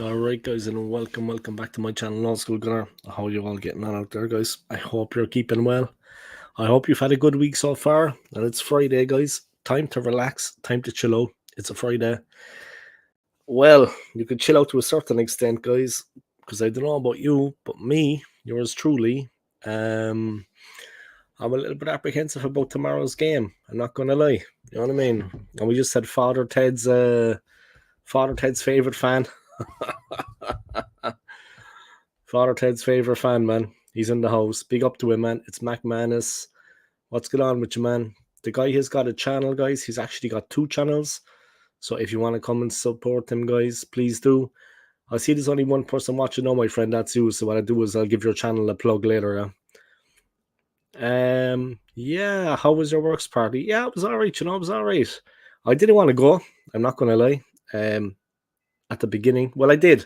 All right, guys, and welcome back to my channel, Law School Gunner. How are you all getting on out there, guys? I hope you're keeping well. I hope you've had a good week so far, and it's Friday, guys. Time to relax, time to chill out. It's a Friday. Well, you could chill out to a certain extent, guys, because I don't know about you, but me, yours truly, um, I'm a little bit apprehensive about tomorrow's game. I'm not gonna lie. You know what I mean? And we just had Father Ted's favorite fan. Father Ted's favorite fan, man. He's in the house. Big up to him, man. It's Mac Manus. What's going on with you, man? The guy has got a channel, guys. He's actually got 2 channels. So if you want to come and support him, guys, please do. I see there's only one person watching now, my friend. That's you. So what I do is I'll give your channel a plug later. Yeah. How was your works party? Yeah, it was all right. It was all right. I didn't want to go. I'm not going to lie. At the beginning, well, I did.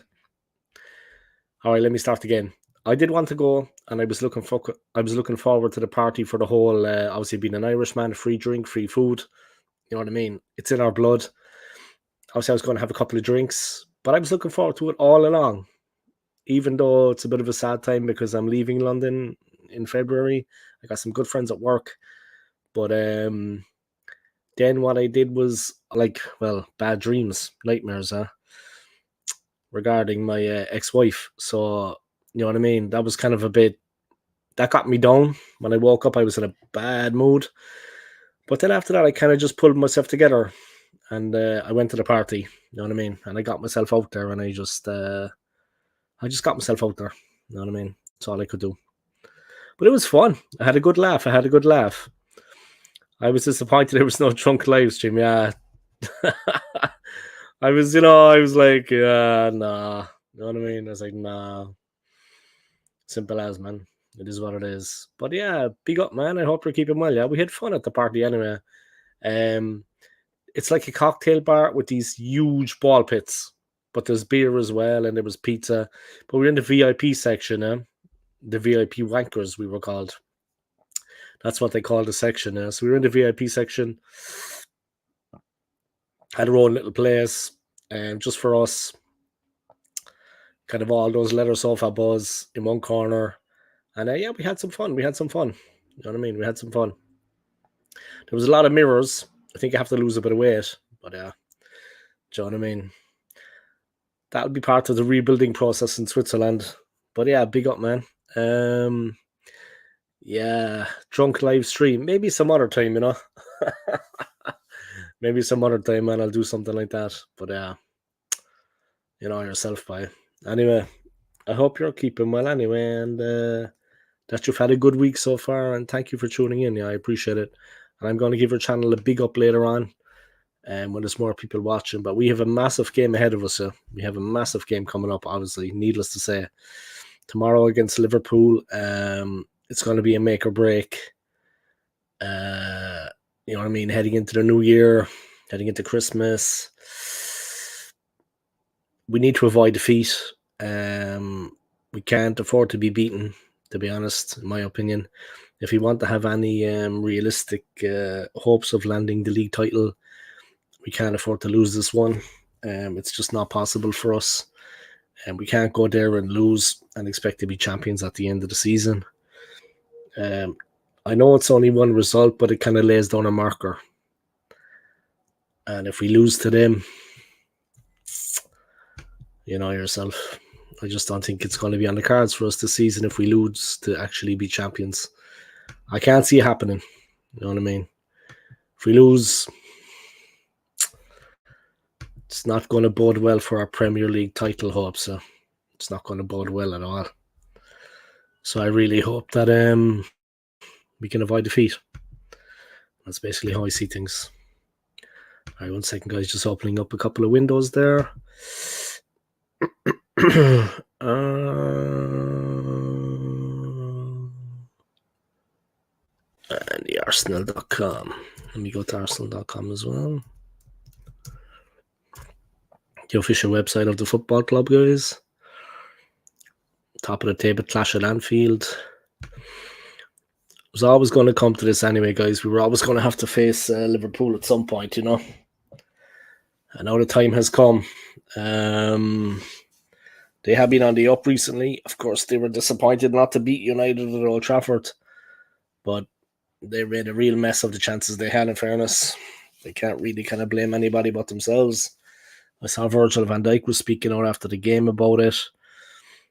All right, let me start again. I did want to go, and I was looking forward to the party for the whole. Obviously, being an Irishman, free drink, free food. You know what I mean? It's in our blood. Obviously, I was going to have a couple of drinks, but I was looking forward to it all along. Even though it's a bit of a sad time because I'm leaving London in February. I got some good friends at work, but then what I did was bad dreams, nightmares, regarding my ex-wife. So you know what I mean? That was kind of that got me down. When I woke up, I was in a bad mood. But then after that, I kind of just pulled myself together and I went to the party. You know what I mean? And I got myself out there, and I just got myself out there. You know what I mean? That's all I could do. But it was fun. I had a good laugh. I was disappointed there was no drunk live stream. Yeah. I was like, nah. You know what I mean? I was like, nah. Simple as, man. It is what it is. But yeah, big up, man. I hope you're keeping well. Yeah, we had fun at the party anyway. It's like a cocktail bar with these huge ball pits, but there's beer as well, and there was pizza. But we're in the VIP section, the VIP wankers, we were called. That's what they call the section. So we were in the VIP section. Had our own little place, just for us. Kind of all those leather sofa buzz in one corner. And yeah, we had some fun. You know what I mean? We had some fun. There was a lot of mirrors. I think I have to lose a bit of weight. But do you know what I mean? That'll be part of the rebuilding process in Switzerland. But yeah, big up, man. Yeah, drunk live stream. Maybe some other time, Maybe some other time, man, I'll do something like that. But yeah, you know yourself, bye. Anyway, I hope you're keeping well anyway, and that you've had a good week so far. And thank you for tuning in. Yeah, I appreciate it. And I'm going to give your channel a big up later on, when there's more people watching. But we have a massive game ahead of us. We have a massive game coming up, obviously, needless to say. Tomorrow against Liverpool. It's going to be a make or break. You know what I mean? Heading into the new year, heading into Christmas. We need to avoid defeat. We can't afford to be beaten, to be honest, in my opinion. If we want to have any realistic hopes of landing the league title, we can't afford to lose this one. It's just not possible for us. And we can't go there and lose and expect to be champions at the end of the season. I know it's only one result, but it kind of lays down a marker. And if we lose to them, you know yourself, I just don't think it's going to be on the cards for us this season if we lose to actually be champions. I can't see it happening. You know what I mean? If we lose, it's not going to bode well for our Premier League title hopes. So it's not going to bode well at all. So I really hope that we can avoid defeat. That's basically how I see things. All right, 1 second, guys. Just opening up a couple of windows there. And the Arsenal.com. Let me go to Arsenal.com as well. The official website of the football club, guys. Top of the table, clash at Anfield. Was always going to come to this anyway, guys. We were always going to have to face Liverpool at some point, I know the time has come. They have been on the up recently. Of course, they were disappointed not to beat United at Old Trafford, but they made a real mess of the chances they had, in fairness. They can't really kind of blame anybody but themselves. I saw Virgil van Dijk was speaking out after the game about it.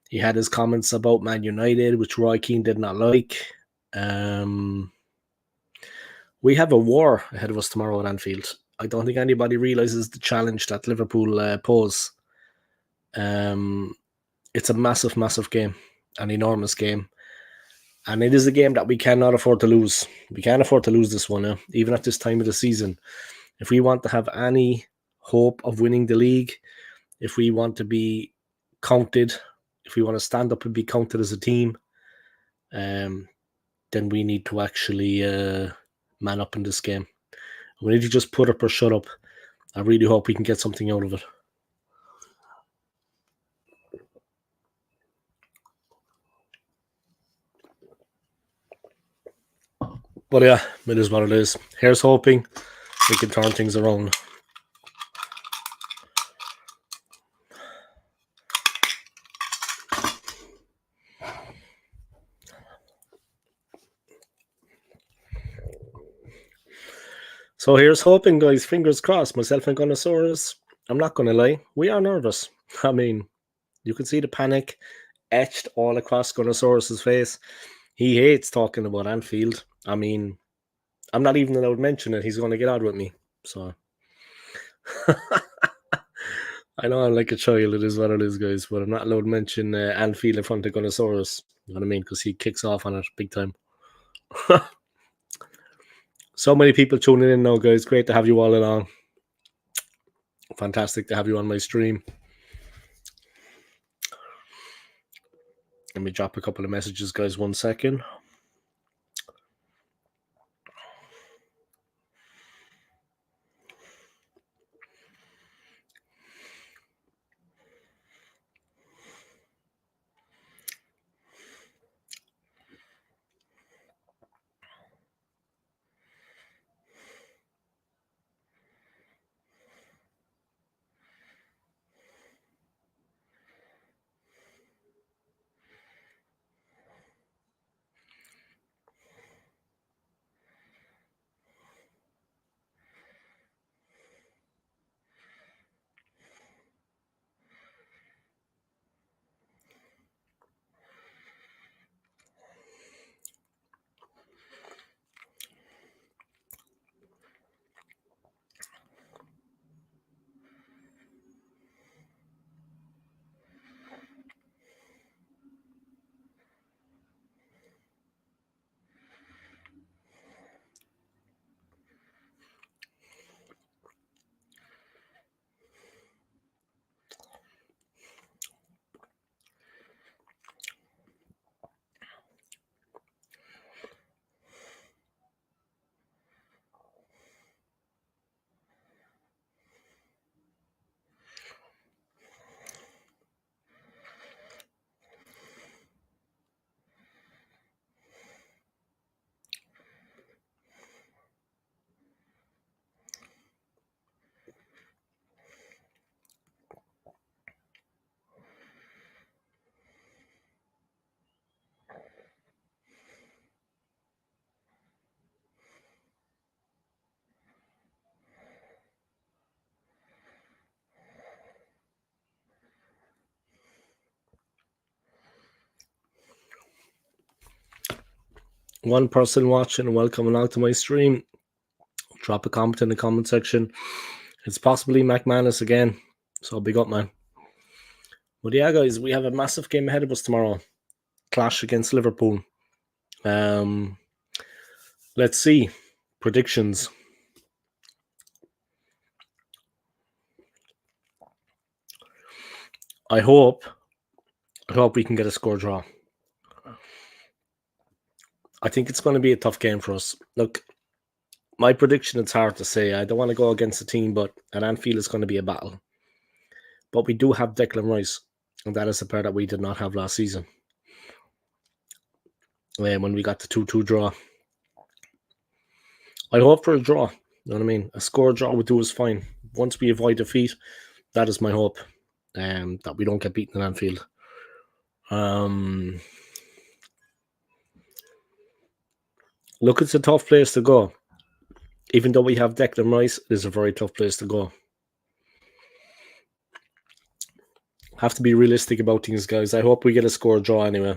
He had his comments about Man United, which Roy Keane did not like. We have a war ahead of us tomorrow at Anfield. I don't think anybody realises the challenge that Liverpool pose. It's a massive, massive game, an enormous game. And it is a game that we cannot afford to lose. We can't afford to lose this one, even at this time of the season. If we want to have any hope of winning the league, if we want to be counted, if we want to stand up and be counted as a team, then we need to actually man up in this game. We need to just put up or shut up. I really hope we can get something out of it. But yeah, it is what it is. Here's hoping we can turn things around. So here's hoping, guys. Fingers crossed. Myself and Gunnosaurus, I'm not going to lie, we are nervous. I mean, you can see the panic etched all across Gunnosaurus's face. He hates talking about Anfield. I mean, I'm not even allowed to mention it. He's going to get out with me. So I know I'm like a child. It is what it is, guys. But I'm not allowed to mention Anfield in front of Gunnosaurus. You know what I mean? Because he kicks off on it big time. So many people tuning in now, guys. Great to have you all along. Fantastic to have you on my stream. Let me drop a couple of messages, guys. 1 second. One person watching, welcome along to my stream. Drop a comment in the comment section. It's possibly McManus again. So big up, man. But yeah, guys, we have a massive game ahead of us tomorrow. Clash against Liverpool. Let's see. Predictions. I hope we can get a score draw. I think it's going to be a tough game for us. Look, my prediction, it's hard to say. I don't want to go against the team, but at Anfield it's going to be a battle. But we do have Declan Rice, and that is a player that we did not have last season. When we got the 2-2 draw. I hope for a draw. You know what I mean? A score draw would do us fine. Once we avoid defeat, that is my hope. that we don't get beaten in Anfield. Look, it's a tough place to go. Even though we have Declan Rice, it is a very tough place to go. Have to be realistic about things, guys. I hope we get a score draw anyway.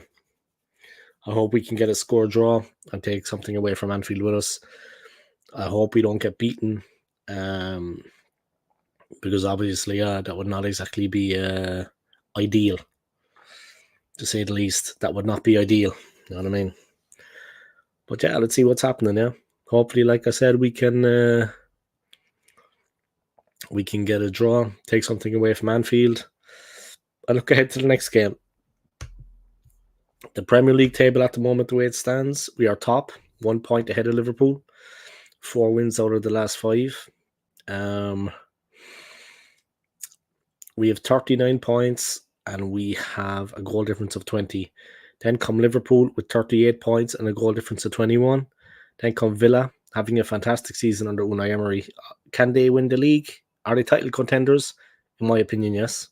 I hope we can get a score draw and take something away from Anfield with us. I hope we don't get beaten. Because obviously, that would not exactly be ideal, to say the least. That would not be ideal. You know what I mean? But yeah, let's see what's happening. Yeah, hopefully, like I said, we can get a draw, take something away from Anfield, and look ahead to the next game. The Premier League table at the moment, the way it stands, we are top, 1 point ahead of Liverpool, 4 wins out of the last 5. We have 39 points and we have a goal difference of 20. Then come Liverpool with 38 points and a goal difference of 21. Then come Villa, having a fantastic season under Unai Emery. Can they win the league? Are they title contenders? In my opinion, yes.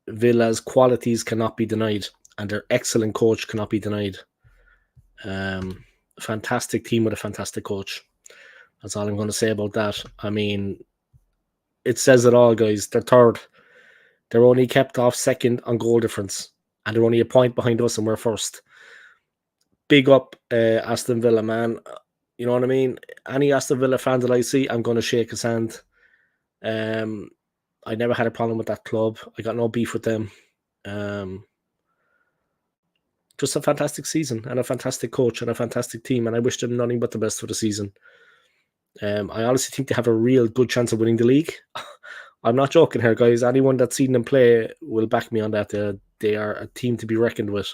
Villa's qualities cannot be denied, and their excellent coach cannot be denied. Fantastic team with a fantastic coach. That's all I'm going to say about that. I mean, it says it all, guys. They're third. They're only kept off second on goal difference, and they're only a point behind us, and we're first. Big up Aston Villa, man. You know what I mean? Any Aston Villa fan that I see, I'm going to shake his hand. I never had a problem with that club. I got no beef with them. Just a fantastic season and a fantastic coach and a fantastic team, and I wish them nothing but the best for the season. I honestly think they have a real good chance of winning the league. I'm not joking here, guys. Anyone that's seen them play will back me on that. They are a team to be reckoned with.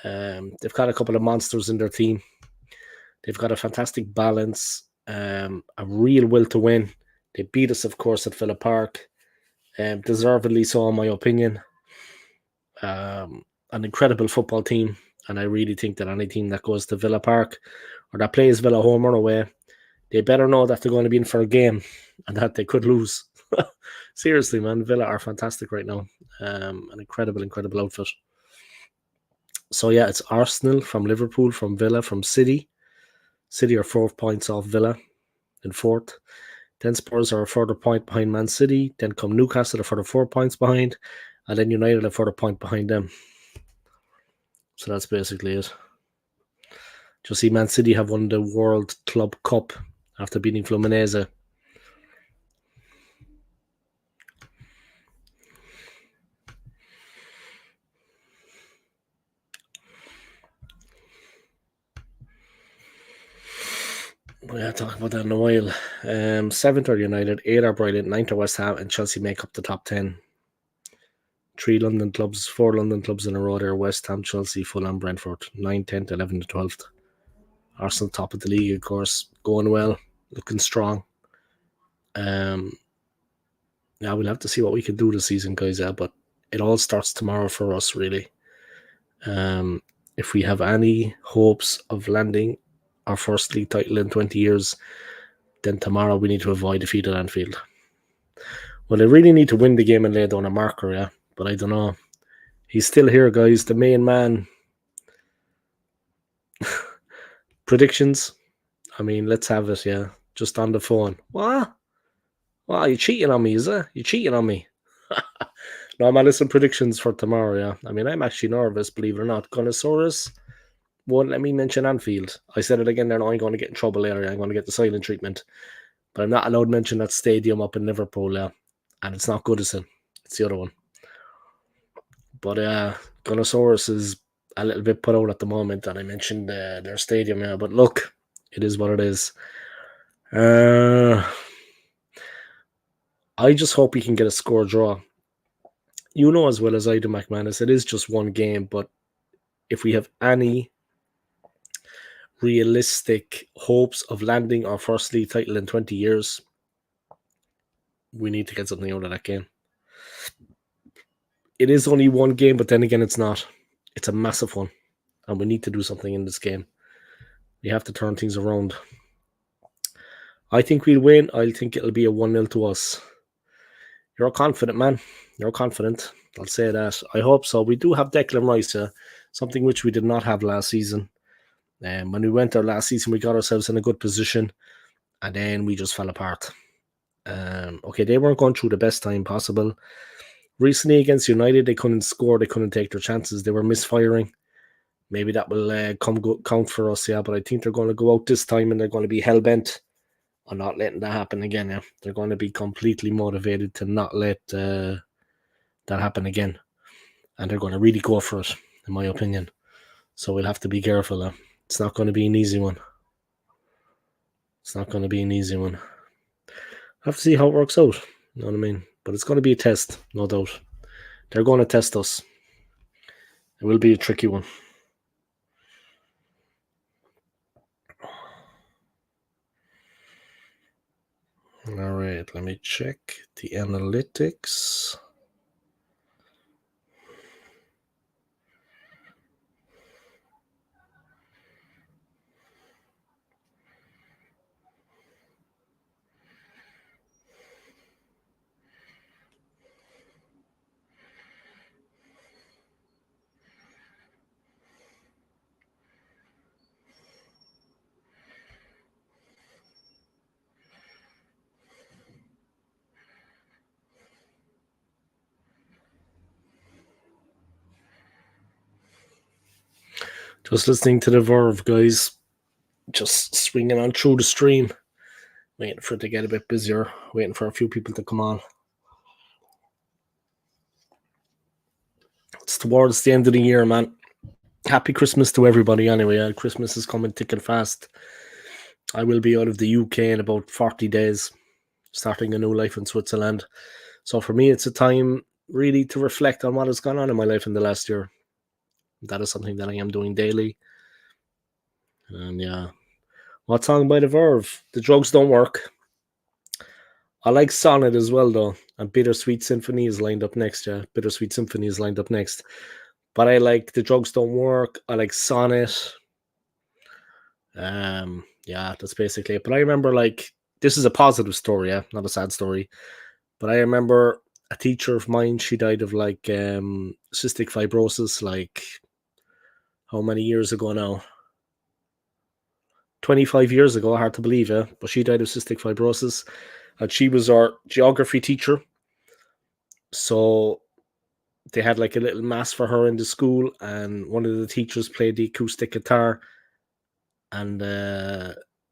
They've got a couple of monsters in their team. They've got a fantastic balance, a real will to win. They beat us, of course, at Villa Park. Deservedly so, in my opinion. An incredible football team, and I really think that any team that goes to Villa Park or that plays Villa home or away, they better know that they're going to be in for a game and that they could lose. Seriously, man, Villa are fantastic right now. An incredible outfit. So yeah, it's Arsenal, from Liverpool, from Villa, from City. City are 4 points off Villa in fourth. Then Spurs are a further point behind Man City. Then come Newcastle, a further 4 points behind. And then United, a further point behind them. So that's basically it. Just see Man City have won the World Club Cup after beating Fluminense. We'll talk about that in a while. 7th are United, 8 are Brighton, 9th are West Ham, and Chelsea make up the top 10. 4 London clubs in a row there: West Ham, Chelsea, Fulham, Brentford. 9th, 10th, 11th, 12th. Arsenal top of the league, of course, going well, looking strong. Yeah, we'll have to see what we can do this season, guys. But it all starts tomorrow for us, really. If we have any hopes of landing our first league title in 20 years, then tomorrow we need to avoid defeat at Anfield. Well, they really need to win the game and lay down a marker, yeah. But I don't know. He's still here, guys. The main man. Predictions. I mean, let's have it, yeah. Just on the phone. What? Well, are you cheating on me, is it? You cheating on me? No, man, listen, predictions for tomorrow, yeah. I mean, I'm actually nervous, believe it or not. Gunnosaurus won't let me mention Anfield. I said it again there, now I'm going to get in trouble later. I'm going to get the silent treatment. But I'm not allowed to mention that stadium up in Liverpool, yeah. And it's not Goodison. It's the other one. But Gunnosaurus is a little bit put out at the moment that I mentioned their stadium, yeah. But look, it is what it is. I just hope we can get a score draw. You know as well as I do, McManus, it is just one game, but if we have any realistic hopes of landing our first league title in 20 years, we need to get something out of that game. It is only one game, but then again, it's not. It's a massive one, and we need to do something in this game. We have to turn things around. I think we'll win. I think it'll be a 1-0 to us. You're confident, man. You're confident. I'll say that. I hope so. We do have Declan Rice, something which we did not have last season. When we went there last season, we got ourselves in a good position, and then we just fell apart. Okay, they weren't going through the best time possible. Recently against United, they couldn't score. They couldn't take their chances. They were misfiring. Maybe that will count for us, yeah. But I think they're going to go out this time and they're going to be hell-bent on not letting that happen again, yeah. They're going to be completely motivated to not let that happen again. And they're going to really go for it, in my opinion. So we'll have to be careful. It's not going to be an easy one. It's not going to be an easy one. I have to see how it works out. You know what I mean? But it's going to be a test, no doubt. They're going to test us. It will be a tricky one. All right, let me check the analytics. Just listening to the Verve, guys. Just swinging on through the stream. Waiting for it to get a bit busier. Waiting for a few people to come on. It's towards the end of the year, man. Happy Christmas to everybody anyway. Christmas is coming thick and fast. I will be out of the UK in about 40 days, starting a new life in Switzerland. So for me, it's a time really to reflect on what has gone on in my life in the last year. That is something that I am doing daily. And yeah. What song by the Verve? The Drugs Don't Work. I like Sonnet as well, though. And Bittersweet Symphony is lined up next, yeah. Bittersweet Symphony is lined up next. But I like The Drugs Don't Work. I like Sonnet. Yeah, that's basically it. But I remember, like, this is a positive story, yeah, not a sad story. But I remember a teacher of mine, she died of, like, cystic fibrosis, like, how many years ago now? 25 years ago, hard to believe, yeah. But she died of cystic fibrosis. And she was our geography teacher. So they had like a little mass for her in the school, and one of the teachers played the acoustic guitar. And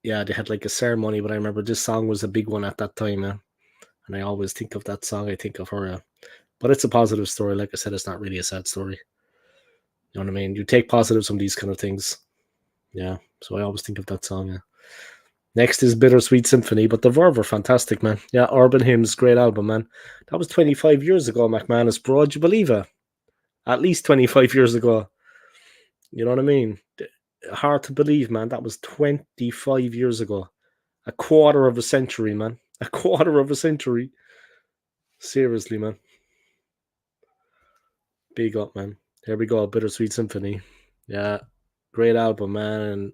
yeah, they had like a ceremony, but I remember this song was a big one at that time. And I always think of that song, I think of her. But it's a positive story. Like I said, it's not really a sad story. You know what I mean? You take positives from these kind of things. Yeah. So I always think of that song. Yeah. Next is Bittersweet Symphony, but the Verve are fantastic, man. Yeah, Urban Hymns, great album, man. That was 25 years ago, McManus, bro. Would you believe it? At least 25 years ago. You know what I mean? Hard to believe, man. That was 25 years ago. A quarter of a century, man. A quarter of a century. Seriously, man. Big up, man. Here we go, Bittersweet Symphony. Yeah, great album, man. And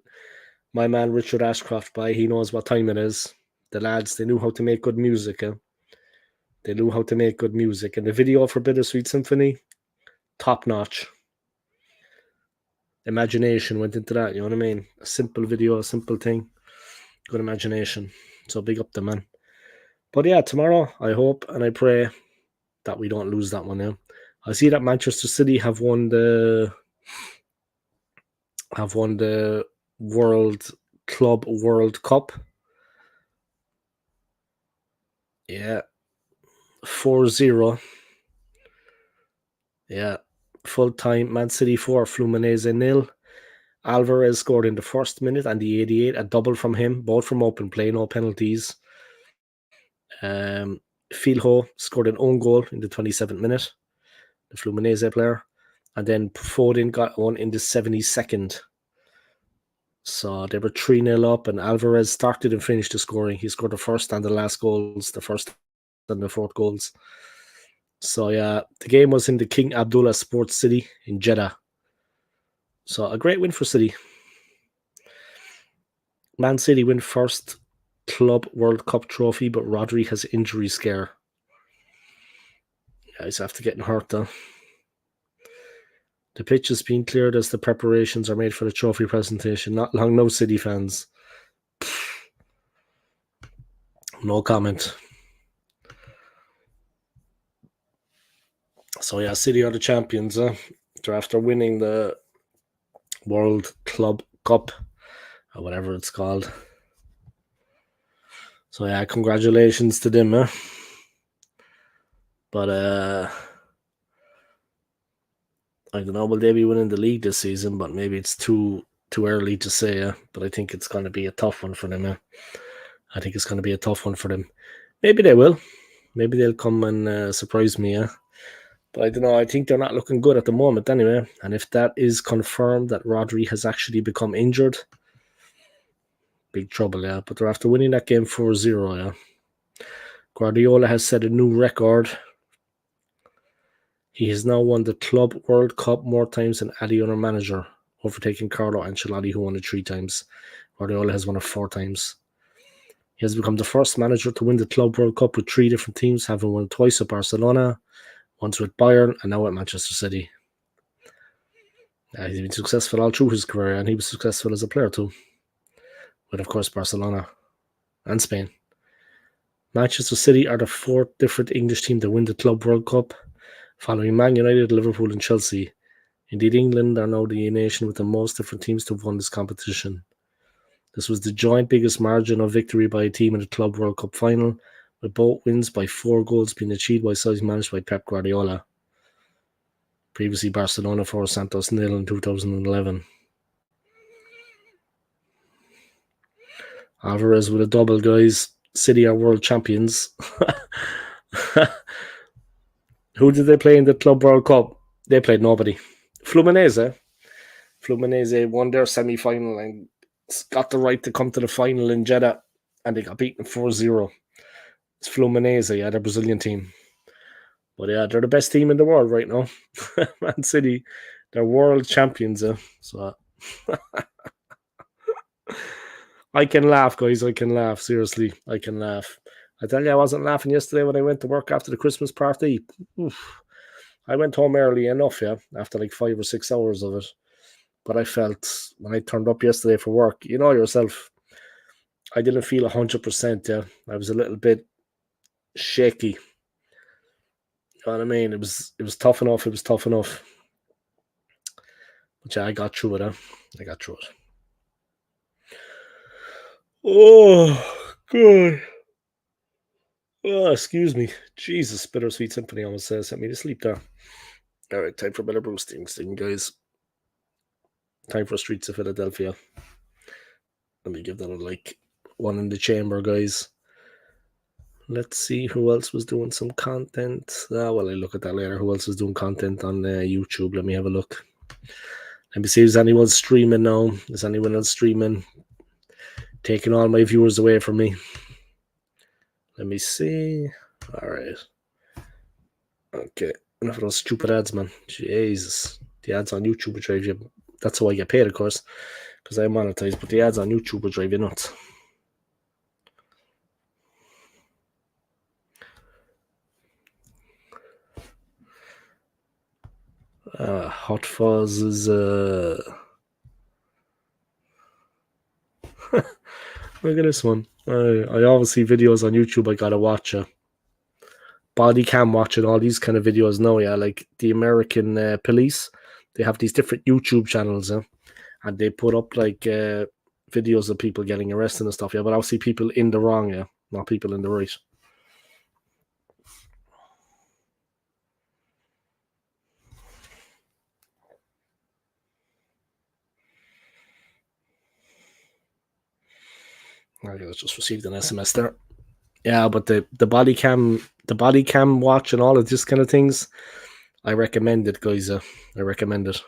my man Richard Ashcroft, he knows what time it is. The lads, they knew how to make good music. They knew how to make good music. And the video for Bittersweet Symphony, top notch. Imagination went into that, you know what I mean? A simple video, a simple thing. Good imagination. So big up the man. But yeah, tomorrow, I hope and I pray that we don't lose that one now. I see that Manchester City have won the World Club World Cup. Yeah. 4-0. Yeah. Full time, Man City 4, Fluminense 0. Alvarez scored in the first minute and the 88, a double from him, both from open play, no penalties. Filho scored an own goal in the 27th minute, the Fluminense player. And then Foden got one in the 72nd. So they were 3-0 up, and Alvarez started and finished the scoring. He scored the first and the last goals, the first and the fourth goals. So yeah, the game was in the King Abdullah Sports City in Jeddah. So a great win for City. Man City win first Club World Cup trophy, but Rodri has injury scare. Yeah, he's after getting hurt though. The pitch is being cleared as the preparations are made for the trophy presentation. Not long, no City fans. No comment. So yeah, City are the champions. They're after winning the World Club Cup or whatever it's called. So yeah, congratulations to them. But I don't know. Will they be winning the league this season? But maybe it's too early to say. But I think it's going to be a tough one for them. I think it's going to be a tough one for them. Maybe they will. Maybe they'll come and surprise me. But I don't know. I think they're not looking good at the moment anyway. And if that is confirmed that Rodri has actually become injured, big trouble, yeah. But they're after winning that game 4-0, yeah. Guardiola has set a new record. He has now won the Club World Cup more times than any other manager, overtaking Carlo Ancelotti, who won it 3 times. Guardiola has won it 4 times. He has become the first manager to win the Club World Cup with 3 different teams, having won twice at Barcelona, once with Bayern, and now at Manchester City. He's been successful all through his career, and he was successful as a player too, with, of course, Barcelona and Spain. Manchester City are the 4th different English team to win the Club World Cup, following Man United, Liverpool, and Chelsea. Indeed, England are now the nation with the most different teams to have won this competition. This was the joint biggest margin of victory by a team in the Club World Cup final, with both wins by 4 goals being achieved by sides managed by Pep Guardiola. Previously, Barcelona 4, Santos 0 in 2011. Alvarez with a double, guys. City are world champions. Who did they play in the Club World Cup? They played nobody. Fluminense won their semi-final and got the right to come to the final in Jeddah, and they got beaten 4-0. It's Fluminense, yeah, the Brazilian team. But yeah, they're the best team in the world right now. Man City, they're world champions. So I can laugh, guys. I can laugh. Seriously, I can laugh. I tell you, I wasn't laughing yesterday when I went to work after the Christmas party. Oof. I went home early enough, yeah, after like 5 or 6 hours of it. But I felt when I turned up yesterday for work, you know yourself, I didn't feel 100%. Yeah, I was a little bit shaky. You know what I mean? It was tough enough. It was tough enough. But yeah, I got through it. I got through it. Oh, good. Oh, excuse me. Jesus, Bittersweet Symphony almost sent me to sleep there. All right, time for better boosting, guys. Time for Streets of Philadelphia. Let me give that a like. 1 in the chamber, guys. Let's see who else was doing some content. Well, I look at that later. Who else is doing content on YouTube? Let me have a look. Let me see if anyone streaming now. Is anyone else streaming? Taking all my viewers away from me. Let me see. All right. Okay. Enough of those stupid ads, man. Jesus. The ads on YouTube will drive you. That's how I get paid, of course, because I monetize. But the ads on YouTube will drive you nuts. Hot Fuzz is look at this one. I always see videos on YouTube I gotta watch. Body cam watching all these kind of videos now, yeah, like the American police. They have these different YouTube channels, and they put up like videos of people getting arrested and stuff, yeah, but I'll see people in the wrong, yeah, not people in the right. I just received an SMS there. Yeah, but the body cam watch and all of this kind of things, I recommend it, guys. I recommend it.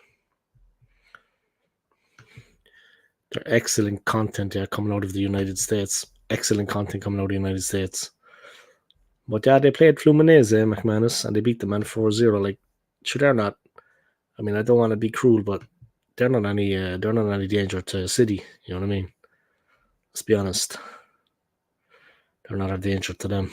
They're excellent content, yeah, coming out of the United States. Excellent content coming out of the United States. But yeah, they played Fluminense, McManus, and they beat the man 4-0. Like, sure, they're not. I mean, I don't want to be cruel, but they're not any danger to City. You know what I mean? Let's be honest. They're not a danger to them.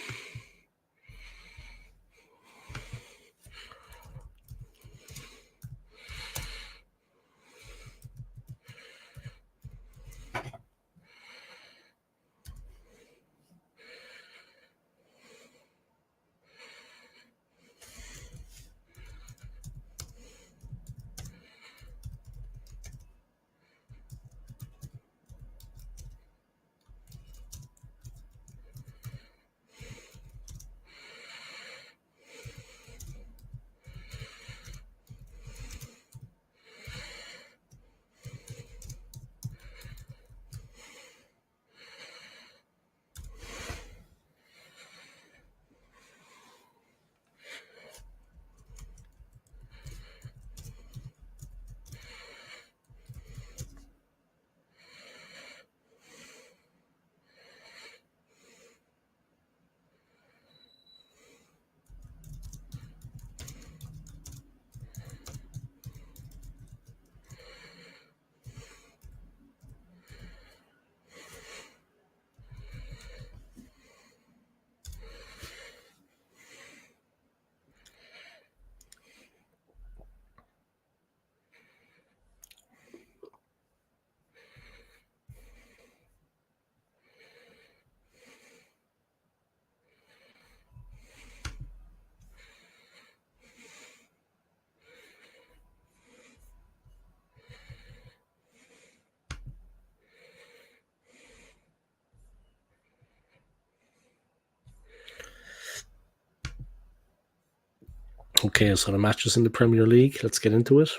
Okay, so the matches in the Premier League. Let's get into it.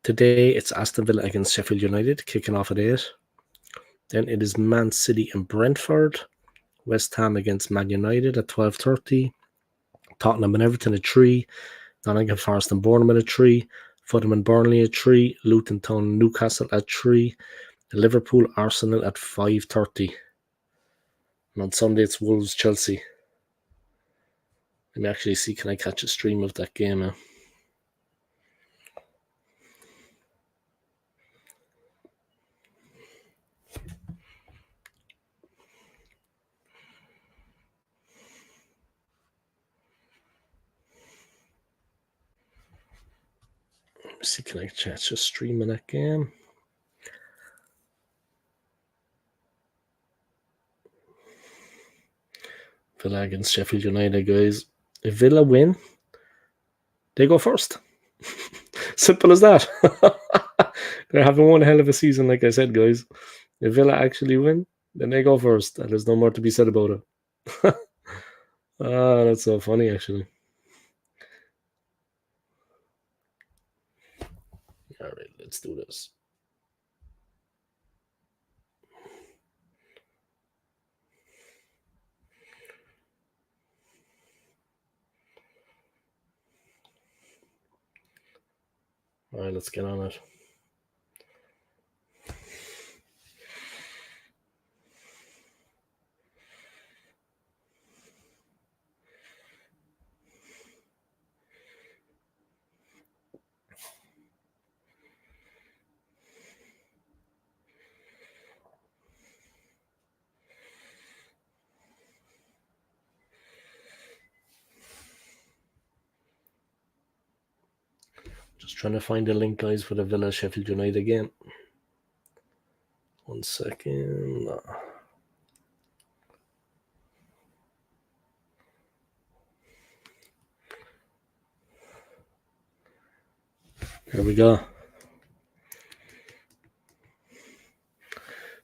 Today it's Aston Villa against Sheffield United, kicking off at 8. Then it is Man City and Brentford. West Ham against Man United at 12:30. Tottenham and Everton at 3. Nottingham Forest and Bournemouth at 3. Fulham and Burnley at 3. Luton Town and Newcastle at 3. Liverpool Arsenal at 5:30. And on Sunday it's Wolves Chelsea. Let me actually see, can I catch a stream of that game? Let me see, can I catch a stream of that game? Villa against Sheffield United, guys. If Villa win, they go first. Simple as that. They're having one hell of a season, like I said, guys. If Villa actually win, then they go first, and there's no more to be said about it. That's so funny, actually. All right, let's do this. All right, let's get on it. Just trying to find a link, guys, for the Villa Sheffield United game. 1 second. Here we go.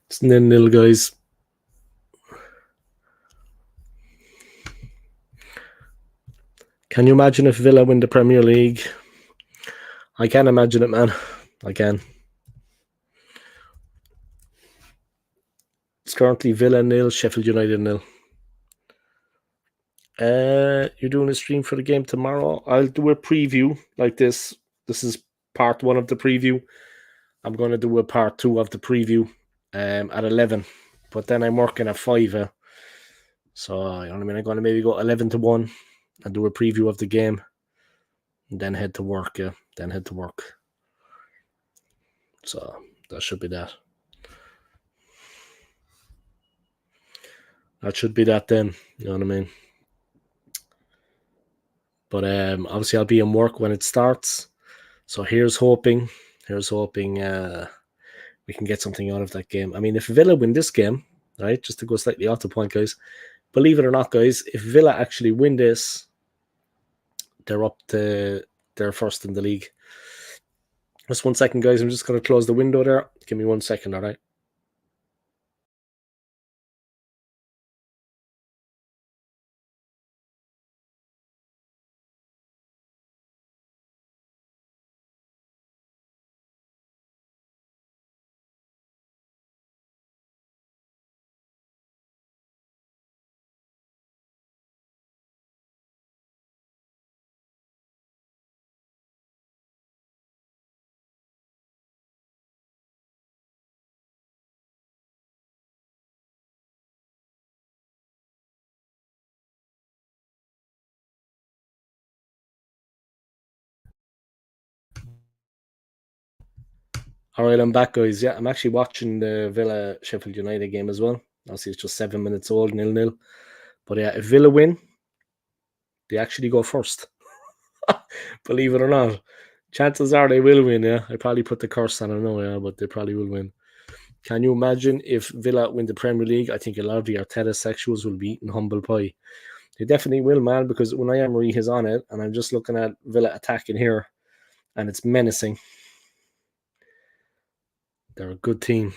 It's 0-0, guys. Can you imagine if Villa win the Premier League? I can't imagine it, man. I can. It's currently Villa 0, Sheffield United 0. You're doing a stream for the game tomorrow. I'll do a preview like this. This is part 1 of the preview. I'm going to do a part 2 of the preview at 11. But then I'm working at 5. So, you know what I mean? I'm going to maybe go 11-1 and do a preview of the game. And then head to work, yeah. Then head to work. So, that should be that. That should be that then. You know what I mean? But obviously I'll be in work when it starts. So here's hoping we can get something out of that game. I mean, if Villa win this game, right, just to go slightly off the point, guys, believe it or not, guys, if Villa actually win this, they're first in the league. Just 1 second, guys. I'm just going to close the window there. Give me 1 second, all right? All right, I'm back, guys. Yeah, I'm actually watching the Villa Sheffield United game as well. Obviously, it's just 7 minutes old, 0-0. But yeah, if Villa win, they actually go first. Believe it or not. Chances are they will win, yeah. I probably put the curse on, I know, yeah, but they probably will win. Can you imagine if Villa win the Premier League? I think a lot of the Arteta sexuals will be eating humble pie. They definitely will, man, because when Emery is on it, and I'm just looking at Villa attacking here, and it's menacing. They're a good team.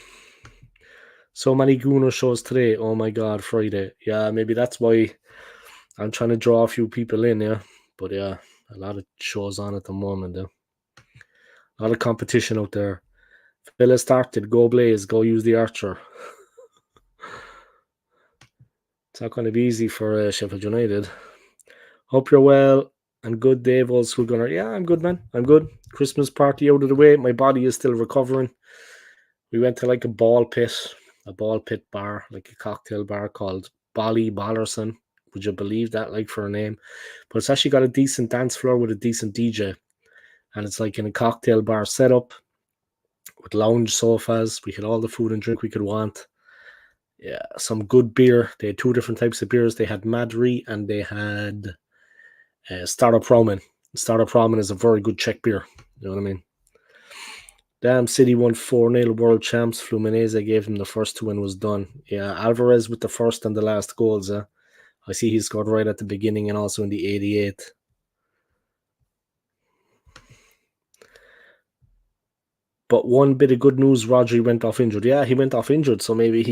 So many Gooner shows today. Oh my God, Friday. Yeah, maybe that's why I'm trying to draw a few people in, yeah. But yeah, a lot of shows on at the moment, yeah. A lot of competition out there. Villa started, go Blaze, go use the Archer. It's not going to be easy for Sheffield United. Hope you're well and good, Dave, old school gunner. Yeah, I'm good, man. I'm good. Christmas party out of the way. My body is still recovering. We went to like a ball pit bar, like a cocktail bar called Bolly Ballerson. Would you believe that, like, for a name? But it's actually got a decent dance floor with a decent DJ. And it's like in a cocktail bar setup with lounge sofas. We had all the food and drink we could want. Yeah, some good beer. They had two different types of beers. They had Madri and they had Startup Ramen. Startup Ramen is a very good Czech beer. You know what I mean? Damn, City won 4-0 world champs. Fluminense gave them the first two and was done. Yeah, Alvarez with the first and the last goals. I see he scored right at the beginning and also in the 88th. But one bit of good news, Rodri went off injured. Yeah, he went off injured, so maybe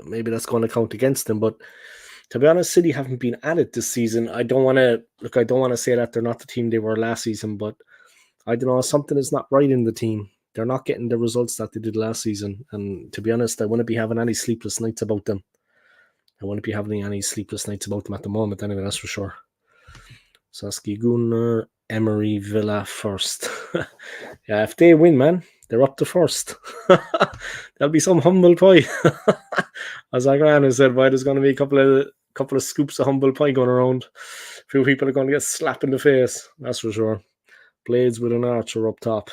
maybe that's going to count against him. But to be honest, City haven't been at it this season. I don't want to say that they're not the team they were last season, but I don't know, something is not right in the team. They're not getting the results that they did last season. And to be honest, I wouldn't be having any sleepless nights about them. I wouldn't be having any sleepless nights about them at the moment, anyway, that's for sure. Saski Gunnar, Emery, Villa first. Yeah, if they win, man, they're up to first. There'll be some humble pie. As I ran and said, boy, there's going to be a couple of scoops of humble pie going around. A few people are going to get slapped in the face, that's for sure. Blades with an Archer up top.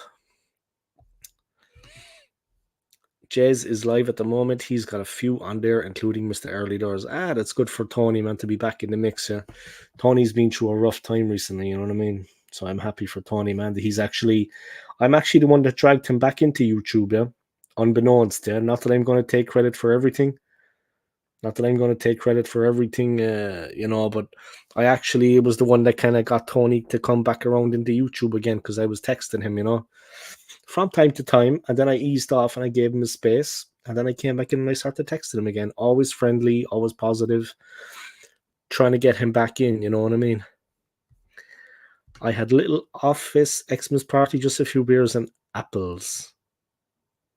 Jez is live at the moment. He's got a few on there, including Mr. Early Doors. That's good for Tony, man, to be back in the mix. Yeah, Tony's been through a rough time recently. You know what I mean? So I'm happy for Tony, man. I'm actually the one that dragged him back into YouTube. Yeah, unbeknownst. Yeah, not that I'm going to take credit for everything. But I actually was the one that kind of got Tony to come back around into YouTube again because I was texting him, from time to time, and then I eased off and I gave him his space, and then I came back in and I started texting him again. Always friendly, always positive, trying to get him back in, you know what I mean? I had little office Xmas party, just a few beers and apples.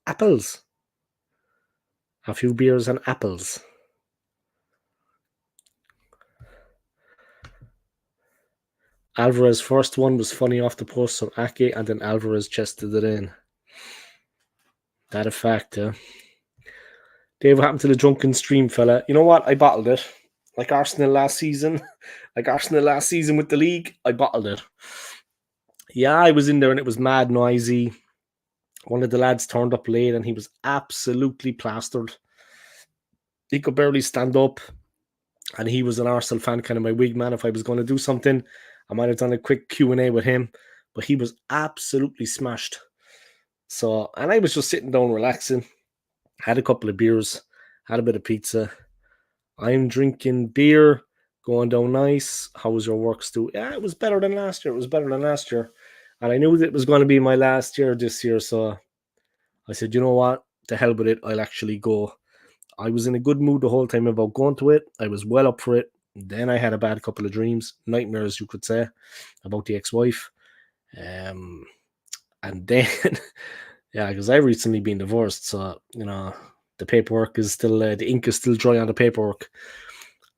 Apples. A few beers and apples. Alvarez's first one was funny off the post from Ake, and then Alvarez chested it in. That a fact, yeah. Dave, what happened to the drunken stream, fella? You know what? I bottled it. Like Arsenal last season. With the league, I bottled it. Yeah, I was in there and it was mad noisy. One of the lads turned up late and he was absolutely plastered. He could barely stand up. And he was an Arsenal fan, kind of my wig man. If I was going to do something, I might have done a quick Q&A with him. But he was absolutely smashed. So, and I was just sitting down relaxing. Had a couple of beers. Had a bit of pizza. I'm drinking beer. Going down nice. How was your work, Stu? Yeah, it was better than last year. And I knew that it was going to be my last year this year. So I said, you know what? To hell with it. I'll actually go. I was in a good mood the whole time about going to it. I was well up for it. Then I had a bad couple of dreams, nightmares, you could say, about the ex-wife. And then, yeah, because I've recently been divorced. So, the paperwork is still, the ink is still dry on the paperwork.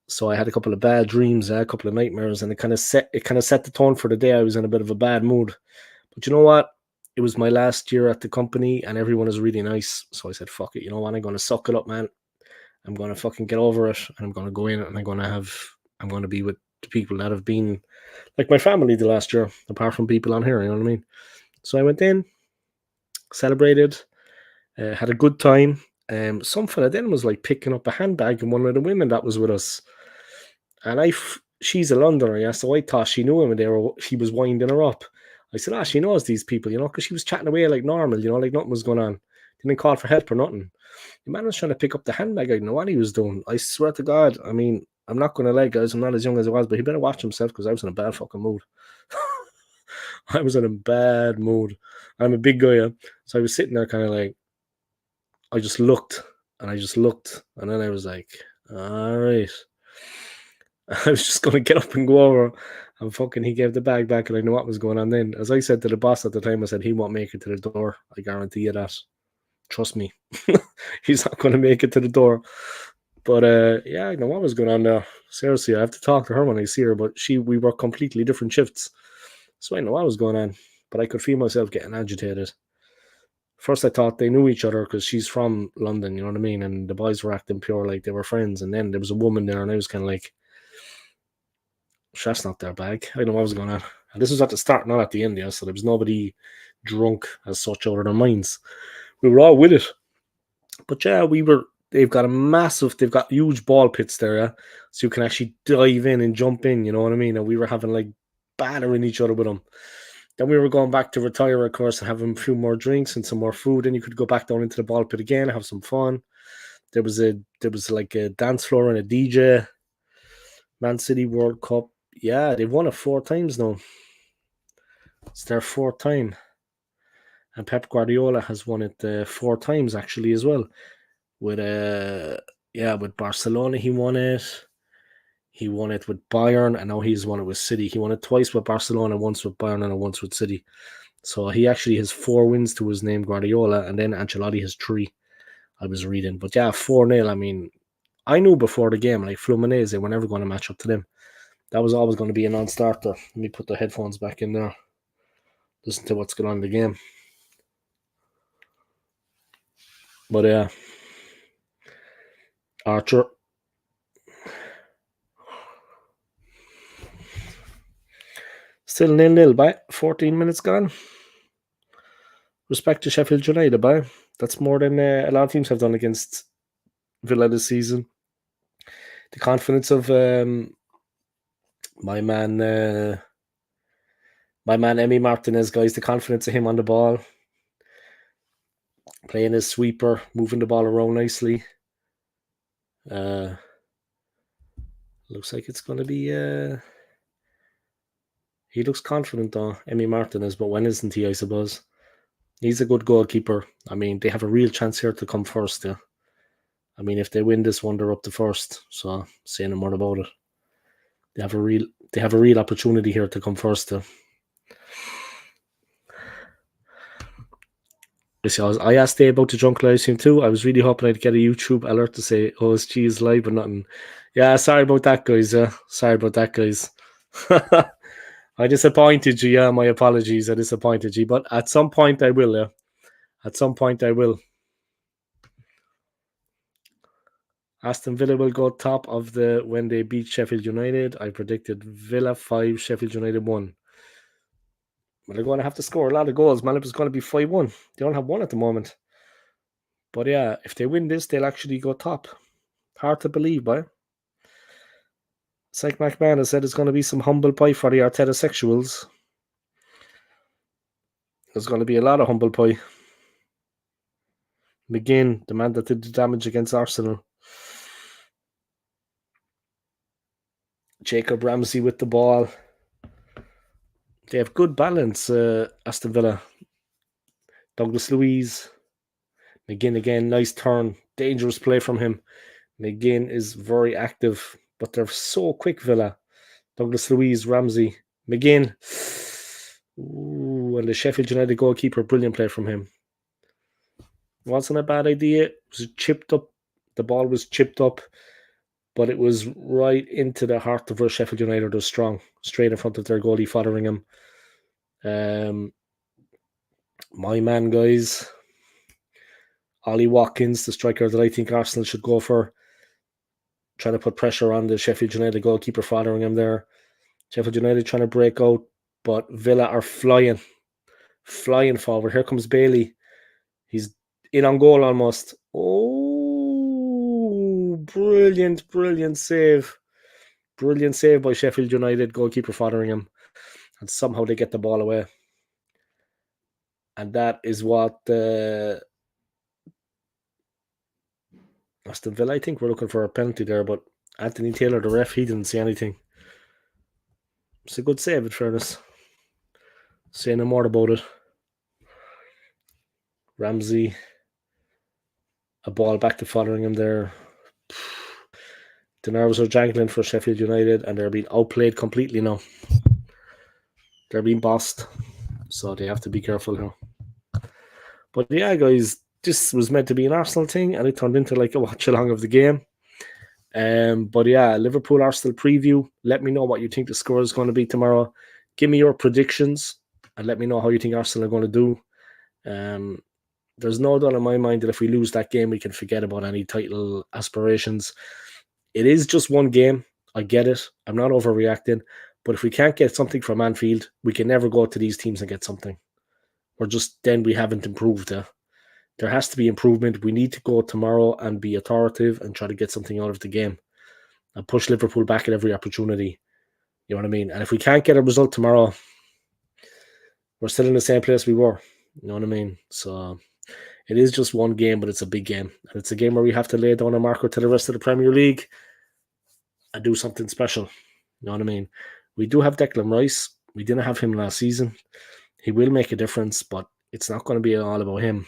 So I had a couple of bad dreams, a couple of nightmares, and it kind of set the tone for the day. I was in a bit of a bad mood. But you know what? It was my last year at the company and everyone is really nice. So I said, fuck it. You know what? I'm going to suck it up, man. I'm going to fucking get over it. And I'm going to go in and I'm going to be with the people that have been like my family the last year, apart from people on here. You know what I mean? So I went in, celebrated, had a good time. Some fella then was like picking up a handbag and one of the women that was with us. And she's a Londoner, yeah, so I thought she knew him and she was winding her up. I said, she knows these people, because she was chatting away like normal, like nothing was going on. Didn't call for help or nothing. The man was trying to pick up the handbag. I didn't know what he was doing. I swear to God, I mean, I'm not going to lie, guys, I'm not as young as I was, but he better watch himself because I was in a bad fucking mood. I was in a bad mood. I'm a big guy, yeah? So I was sitting there kind of like, I just looked, and then I was like, all right. I was just going to get up and go over, and fucking he gave the bag back, and I knew what was going on then. As I said to the boss at the time, I said, he won't make it to the door. I guarantee you that. Trust me. He's not going to make it to the door. But yeah, I know what was going on there. Seriously, I have to talk to her when I see her, but we work completely different shifts. So I know what was going on. But I could feel myself getting agitated. First, I thought they knew each other because she's from London, you know what I mean? And the boys were acting pure like they were friends. And then there was a woman there, and I was kind of like, that's not their bag. I know what was going on. And this was at the start, not at the end, yeah. So there was nobody drunk as such out of their minds. We were all with it. But yeah, they've got huge ball pits there, yeah. So you can actually dive in and jump in, you know what I mean? And we were having like battering each other with them. Then we were going back to retire, of course, and having a few more drinks and some more food. Then you could go back down into the ball pit again, have some fun. There was like a dance floor and a DJ. Man City World Cup. Yeah, they've won it 4 times now. It's their 4th time. And Pep Guardiola has won it 4 times actually as well. With with Barcelona he won it. He won it with Bayern, and now he's won it with City. He won it twice with Barcelona, once with Bayern and once with City. So he actually has 4 wins to his name, Guardiola, and then Ancelotti has 3. I was reading. But yeah, 4-0. I mean, I knew before the game, like Fluminense were never going to match up to them. That was always going to be a non-starter. Let me put the headphones back in there. Listen to what's going on in the game. But yeah, Archer. Still 0-0, by 14 minutes gone. Respect to Sheffield United, by that's more than a lot of teams have done against Villa this season. The confidence of my man Emi Martinez, guys. The confidence of him on the ball, playing his sweeper, moving the ball around nicely. Looks like it's going to be. He looks confident though, Emi Martinez, but when isn't he? I suppose he's a good goalkeeper. I mean, they have a real chance here to come first. Yeah. I mean, if they win this one, they're up to first. So, say no more about it. They have a real opportunity here to come first. I asked Dave about the drunk live stream too. I was really hoping I'd get a YouTube alert to say, "Oh, it's cheese live," but nothing. Yeah, sorry about that, guys. Sorry about that, guys. I disappointed you. Yeah, my apologies. I disappointed you, but at some point I will. Yeah, at some point I will. Aston Villa will go top of the when they beat Sheffield United. I predicted Villa 5, Sheffield United 1. Well, they're going to have to score a lot of goals, man. It was going to be 5-1. They don't have one at the moment. But yeah, if they win this, they'll actually go top. Hard to believe, boy. It's like McMahon has said, it's going to be some humble pie for the Arteta sexuals. There's going to be a lot of humble pie. McGinn, the man that did the damage against Arsenal. Jacob Ramsey with the ball. They have good balance, Aston Villa. Douglas Luiz. McGinn again, nice turn. Dangerous play from him. McGinn is very active, but they're so quick, Villa. Douglas Luiz, Ramsey, McGinn. Ooh, and the Sheffield United goalkeeper, brilliant play from him. Wasn't a bad idea. It was chipped up. The ball was chipped up, but it was right into the heart of where Sheffield United was strong, straight in front of their goalie, Fotheringham. My man, guys. Ollie Watkins, the striker that I think Arsenal should go for, trying to put pressure on the Sheffield United goalkeeper, Fotheringham there. Sheffield United trying to break out, but Villa are flying forward. Here comes Bailey. He's in on goal almost. Oh, brilliant save. Brilliant save by Sheffield United goalkeeper Fotheringham. And somehow they get the ball away. And that is what Aston Villa, I think we're looking for a penalty there, but Anthony Taylor, the ref, he didn't see anything. It's a good save, in fairness. Say no more about it. Ramsey, a ball back to Fotheringham there. The nerves are jangling for Sheffield United, and they're being outplayed completely now. They're being bossed, so they have to be careful now. But yeah, guys, this was meant to be an Arsenal thing, and it turned into like a watch along of the game. But yeah, Liverpool Arsenal preview. Let me know what you think the score is going to be tomorrow. Give me your predictions, and let me know how you think Arsenal are going to do. There's no doubt in my mind that if we lose that game, we can forget about any title aspirations. It is just one game. I get it. I'm not overreacting. But if we can't get something from Anfield, we can never go to these teams and get something. Then we haven't improved. There has to be improvement. We need to go tomorrow and be authoritative and try to get something out of the game and push Liverpool back at every opportunity. You know what I mean? And if we can't get a result tomorrow, we're still in the same place we were. You know what I mean? So it is just one game, but it's a big game. And it's a game where we have to lay down a marker to the rest of the Premier League and do something special. You know what I mean? We do have Declan Rice. We didn't have him last season. He will make a difference, but it's not going to be all about him.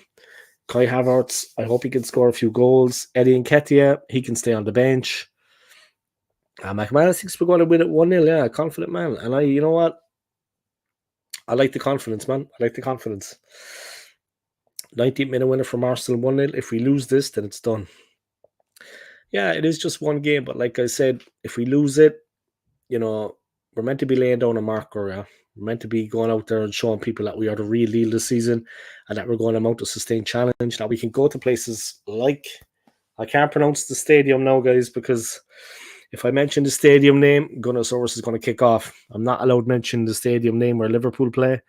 Kai Havertz, I hope he can score a few goals. Eddie Nketiah, he can stay on the bench. McManus thinks we're going to win it 1-0. Yeah, confident man. And you know what? I like the confidence, man. I like the confidence. 19th minute winner from Arsenal, 1-0. If we lose this, then it's done. Yeah, it is just one game, but like I said, if we lose it, we're meant to be laying down a marker. Yeah? We're meant to be going out there and showing people that we are the real deal this season and that we're going to mount a sustained challenge. Now we can go to places like, I can't pronounce the stadium now, guys, because if I mention the stadium name, Gunnosaurus is going to kick off. I'm not allowed to mention the stadium name where Liverpool play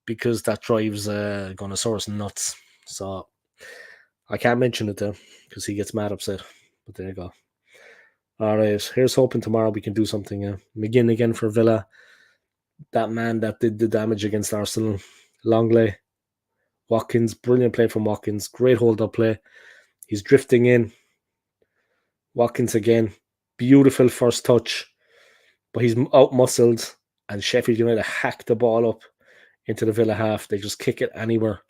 because that drives Gunnosaurus nuts. So I can't mention it though because he gets mad upset. But there you go. All right, here's hoping tomorrow we can do something. McGinn again for Villa. That man that did the damage against Arsenal. Longley. Watkins, brilliant play from Watkins. Great hold-up play. He's drifting in. Watkins again. Beautiful first touch. But he's out-muscled. And Sheffield United hacked the ball up into the Villa half. They just kick it anywhere.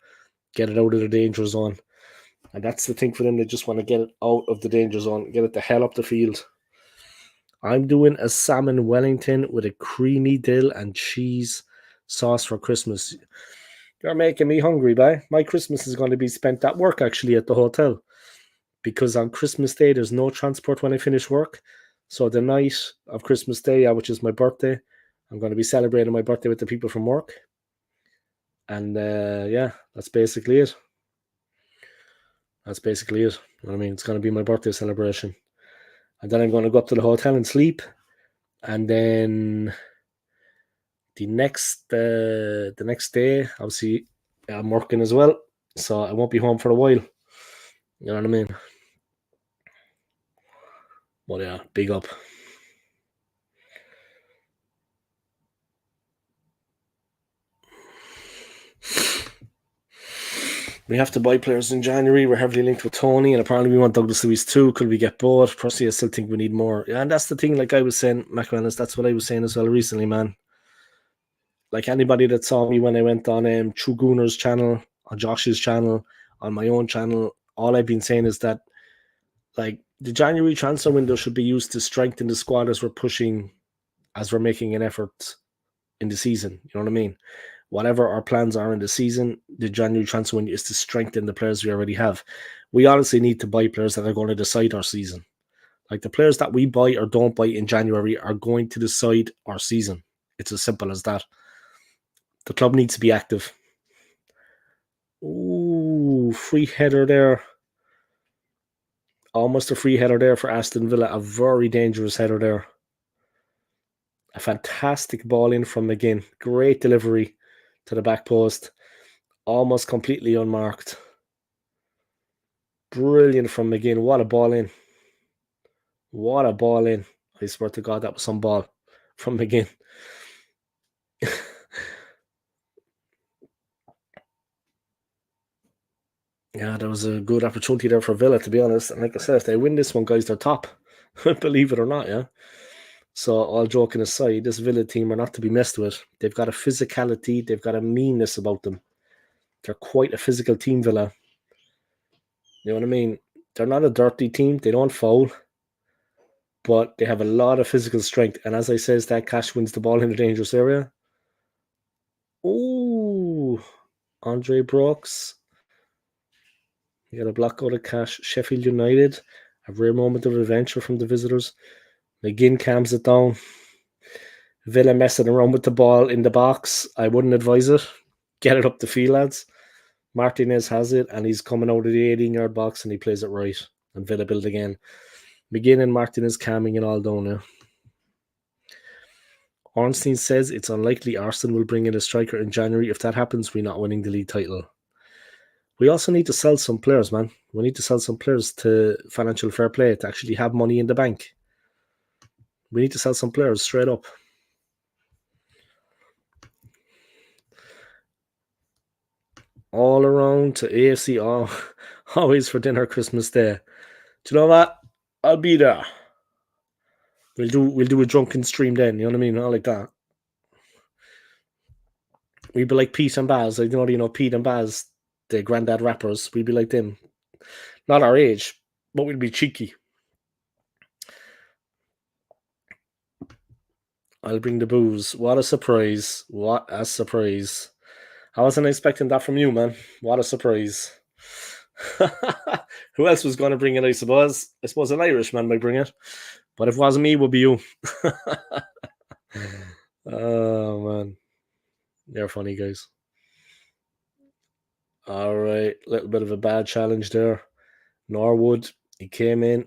Get it out of the danger zone. And that's the thing for them. They just want to get it out of the danger zone. Get it the hell up the field. I'm doing a salmon Wellington with a creamy dill and cheese sauce for Christmas. You're making me hungry, bye. My Christmas is going to be spent at work, actually, at the hotel. Because on Christmas Day, there's no transport when I finish work. So the night of Christmas Day, which is my birthday, I'm going to be celebrating my birthday with the people from work. And yeah, that's basically it. That's basically it. You know what I mean? It's going to be my birthday celebration. And then I'm going to go up to the hotel and sleep. And then the next day, obviously, I'm working as well. So I won't be home for a while. You know what I mean? But yeah, big up. We have to buy players in January. We're heavily linked with Tony, and apparently we want Douglas Luiz too. Could we get both? Personally, I still think we need more. Yeah, and that's the thing, like I was saying, McManus, that's what I was saying as well recently, man. Like anybody that saw me when I went on True Gooner's channel, on Josh's channel, on my own channel, all I've been saying is that like the January transfer window should be used to strengthen the squad as we're making an effort in the season. You know what I mean? Whatever our plans are in the season, the January transfer window is to strengthen the players we already have. We honestly need to buy players that are going to decide our season. Like the players that we buy or don't buy in January are going to decide our season. It's as simple as that. The club needs to be active. Ooh, free header there. Almost a free header there for Aston Villa. A very dangerous header there. A fantastic ball in from McGinn. Great delivery to the back post. Almost completely unmarked. Brilliant from McGinn. What a ball in. What a ball in. I swear to God, that was some ball from McGinn. Yeah, there was a good opportunity there for Villa, to be honest. And like I said, if they win this one, guys, they're top. Believe it or not, yeah. So, all joking aside, this Villa team are not to be messed with. They've got a physicality. They've got a meanness about them. They're quite a physical team, Villa. You know what I mean? They're not a dirty team. They don't foul. but they have a lot of physical strength. And as I says, that Cash wins the ball in a dangerous area. Oh, Andre Brooks. You got a block out of Cash. Sheffield United. A rare moment of adventure from the visitors. McGinn calms it down. Villa messing around with the ball in the box. I wouldn't advise it. Get it up the field, lads. Martinez has it, and he's coming out of the 18-yard box, and he plays it right. And Villa build again. McGinn and Martinez calming it all down now. Ornstein says it's unlikely Arsenal will bring in a striker in January. If that happens, we're not winning the league title. We also need to sell some players, man. We need to sell some players to financial fair play to actually have money in the bank. We need to sell some players straight up. All around to AFC, always for dinner Christmas Day. Do you know what? I'll be there. We'll do a drunken stream then, you know what I mean? All like that. We'd be like Pete and Baz. I know, Pete and Baz, the granddad rappers. We'd be like them. Not our age, but we'd be cheeky. I'll bring the booze. What a surprise. What a surprise. I wasn't expecting that from you, man. What a surprise. Who else was going to bring it, I suppose? I suppose an Irishman might bring it. But if it wasn't me, it would be you. Oh, man. They're funny, guys. All right. A little bit of a bad challenge there. Norwood, he came in,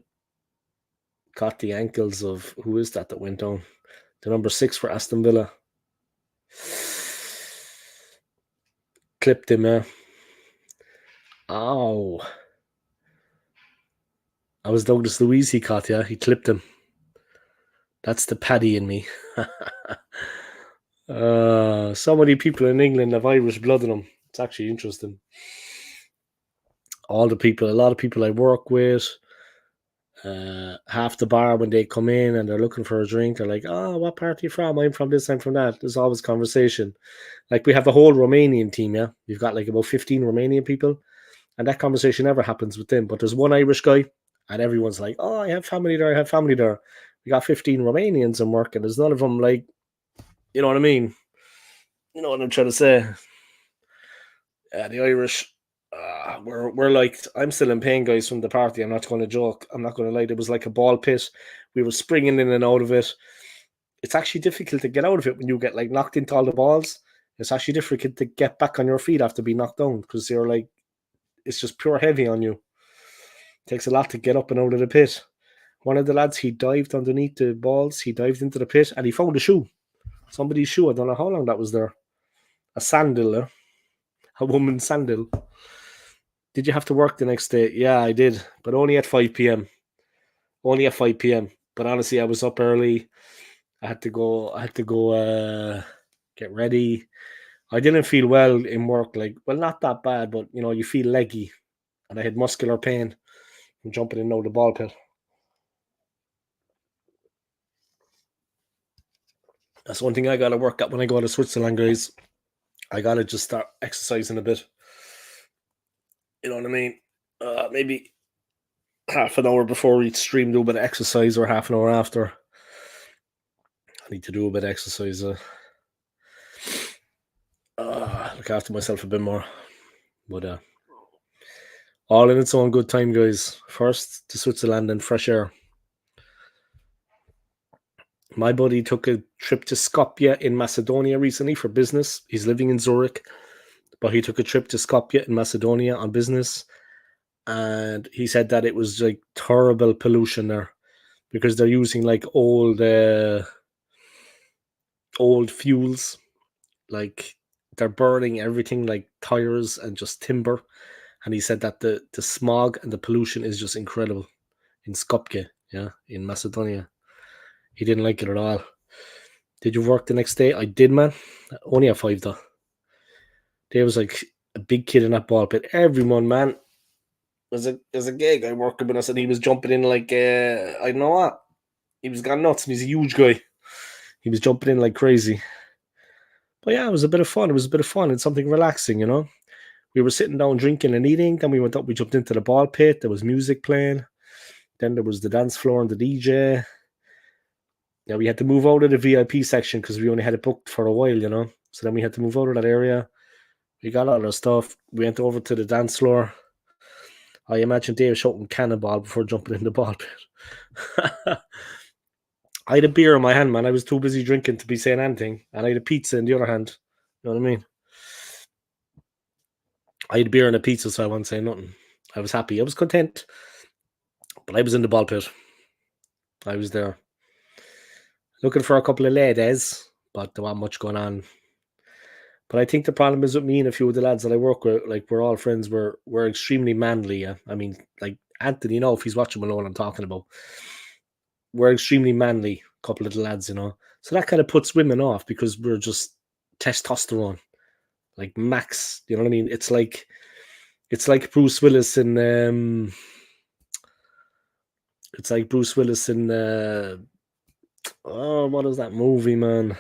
caught the ankles of, who is that went down? The number 6 for Aston Villa. Clipped him, yeah. Ow. I was Douglas Luiz he caught, yeah. He clipped him. That's the Paddy in me. So many people in England have Irish blood in them. It's actually interesting. A lot of people I work with, half the bar when they come in and they're looking for a drink, they're like, oh, what part are you from? I'm from this, I'm from that. There's always conversation. Like we have a whole Romanian team, yeah? We've got like about 15 Romanian people, and that conversation never happens with them. But there's one Irish guy, and everyone's like, oh, I have family there. We got 15 Romanians in work, and there's none of them like, you know what I mean? You know what I'm trying to say? Yeah, the Irish, we're like, I'm still in pain, guys, from the party. I'm not going to joke. I'm not going to lie. It was like a ball pit. We were springing in and out of it. It's actually difficult to get out of it when you get like knocked into all the balls. It's actually difficult to get back on your feet after being knocked down because you're like, it's just pure heavy on you. It takes a lot to get up and out of the pit. One of the lads, he dived underneath the balls. He dived into the pit and he found a shoe. Somebody's shoe. I don't know how long that was there. A sandal, a woman's sandal. Did you have to work the next day? Yeah, I did, but only at 5 p.m. Only at 5 p.m. But honestly, I was up early. I had to go get ready. I didn't feel well in work. Like, well, not that bad, but you feel leggy. And I had muscular pain from jumping in and out of the ball pit. That's one thing I gotta work at when I go to Switzerland, guys. I gotta just start exercising a bit. You know what I mean? Maybe half an hour before each stream, do a bit of exercise, or half an hour after. I need to do a bit of exercise. Look after myself a bit more. But all in its own good time, guys. First to Switzerland and fresh air. My buddy took a trip to Skopje in Macedonia recently for business. He's living in Zurich, but he took a trip to Skopje in Macedonia on business. And he said that it was like terrible pollution there because they're using like old fuels. Like they're burning everything like tires and just timber. And he said that the smog and the pollution is just incredible in Skopje, yeah, in Macedonia. He didn't like it at all. Did you work the next day? I did, man. Only at 5 though. There was like a big kid in that ball pit. Everyone, man. There's a gay guy working with us, and he was jumping in like I don't know what. He was gone nuts, and he's a huge guy. He was jumping in like crazy. But yeah, it was a bit of fun. It was a bit of fun and something relaxing, We were sitting down drinking and eating. Then we jumped into the ball pit. There was music playing. Then there was the dance floor and the DJ. Yeah, we had to move out of the VIP section because we only had it booked for a while, you know. So then we had to move out of that area. We got all our stuff. We went over to the dance floor. I imagine Dave shouting cannonball before jumping in the ball pit. I had a beer in my hand, man. I was too busy drinking to be saying anything. And I had a pizza in the other hand. You know what I mean? I had a beer and a pizza, so I wasn't saying nothing. I was happy. I was content. But I was in the ball pit. I was there. Looking for a couple of ladies, but there wasn't much going on. But I think the problem is with me and a few of the lads that I work with, like we're all friends, we're extremely manly. Yeah? I mean, like Anthony, you know, if he's watching, will know what I'm talking about. We're extremely manly, couple of the lads, you know. So that kind of puts women off because we're just testosterone, like max. You know what I mean? It's like Bruce Willis in it's like Bruce Willis in oh, what is that movie, man?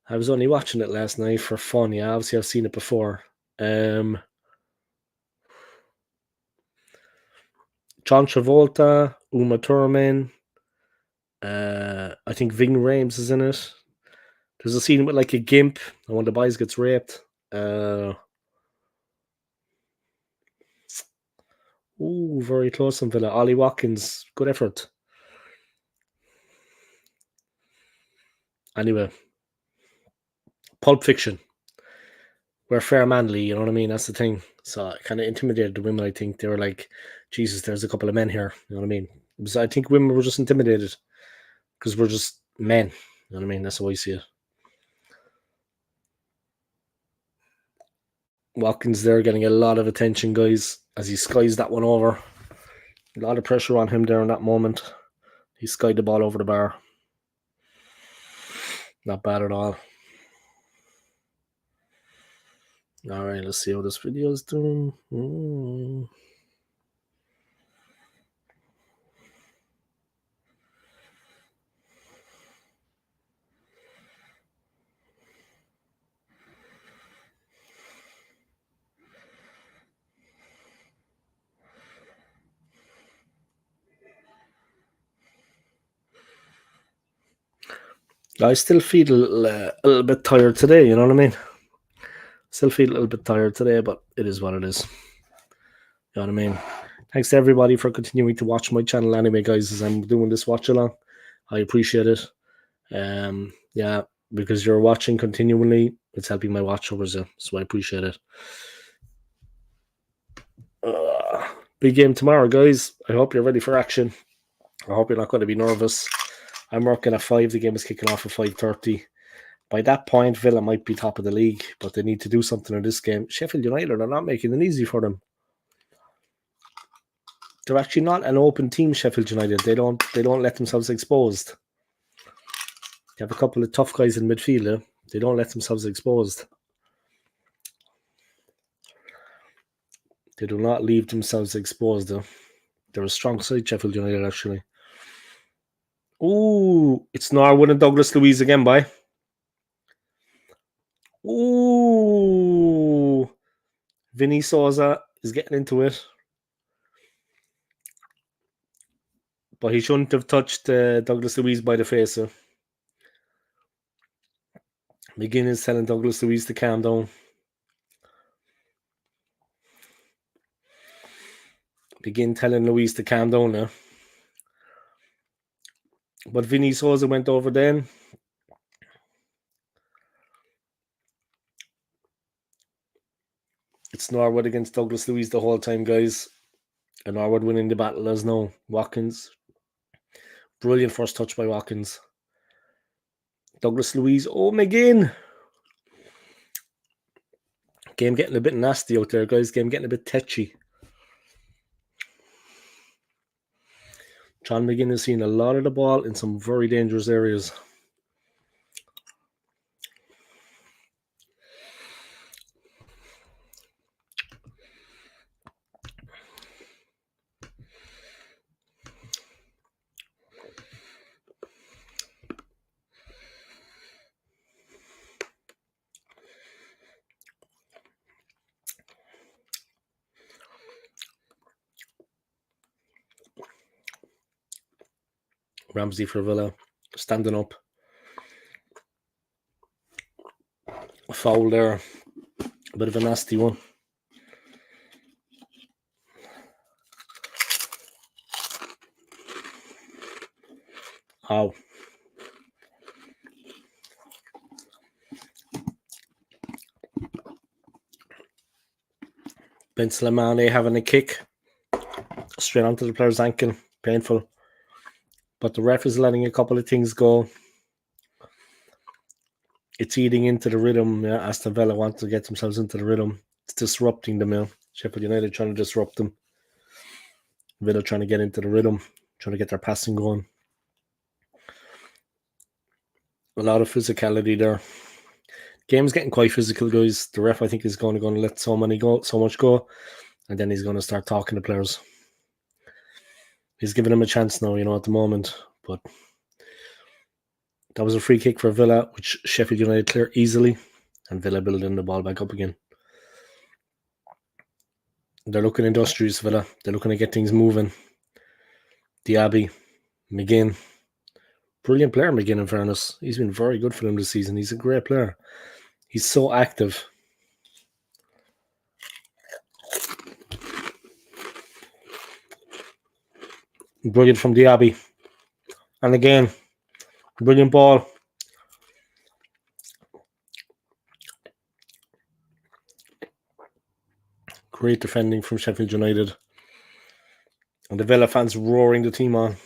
I was only watching it last night for fun. Yeah, obviously I've seen it before. John Travolta, Uma Thurman. I think Ving Rhames is in it. There's a scene with like a gimp, and one of the boys gets raped. Very close on Villa. Ollie Watkins, good effort. Anyway, Pulp Fiction. We're fair manly, you know what I mean? That's the thing. So it kind of intimidated the women, I think. They were like, Jesus, there's a couple of men here. You know what I mean? I think women were just intimidated because we're just men. You know what I mean? That's how I see it. Watkins there getting a lot of attention, guys, as he skies that one over. A lot of pressure on him there in that moment. He skied the ball over the bar. Not bad at all. All right, let's see how this video is doing. I still feel a little bit tired today, you know what I mean? Still feel a little bit tired today, but it is what it is. You know what I mean? Thanks to everybody for continuing to watch my channel anyway, guys, as I'm doing this watch along. I appreciate it. Yeah, because you're watching continually, it's helping my watch overs, so I appreciate it. Big game tomorrow, guys. I hope you're ready for action. I hope you're not going to be nervous. I'm working at 5. The game is kicking off at 5:30. By that point, Villa might be top of the league, but they need to do something in this game. Sheffield United are not making it easy for them. They're actually not an open team, Sheffield United. They don't let themselves exposed. They have a couple of tough guys in midfield. They don't let themselves exposed. They do not leave themselves exposed. They're a strong side, Sheffield United, actually. Ooh, it's Norwood and Douglas Luiz again, boy. Ooh, Vinny Souza is getting into it. But he shouldn't have touched Douglas Luiz by the face. McGinn is telling Douglas Luiz to calm down. Begin telling Luiz to calm down now. But Vinny Souza went over then. It's Norwood against Douglas Luiz the whole time, guys. And Norwood winning the battle as no. Watkins. Brilliant first touch by Watkins. Douglas Luiz. Oh, McGinn. Game getting a bit nasty out there, guys. Game getting a bit tetchy. John McGinn has seen a lot of the ball in some very dangerous areas. Ramsey for Villa, standing up. A foul there. A bit of a nasty one. Oh. Ben Slimani having a kick straight onto the player's ankle. Painful. But the ref is letting a couple of things go. It's eating into the rhythm. Yeah, Aston Villa want to get themselves into the rhythm. It's disrupting them. Yeah. Sheffield United trying to disrupt them. Villa trying to get into the rhythm, trying to get their passing going. A lot of physicality there. Game's getting quite physical, guys. The ref, I think, is going to let so much go, and then he's going to start talking to players. He's giving them a chance now, at the moment. But that was a free kick for Villa, which Sheffield United clear easily, and Villa building the ball back up again. They're looking industrious, Villa. They're looking to get things moving. Diaby, McGinn. Brilliant player, McGinn, in fairness. He's been very good for them this season. He's a great player. He's so active. Brilliant from Diaby. And again, brilliant ball. Great defending from Sheffield United. And the Villa fans roaring the team on.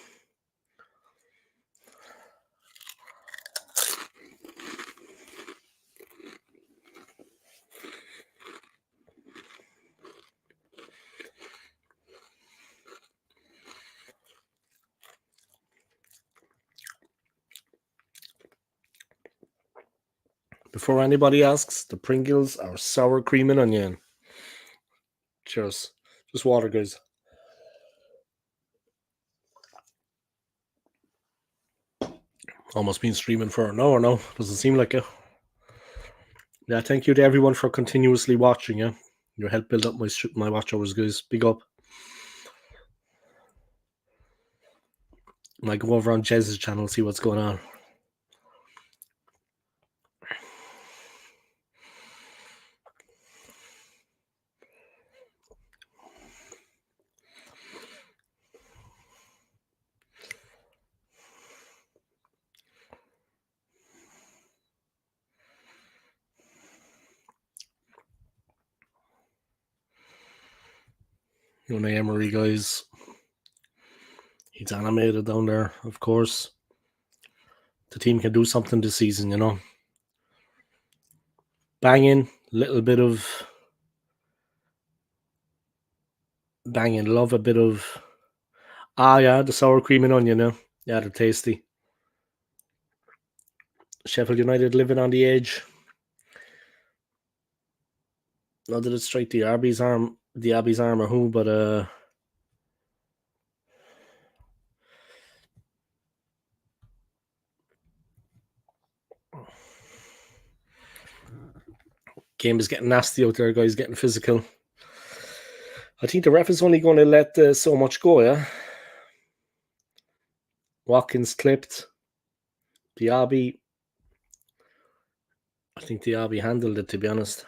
Before anybody asks, the Pringles are sour cream and onion. Cheers. Just water, guys. Almost been streaming for an hour now. Doesn't seem like it. Yeah, thank you to everyone for continuously watching. Yeah, you help build up my watch hours, guys. Big up. I might go over on Jez's channel, see what's going on. Unai Emery, guys. He's animated down there, of course. The team can do something this season, Banging, little bit of banging. Love a bit of the sour cream and onion. Yeah, they're tasty. Sheffield United living on the edge. Not that it's straight the Abbey's arm or who, but game is getting nasty out there, guys. Getting physical. I think the ref is only going to let so much go. Yeah. Watkins clipped. Diaby. I think Diaby handled it, to be honest.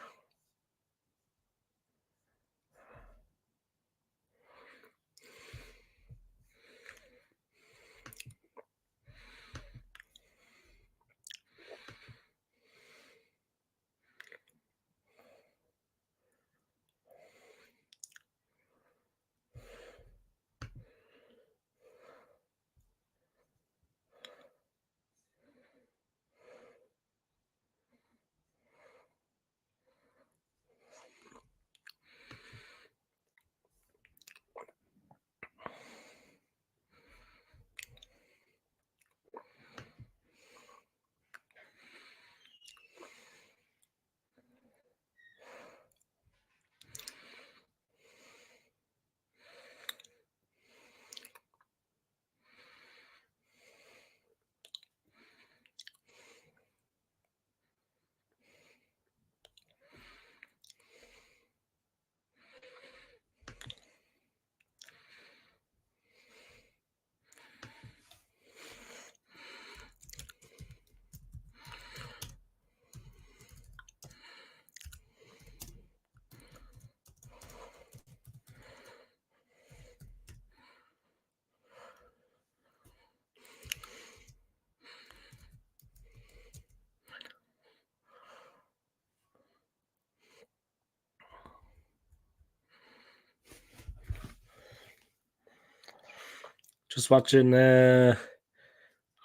Just watching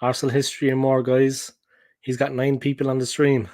Arsenal history and more, guys. He's got 9 people on the stream.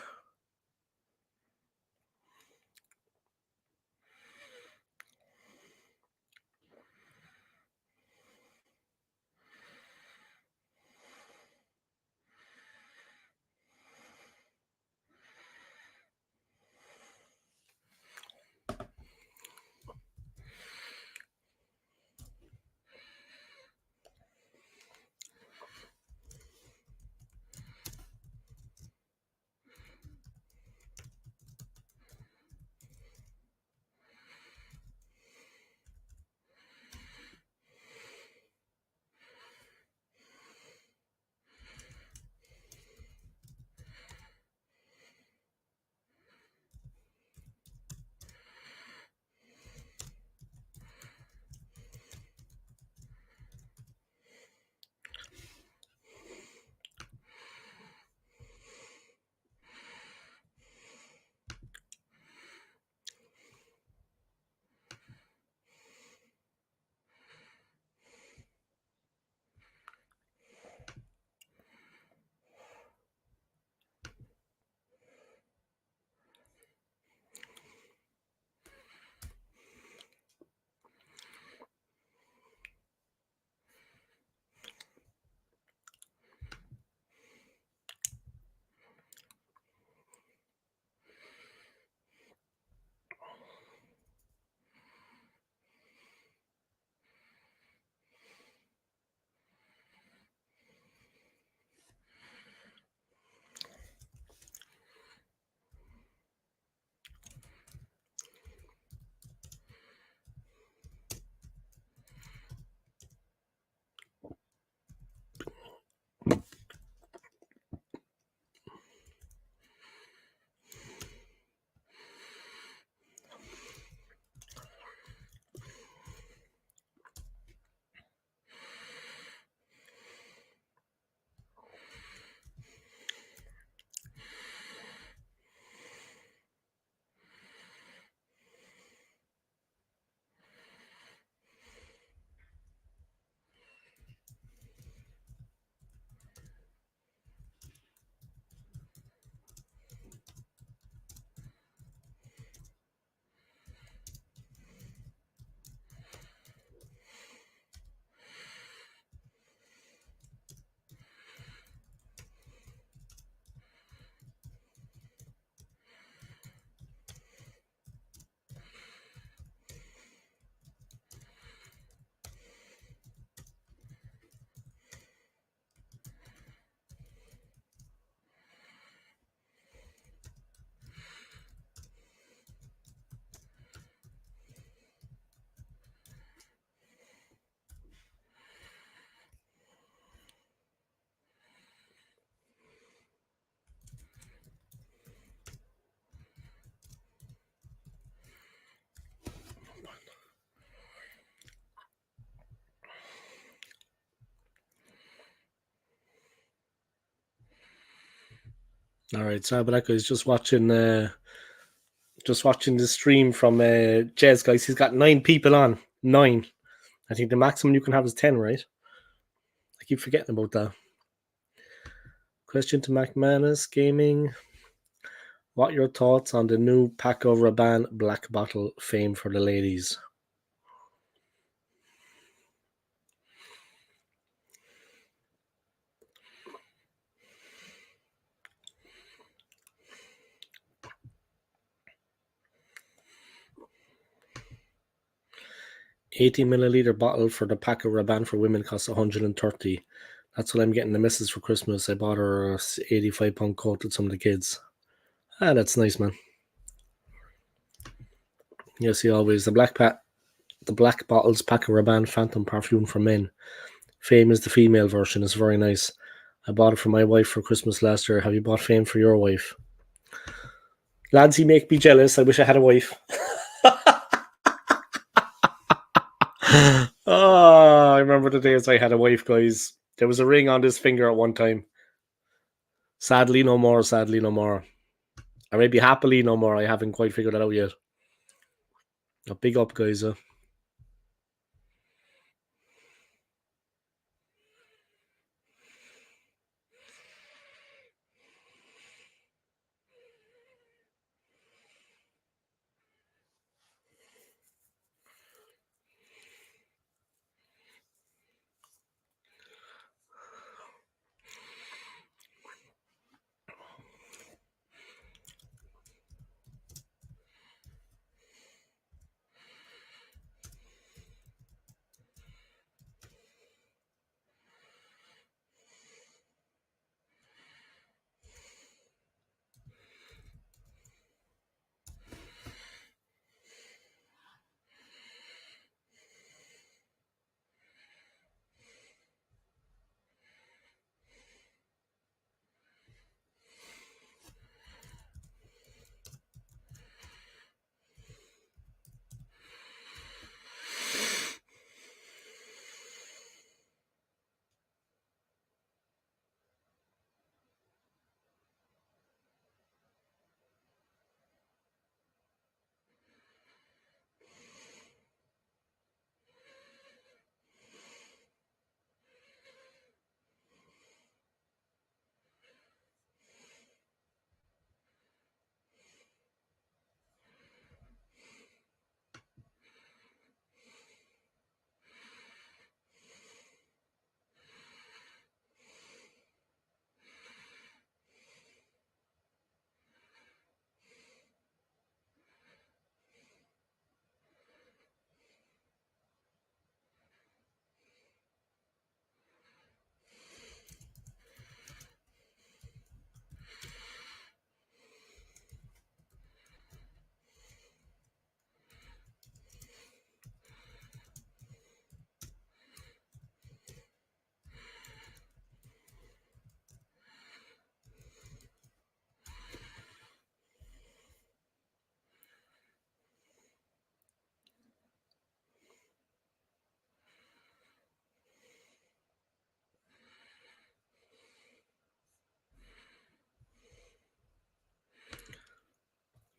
All right, sorry about that, guys. Just watching the stream from Jez, guys. He's got 9 people on. 9. I think the maximum you can have is 10, right? I keep forgetting about that. Question to McManus Gaming. What are your thoughts on the new Paco Rabanne Black Bottle fame for the ladies? $80 ml bottle for the Paco Rabanne for women costs $130. That's what I'm getting the missus for Christmas. I bought her a £85 coat with some of the kids. Ah, that's nice, man. You see, always the black bottles Paco Rabanne Phantom perfume for men. Fame is the female version. It's very nice. I bought it for my wife for Christmas last year. Have you bought Fame for your wife? Lads, he make me jealous. I wish I had a wife. Oh, I remember the days I had a wife, guys. There was a ring on this finger at one time. Sadly, no more. Sadly, no more. Or maybe happily, no more. I haven't quite figured that out yet. A big up, guys.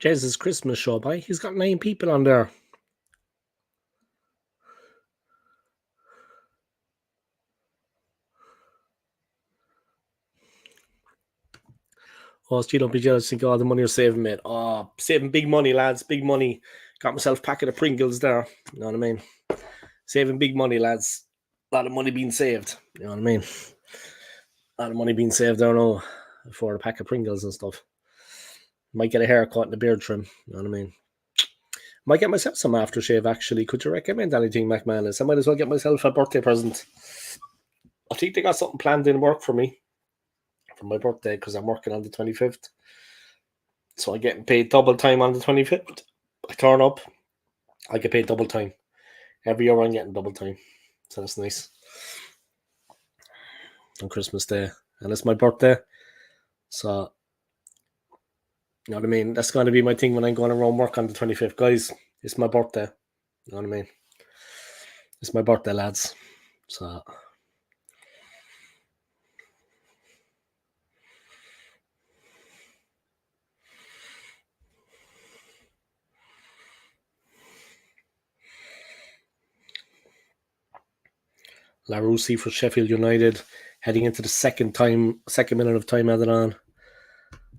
Jez's Christmas show, boy. He's got 9 people on there. Oh, still don't be jealous. Think all the money you're saving, mate. Oh, saving big money, lads. Big money. Got myself a packet of Pringles there. You know what I mean? Saving big money, lads. A lot of money being saved. You know what I mean? A lot of money being saved there now for a pack of Pringles and stuff. Might get a haircut and a beard trim. You know what I mean? Might get myself some aftershave, actually. Could you recommend anything, McManus? I might as well get myself a birthday present. I think they got something planned in work for me for my birthday because I'm working on the 25th. So I'm getting paid double time on the 25th. I turn up, I get paid double time. Every year I'm getting double time. So that's nice. On Christmas Day. And it's my birthday. So, you know what I mean? That's going to be my thing when I'm going around work on the 25th. Guys, it's my birthday. You know what I mean? It's my birthday, lads. So... Larousse for Sheffield United, heading into the second minute of time added on.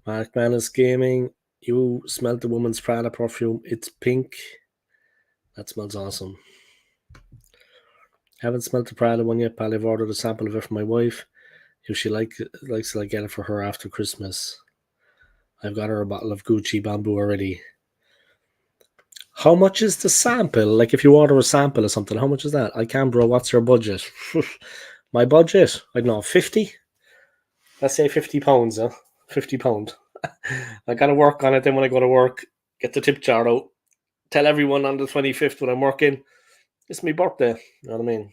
Mark Manus Gaming, you smelled the woman's Prada perfume. It's pink. That smells awesome. Haven't smelled the Prada one yet, pal. I've ordered a sample of it for my wife. If she likes it, I'll get it for her after Christmas. I've got her a bottle of Gucci Bamboo already. How much is the sample? Like if you order a sample or something, how much is that? I can, bro. What's your budget? My budget? I don't know, 50? Let's say £50, huh? £50. I gotta work on it. Then when I go to work, get the tip jar out. Tell everyone on the 25th when I'm working, it's my birthday. You know what I mean?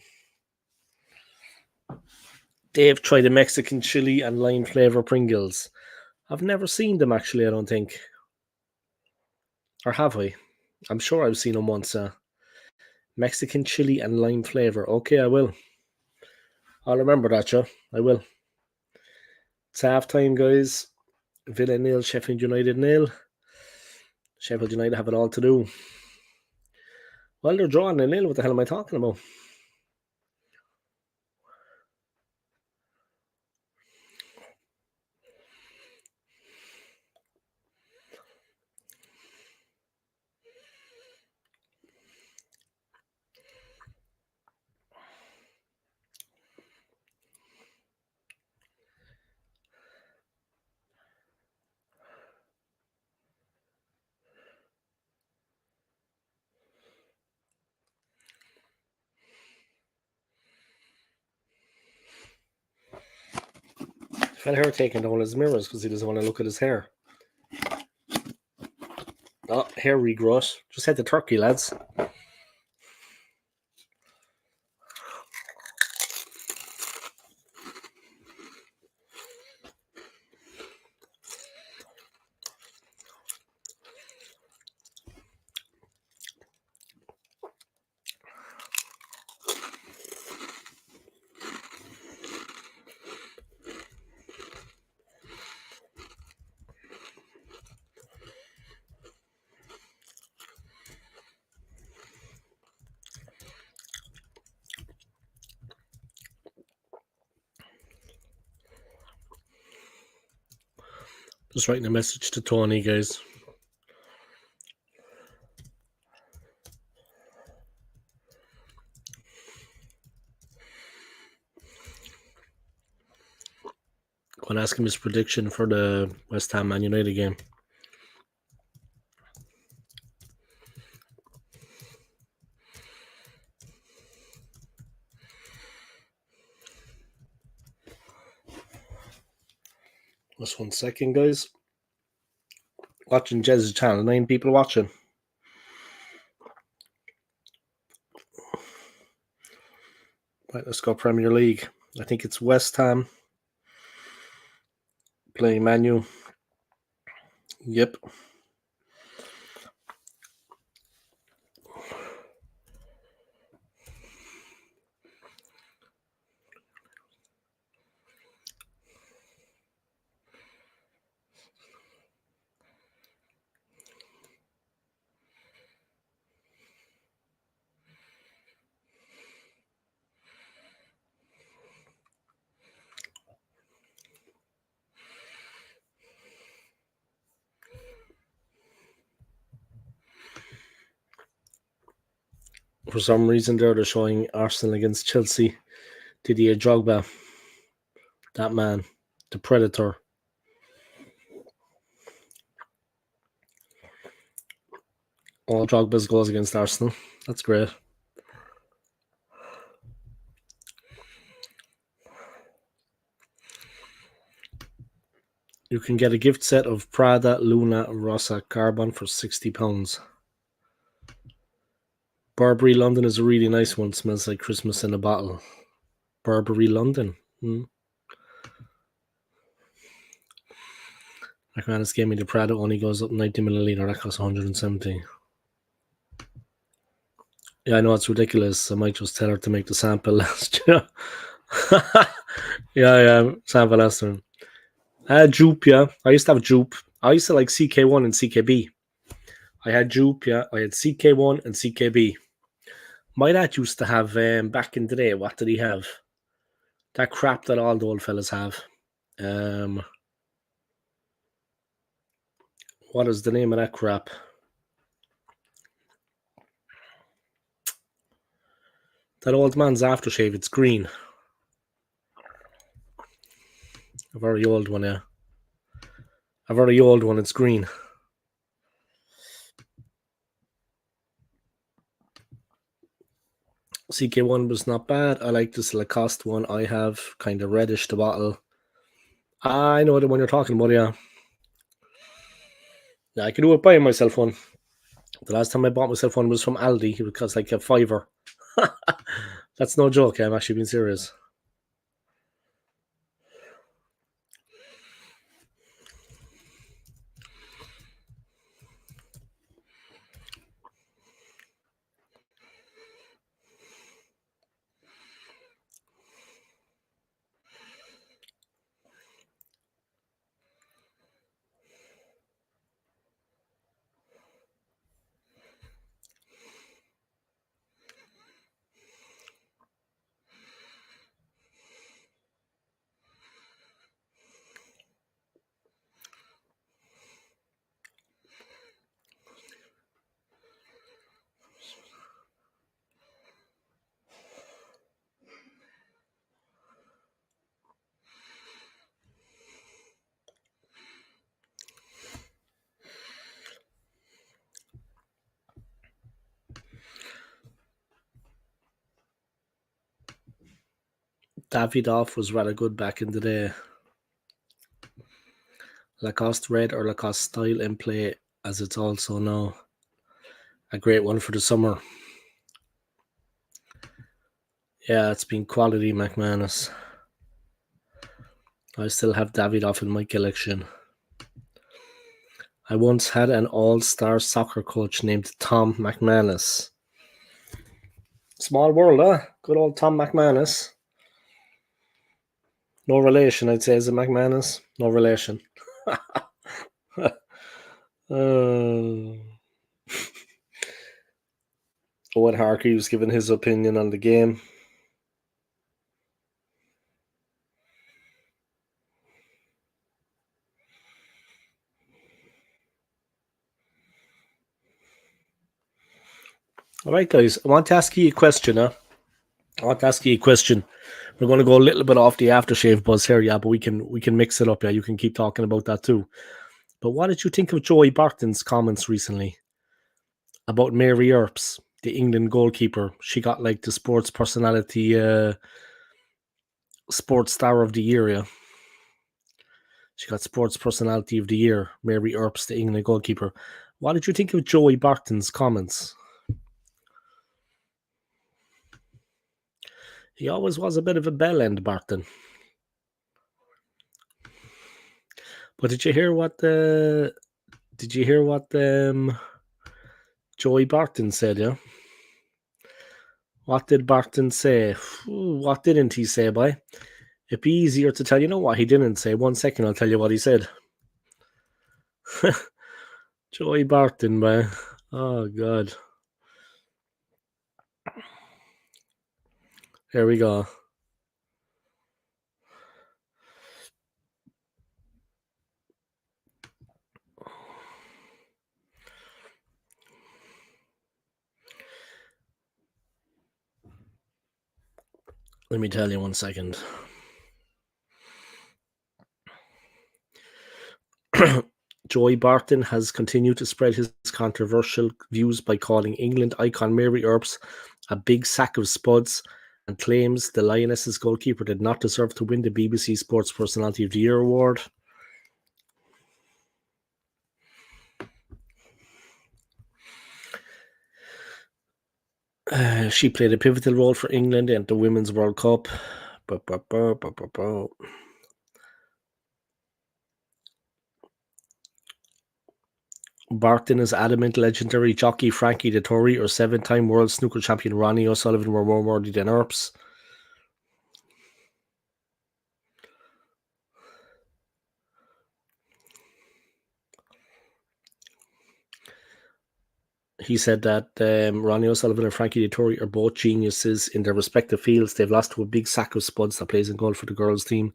Dave tried the Mexican chili and lime flavor Pringles. I've never seen them actually, I don't think. Or have I? I'm sure I've seen them once. Mexican chili and lime flavor. Okay, I will. I'll remember that, Joe. I will. It's half time, guys. Villa nil, Sheffield United nil. Sheffield United have it all to do. Well, they're drawing a nil. What the hell am I talking about? Felt hair taking down his mirrors because he doesn't want to look at his hair. Oh, hair regrowth. Just had the turkey, lads. Just writing a message to Tony, guys. Going to ask him his prediction for the West Ham Man United game. Just 1 second, guys. Watching Jez's channel. 9 people watching. Right, let's go Premier League. I think it's West Ham playing Man U. Yep. For some reason, they're showing Arsenal against Chelsea. Didier Drogba, that man, the Predator. All Drogba's goals against Arsenal. That's great. You can get a gift set of Prada Luna Rossa Carbon for £60. Burberry London is a really nice one. Smells like Christmas in a bottle. Burberry London. McManus gave me the Prada, only goes up 90 milliliter. That costs 170. Yeah, I know it's ridiculous. I might just tell her to make the sample last year. yeah, sample last time. Jupe, yeah. I used to have Jupe. I used to like CK1 and CKB. I had Jupe, yeah. I had CK1 and CKB. My dad used to have, back in the day, what did he have? That crap that all the old fellas have. What is the name of that crap? That old man's aftershave, it's green. A very old one, yeah. A very old one, it's green. CK1 was not bad. I like this Lacoste one I have, kind of reddish, the bottle. I know the one you're talking about, yeah. Yeah, I could do it buying myself one. The last time I bought myself one was from Aldi. It cost like a £5. That's no joke, I'm actually being serious. Davidoff was rather good back in the day. Lacoste Red or Lacoste Style in play, as it's also now. A great one for the summer. Yeah, it's been quality, McManus. I still have Davidoff in my collection. I once had an all-star soccer coach named Tom McManus. Small world, huh? Good old Tom McManus. No relation, I'd say, is it McManus? No relation. Owen Harkey was giving his opinion on the game. All right, guys, I want to ask you a question, huh? We're going to go a little bit off the aftershave buzz here, yeah, but we can mix it up, yeah. You can keep talking about that too. But what did you think of Joey Barton's comments recently about Mary Earps, the England goalkeeper? She got like the sports personality, sports star of the year, yeah. She got sports personality of the year, Mary Earps, the England goalkeeper. What did you think of Joey Barton's comments? He always was a bit of a bell end, Barton. But did you hear what Joey Barton said, yeah? What did Barton say? What didn't he say, boy? It'd be easier to tell you know what he didn't say. 1 second, I'll tell you what he said. Joey Barton, boy. Oh, God. Here we go. Let me tell you 1 second. Joey Barton has continued to spread his controversial views by calling England icon Mary Earps a big sack of spuds and claims the Lionesses goalkeeper did not deserve to win the BBC Sports Personality of the Year award. She played a pivotal role for England at the Women's World Cup. Barton is adamant legendary jockey Frankie Dettori or 7-time world snooker champion Ronnie O'Sullivan were more worthy than Earps. He said that Ronnie O'Sullivan and Frankie Dettori are both geniuses in their respective fields. They've lost to a big sack of spuds that plays in goal for the girls' team.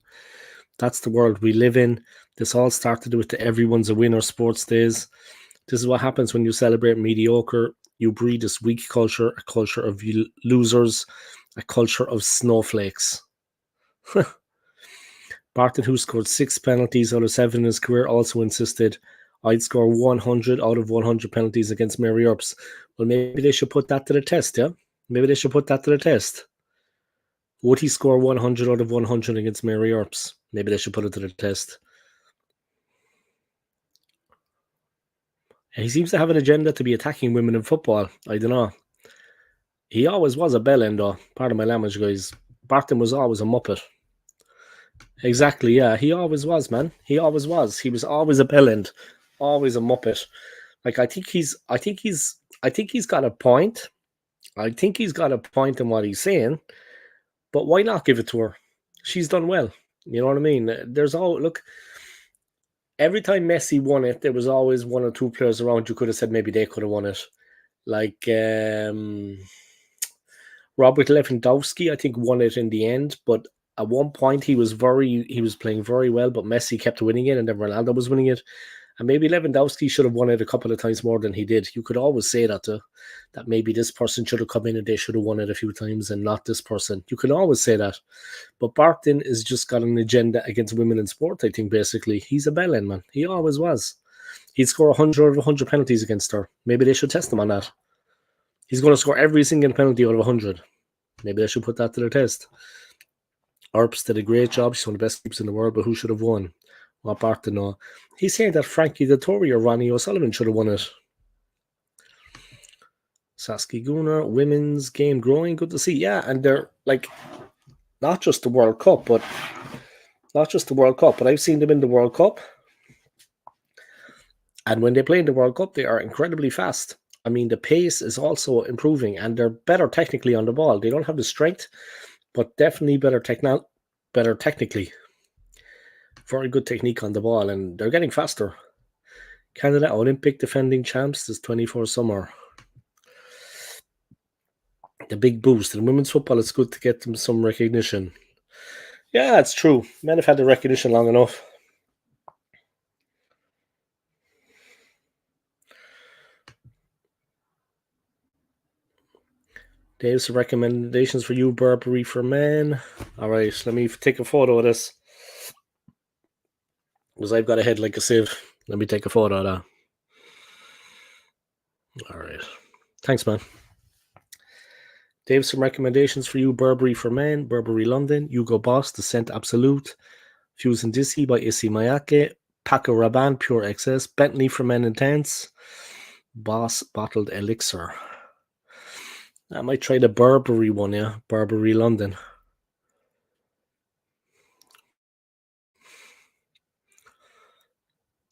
That's the world we live in. This all started with the everyone's a winner sports days. This is what happens when you celebrate mediocre. You breed this weak culture, a culture of losers, a culture of snowflakes. Barton, who scored 6 penalties out of 7 in his career, also insisted, I'd score 100 out of 100 penalties against Mary Earps. Well, maybe they should put that to the test, yeah? Maybe they should put that to the test. Would he score 100 out of 100 against Mary Earps? Maybe they should put it to the test. He seems to have an agenda to be attacking women in football. I don't know. He always was a bellend, though. Pardon my language, guys. Barton was always a muppet. Exactly, yeah. He always was, man. He always was. He was always a bellend, always a muppet. Like I think he's got a point. I think he's got a point in what he's saying. But why not give it to her? She's done well. You know what I mean? Every time Messi won it, there was always 1 or 2 players around you could have said maybe they could have won it. Like Robert Lewandowski, I think, won it in the end, but at one point he was playing very well, but Messi kept winning it, and then Ronaldo was winning it. And maybe Lewandowski should have won it a couple of times more than he did. You could always say that maybe this person should have come in and they should have won it a few times and not this person. You can always say that. But Barton has just got an agenda against women in sport, I think, basically. He's a bellend, man. He always was. He'd score 100 out of 100 penalties against her. Maybe they should test him on that. He's going to score every single penalty out of 100. Maybe they should put that to the test. Earps did a great job. She's one of the best keepers in the world, but who should have won? What Barton know? He's saying that Frankie Dettori or Ronnie O'Sullivan should have won it. Saskia Gunnar, women's game growing. Good to see. Yeah, and they're like not just the World Cup, but I've seen them in the World Cup. And when they play in the World Cup, they are incredibly fast. I mean, the pace is also improving, and they're better technically on the ball. They don't have the strength, but definitely better technically. Very good technique on the ball, and they're getting faster. Canada Olympic defending champs this 24 summer. The big boost in women's football, it's good to get them some recognition. Yeah, it's true. Men have had the recognition long enough. Dave's recommendations for you, Burberry for men. All right, let me take a photo of this. Because I've got a head like a sieve. Let me take a photo of that. All right. Thanks, man. Dave, some recommendations for you. Burberry for men, Burberry London, Hugo Boss, The Scent Absolute, Fuse and Dizzy by Issey Miyake, Paco Rabanne, Pure XS, Bentley for Men Intense, Boss Bottled Elixir. I might try the Burberry one, yeah. Burberry London.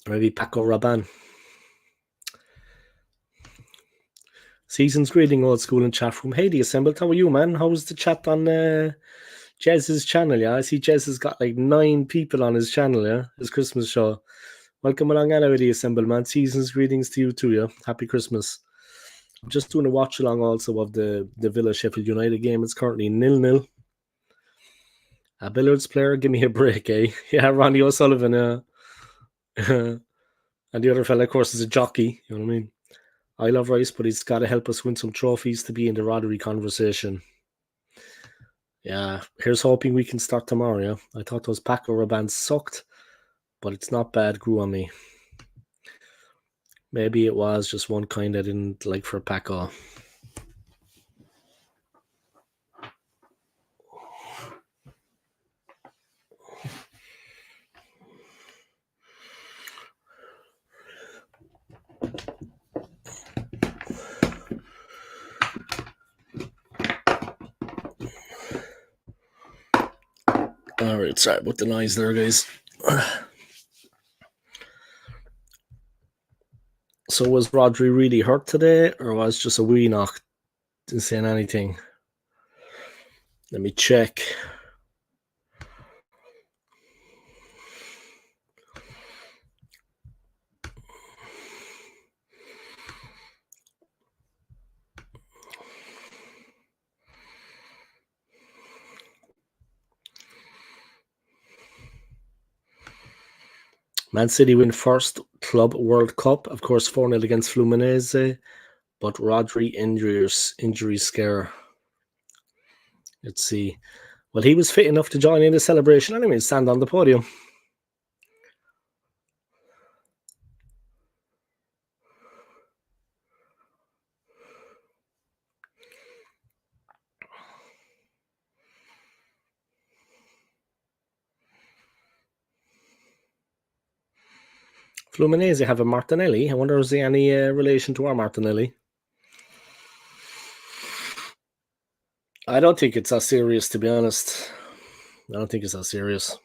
Maybe Paco Rabanne. Season's greeting, old school and chat room. Hey, the assembled. How are you, man? How's the chat on Jez's channel? Yeah, I see Jez has got like 9 people on his channel. Yeah, his Christmas show. Welcome along, anyway, the assembled, man. Season's greetings to you too. Yeah, happy Christmas. I'm just doing a watch along also of the Villa Sheffield United game. It's currently 0-0. A billiards player, give me a break, eh? Yeah, Ronnie O'Sullivan. And the other fella, of course, is a jockey. You know what I mean? I love Rice, but he's got to help us win some trophies to be in the Rodri conversation. Yeah, here's hoping we can start tomorrow. Yeah, I thought those Paco bands sucked, but it's not bad. Grew on me. Maybe it was just one kind I didn't like for Paco. All right, sorry about the noise there, guys. So was Rodri really hurt today, or was just a wee knock? Didn't saying anything. Let me check. Man City win first Club World Cup, of course, 4-0 against Fluminense, but Rodri injury scare. Let's see. Well, he was fit enough to join in the celebration anyway, stand on the podium. Fluminense have a Martinelli. I wonder is there any relation to our Martinelli? I don't think it's that serious, to be honest. I don't think it's that serious. It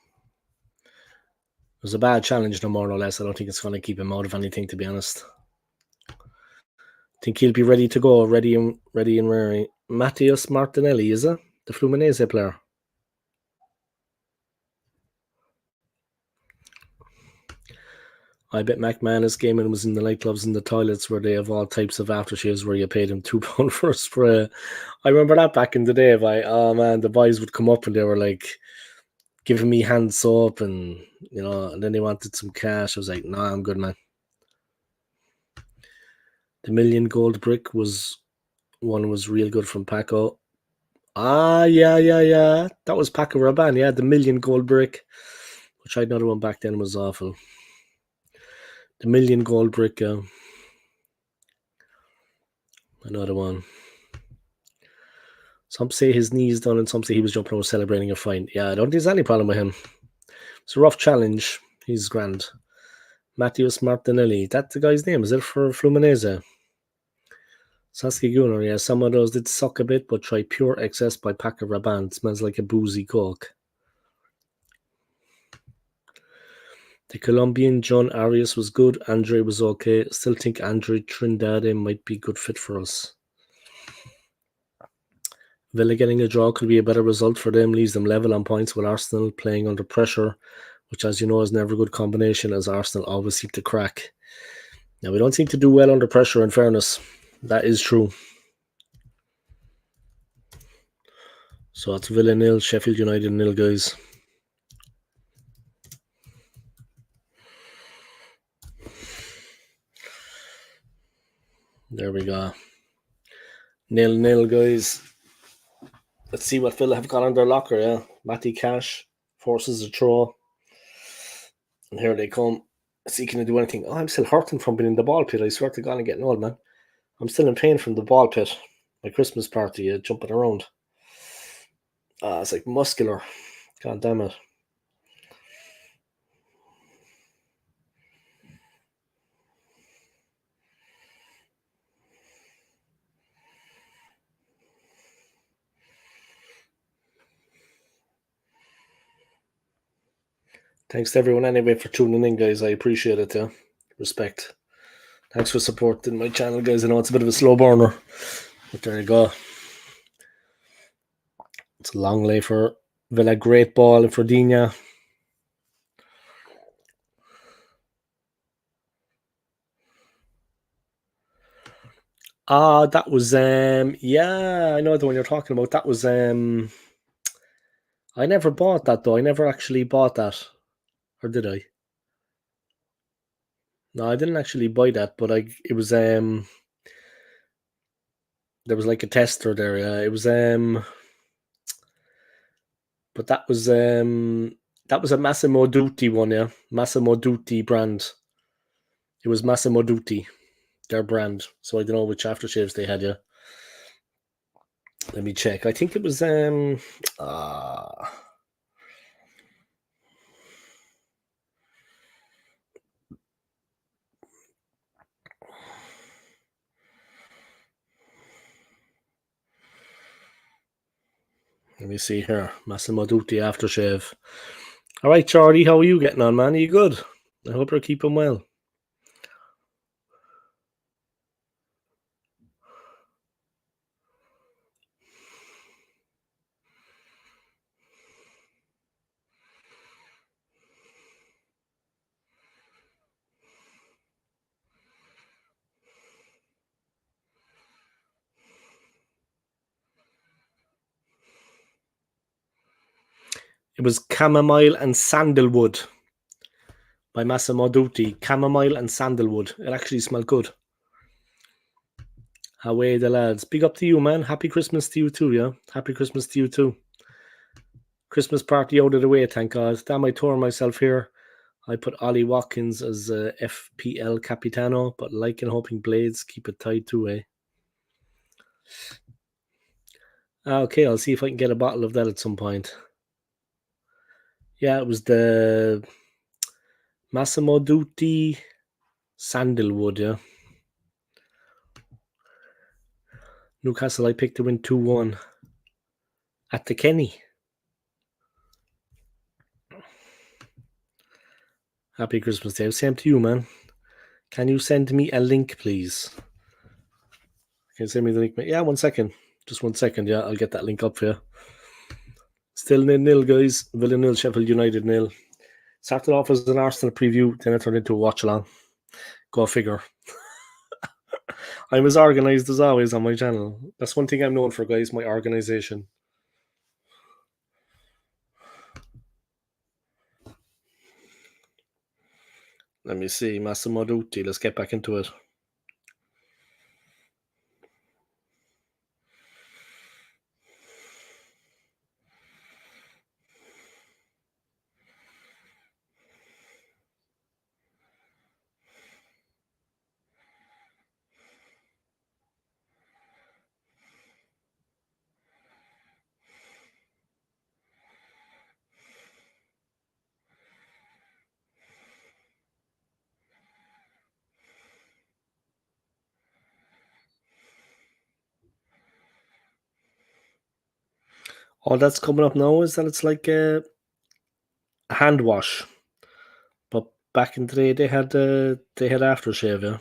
was a bad challenge, no more no less. I don't think it's going to keep him out of anything, to be honest. I think he'll be ready to go, ready and raring. Matheus Martinelli, is it? The Fluminense player. I bet McMahon gaming was in the nightclubs and the toilets where they have all types of aftershaves where you paid him £2 for a spray. I remember that back in the day. Oh man, the boys would come up and they were like giving me hand soap and and then they wanted some cash. I was like, nah, I'm good, man. The million gold brick was real good from Paco. Yeah. That was Paco Rabanne, yeah, the million gold brick. Which I had another one back then was awful. The million gold brick, another one. Some say his knee's done and some say he was jumping over celebrating a fight. Yeah, I don't think there's any problem with him. It's a rough challenge. He's grand. Matheus Martinelli. That's the guy's name, is it, for Fluminense? Sasuke Gunnar, yeah, some of those did suck a bit, but try Pure Excess by Paco Rabanne. Smells like a boozy coke. The Colombian John Arias was good. Andre was okay. Still think Andre Trindade might be a good fit for us. Villa getting a draw could be a better result for them, leaves them level on points with Arsenal playing under pressure, which, as you know, is never a good combination, as Arsenal always seem to crack. Now, we don't seem to do well under pressure, in fairness. That is true. So it's Villa 0, Sheffield United 0, guys. There we go. 0-0, guys. Let's see what Villa have got on their locker, yeah. Matty Cash forces a throw. And here they come. See, can I do anything? Oh, I'm still hurting from being in the ball pit. I swear to God, I'm getting old, man. I'm still in pain from the ball pit. My Christmas party, jumping around. It's like muscular. God damn it. Thanks to everyone anyway for tuning in, guys. I appreciate it, yeah. Respect. Thanks for supporting my channel, guys. I know it's a bit of a slow burner, but there you go. It's a long lay for Villa. Great ball for Dina. That was yeah, I know the one you're talking about. That was I never bought that though. I never actually bought that. Or did I? No, I didn't actually buy that, but it was there was like a tester there. It was But that was a Massimo Dutti one, yeah. Massimo Dutti brand. It was Massimo Dutti, their brand. So I don't know which aftershaves they had, yeah. Let me check. I think it was let me see here. Massimo Dutti aftershave. All right, Charlie, how are you getting on, man? Are you good? I hope you're keeping well. It was chamomile and sandalwood by Massimo Dutti. Chamomile and sandalwood. It actually smelled good. Away the lads. Big up to you, man. Happy Christmas to you too, yeah? Happy Christmas to you too. Christmas party out of the way, thank God. Damn, I tore myself here. I put Ollie Watkins as FPL Capitano, but like and hoping Blades keep it tied too, eh? Okay, I'll see if I can get a bottle of that at some point. Yeah, it was the Massimo Dutti Sandalwood, yeah. Newcastle, I picked to win 2-1 at the Kenny. Happy Christmas Day. Same to you, man. Can you send me a link, please? Can you send me the link? Yeah, 1 second. Just 1 second, yeah. I'll get that link up for you. Still 0-0, guys. Villa 0, Sheffield United 0. Started off as an Arsenal preview, then it turned into a watch along. Go figure. I'm as organised as always on my channel. That's one thing I'm known for, guys, my organisation. Let me see. Massimo Dutti. Let's get back into it. All that's coming up now is that it's like a hand wash. But back in the day, they had aftershave, yeah.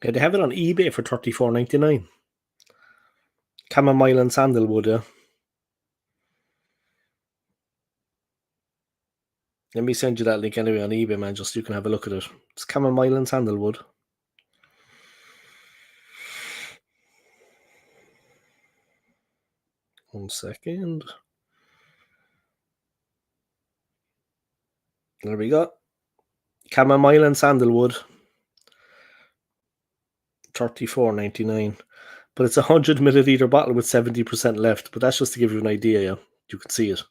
Okay, they have it on eBay for $34.99. Chamomile and sandalwood, yeah. Let me send you that link anyway on eBay, man, just so you can have a look at it. It's chamomile and sandalwood. One second. There we go. Chamomile and sandalwood. $34.99. But it's a 100 milliliter bottle with 70% left. But that's just to give you an idea, yeah. You can see it.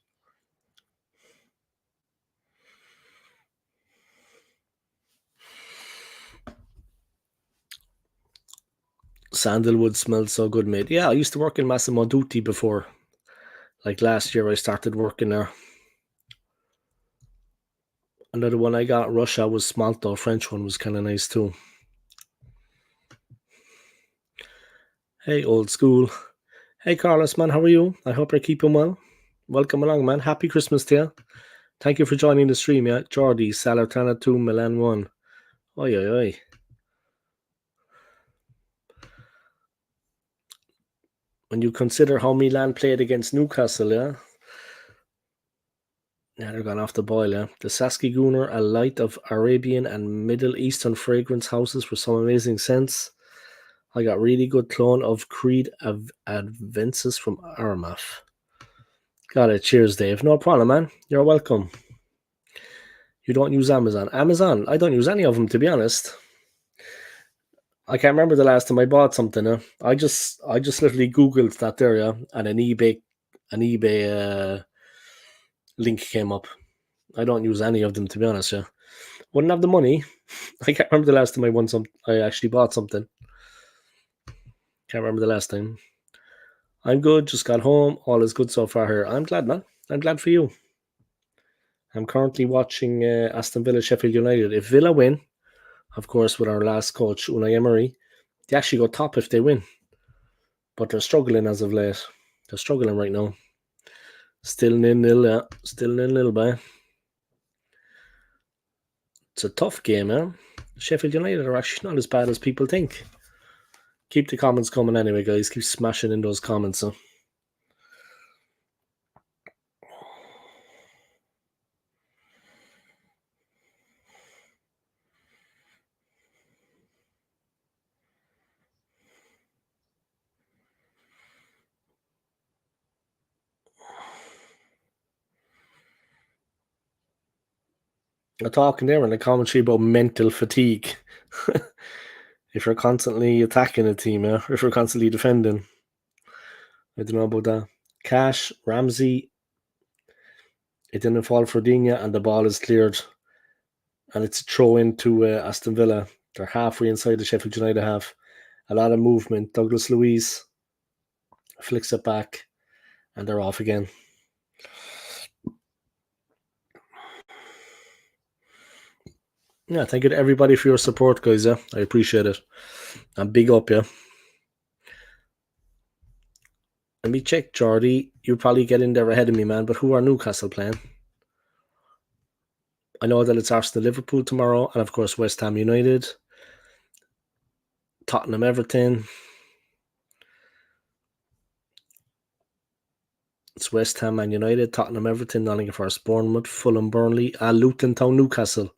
Sandalwood smells so good, mate. Yeah, I used to work in Massimo Dutti before. Like last year, I started working there. Another one I got, Russia, was Smalto. French one was kind of nice too. Hey, old school. Hey, Carlos, man, how are you? I hope you're keeping well. Welcome along, man. Happy Christmas to you. Thank you for joining the stream, yeah. Jordi, Salernitana 2, Milan 1. Oi, oi, oi. When you consider how Milan played against Newcastle, yeah, Yeah, they're gone off the boil, yeah. The Saskigooner, a light of Arabian and Middle Eastern fragrance houses for some amazing scents. I got really good clone of Creed Adventus from Armagh. Got it. Cheers, Dave. No problem, man. You're welcome. You don't use Amazon. Amazon, I don't use any of them, to be honest. I can't remember the last time I bought something. I just literally Googled that there, yeah, and an eBay link came up. I don't use any of them, to be honest. Yeah, wouldn't have the money. I can't remember the last time I actually bought something. Can't remember the last time. I'm good. Just got home. All is good so far here. I'm glad, man. I'm glad for you. I'm currently watching Aston Villa Sheffield United. If Villa win, of course, with our last coach Unai Emery, they actually go top if they win. But they're struggling as of late. They're struggling right now. Still 0-0, yeah. Still 0-0, man. It's a tough game, man. Sheffield United are actually not as bad as people think. Keep the comments coming anyway, guys. Keep smashing in those comments. So. They're talking there in the commentary about mental fatigue. If you're constantly attacking a team, yeah? If you're constantly defending. I don't know about that. Cash, Ramsey, it didn't fall for Digne, and the ball is cleared. And it's a throw into Aston Villa. They're halfway inside the Sheffield United half. A lot of movement. Douglas Luiz flicks it back, and they're off again. Yeah, thank you to everybody for your support, guys. Yeah, I appreciate it. And big up, yeah. Let me check, Jordy. You'll probably get in there ahead of me, man. But who are Newcastle playing? I know that it's Arsenal Liverpool tomorrow, and of course West Ham United, Tottenham Everton. It's West Ham and United, Tottenham Everton, Nottingham Forest, Bournemouth, Fulham, Burnley, Luton Town, Newcastle.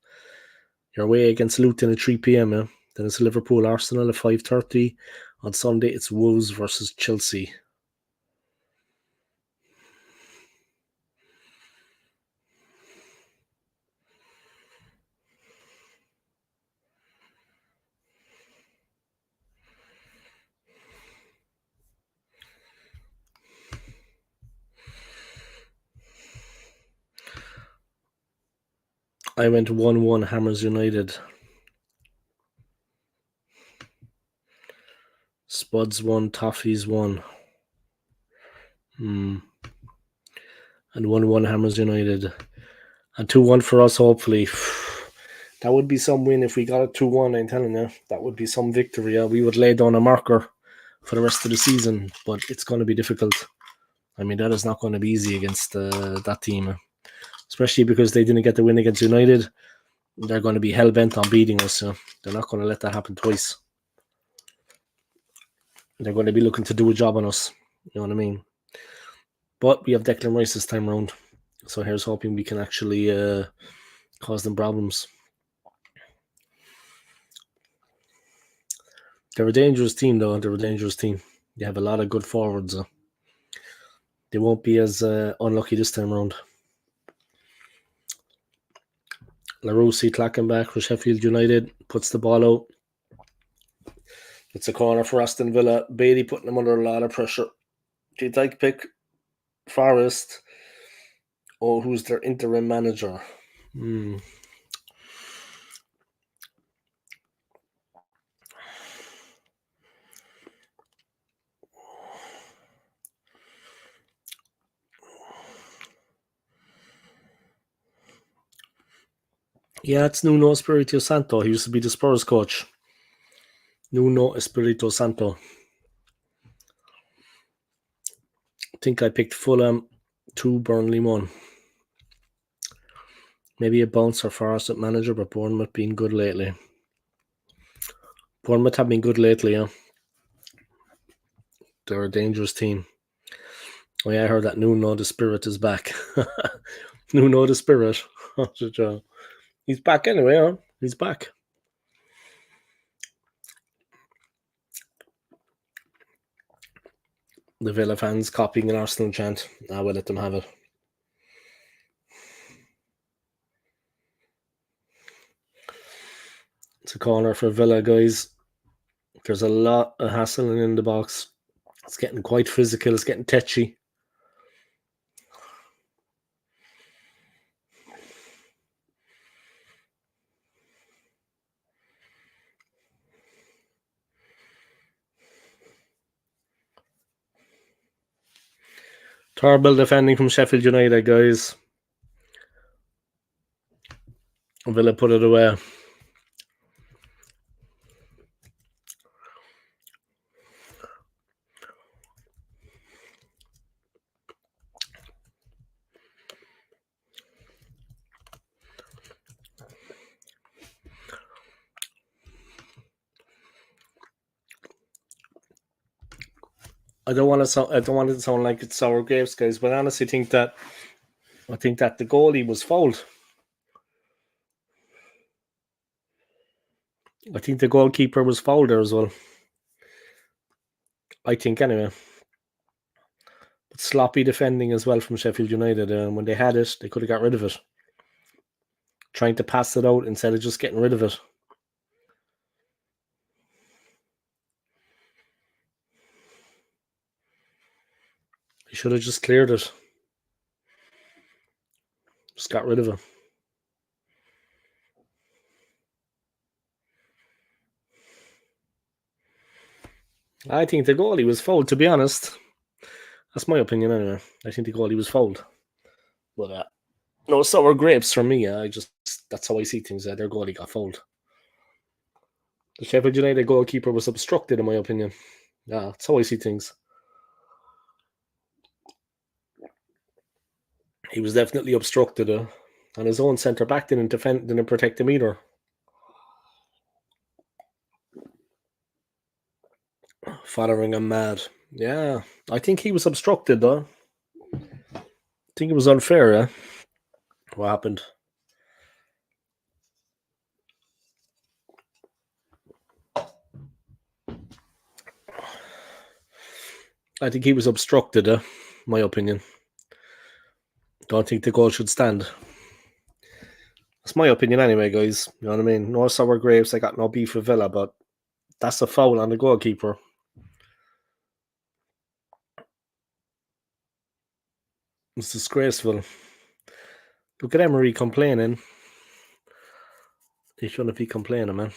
You're away against Luton at 3 p.m. Yeah? Then it's Liverpool Arsenal at 5:30. On Sunday, it's Wolves versus Chelsea. I went 1-1 Hammers United. Spuds 1, Toffees 1. And 1-1 Hammers United. And 2-1 for us, hopefully. That would be some win if we got it 2-1, I'm telling you. That would be some victory. Yeah. We would lay down a marker for the rest of the season, but it's going to be difficult. I mean, that is not going to be easy against that team, especially because they didn't get the win against United. They're going to be hell-bent on beating us. So they're not going to let that happen twice. They're going to be looking to do a job on us. You know what I mean? But we have Declan Rice this time around. So here's hoping we can actually cause them problems. They're a dangerous team, though. They're a dangerous team. They have a lot of good forwards. They won't be as unlucky this time around. LaRossi clacking back for Sheffield United. Puts the ball out. It's a corner for Aston Villa. Bailey putting them under a lot of pressure. Do you like pick Forest? Oh, who's their interim manager? Yeah, it's Nuno Espirito Santo. He used to be the Spurs coach. Nuno Espirito Santo. I think I picked Fulham 2, Burnley 1. Maybe a bouncer for us at manager, but Bournemouth been good lately. Bournemouth have been good lately, yeah. They're a dangerous team. Oh yeah, I heard that Nuno the Spirit is back. Nuno the Spirit. He's back anyway, huh? He's back. The Villa fans copying an Arsenal chant. I will let them have it. It's a corner for Villa, guys. There's a lot of hassling in the box. It's getting quite physical. It's getting tetchy. Terrible defending from Sheffield United, guys. Villa put it away. I don't want it to sound like it's sour grapes, guys, but I honestly think that the goalie was fouled. I think the goalkeeper was fouled there as well. I think anyway. But sloppy defending as well from Sheffield United. When they had it, they could have got rid of it. Trying to pass it out instead of just getting rid of it. He should have just cleared it. Just got rid of it. I think the goalie was fouled, to be honest. That's my opinion anyway. I think the goalie was fouled. But no sour grapes from me. That's how I see things. Their goalie got fouled. The Sheffield United goalkeeper was obstructed, in my opinion. Yeah, that's how I see things. He was definitely obstructed, and his own centre back didn't protect him either. Following him mad. Yeah, I think he was obstructed though. I think it was unfair. What happened? I think he was obstructed. My opinion. Don't think the goal should stand. That's my opinion anyway, guys. You know what I mean? No sour grapes. I got no beef with Villa, but that's a foul on the goalkeeper. It's disgraceful. Look at Emery complaining. He shouldn't be complaining, man.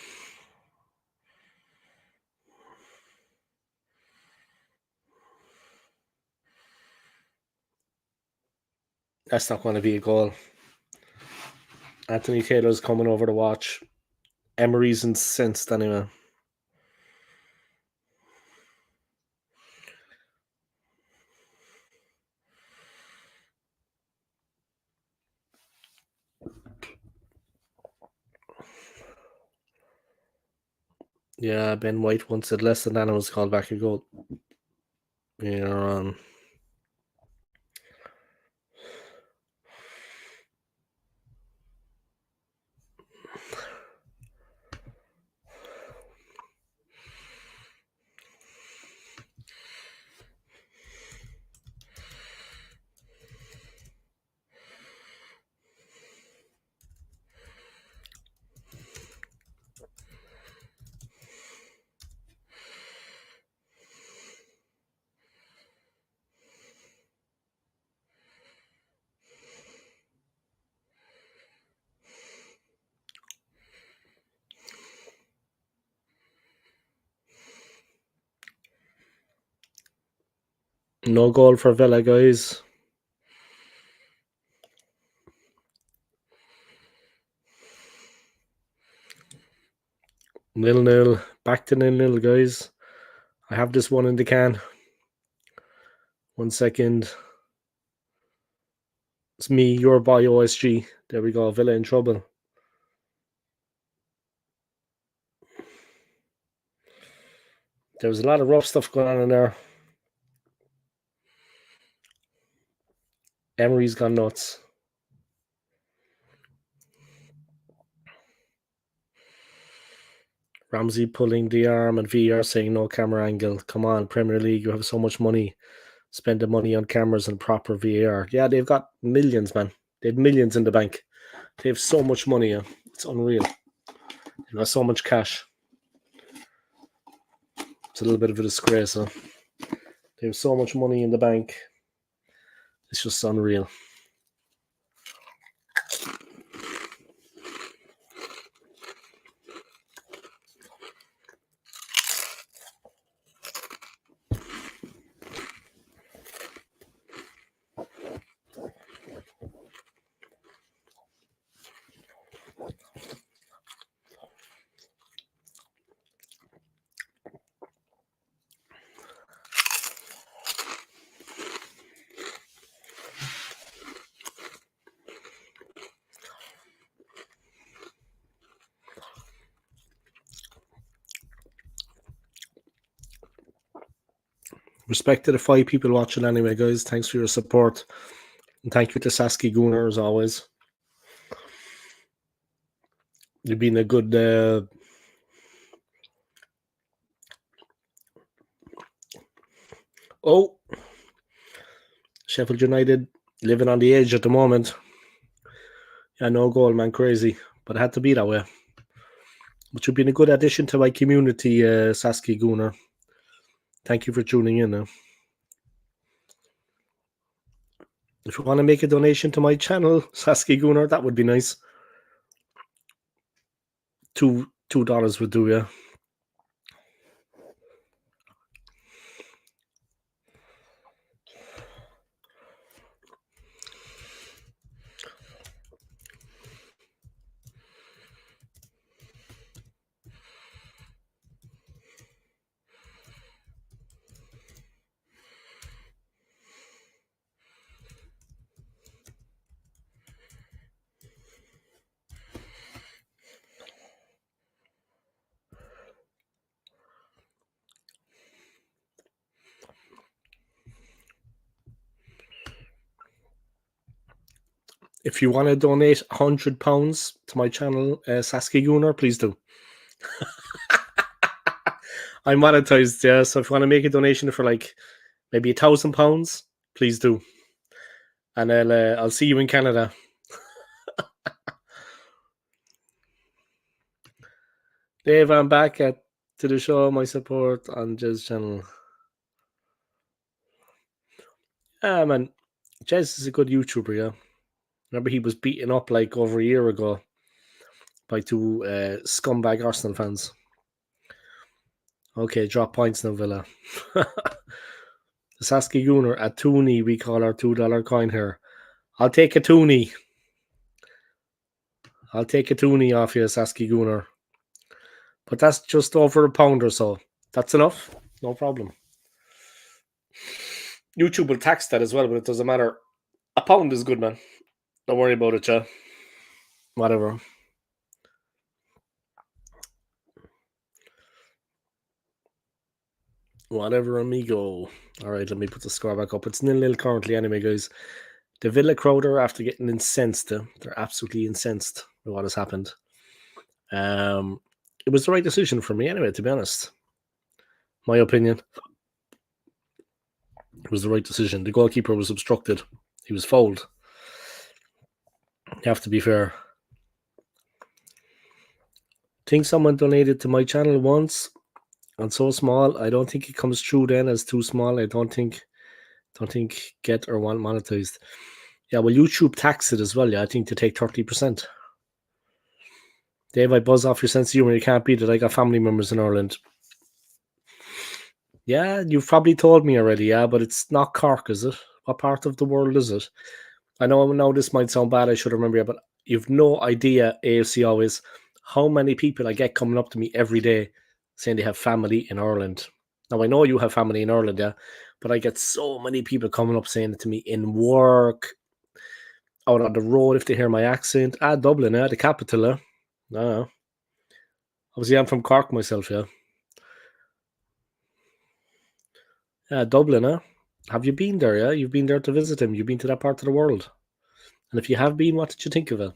That's not going to be a goal. Anthony Taylor's coming over to watch. Emery's incensed anyway. Yeah, Ben White once said less than that and was called back a goal. Yeah, no goal for Villa, guys. 0-0. Back to 0-0, guys. I have this one in the can. 1 second. It's me, your boy OSG. There we go. Villa in trouble. There was a lot of rough stuff going on in there. Emery's gone nuts. Ramsey pulling the arm and VR saying no camera angle. Come on, Premier League, you have so much money. Spend the money on cameras and proper VAR. Yeah, they've got millions, man. They have millions in the bank. They have so much money. Yeah. It's unreal. They've got so much cash. It's a little bit of a disgrace. Huh? They have so much money in the bank. It's just unreal. Respect to the 5 people watching anyway, guys. Thanks for your support. And thank you to Sasky Gooner, as always. You've been a good... Oh! Sheffield United living on the edge at the moment. Yeah, no goal, man. Crazy. But it had to be that way. But you've been a good addition to my community, Sasky Gooner. Thank you for tuning in now. If you want to make a donation to my channel, Sasky Gooner, that would be nice. $2 would do, yeah. If you want to donate £100 to my channel, Sasky Gooner, please do. I'm monetized, yeah. So if you want to make a donation for like maybe £1,000, please do. And I'll see you in Canada. Dave, I'm back to the show. My support on Jez channel. Man, Jez is a good YouTuber, yeah. Remember he was beaten up like over a year ago by 2 scumbag Arsenal fans. Okay, drop points now, Villa. Sasky Gooner, a toonie, we call our $2 coin here. I'll take a toonie. I'll take a toonie off you, Sasky Gooner. But that's just over £1 or so. That's enough. No problem. YouTube will tax that as well, but it doesn't matter. £1 is good, man. Don't worry about it, yeah. Whatever. Whatever, amigo. All right, let me put the score back up. It's 0-0 currently anyway, guys. The Villa crowd are after getting incensed. They're absolutely incensed with what has happened. It was the right decision for me anyway, to be honest. My opinion. It was the right decision. The goalkeeper was obstructed. He was fouled. You have to be fair. I think someone donated to my channel once and so small. I don't think it comes through then as too small. I don't think get or want monetized. Yeah, well, YouTube tax it as well. Yeah, I think to take 30%. Dave, I buzz off your sense of humor. You can't beat it. I got family members in Ireland. Yeah, you've probably told me already, yeah, but it's not Cork, is it? What part of the world is it? I know this might sound bad, I should remember you, but you've no idea, AFC always, how many people I get coming up to me every day saying they have family in Ireland. Now, I know you have family in Ireland, yeah, but I get so many people coming up saying it to me in work, out on the road if they hear my accent. Dublin, the capital, No. Obviously, I'm from Cork myself, yeah. Dublin, Have you been there, yeah? You've been there to visit him. You've been to that part of the world. And if you have been, what did you think of it?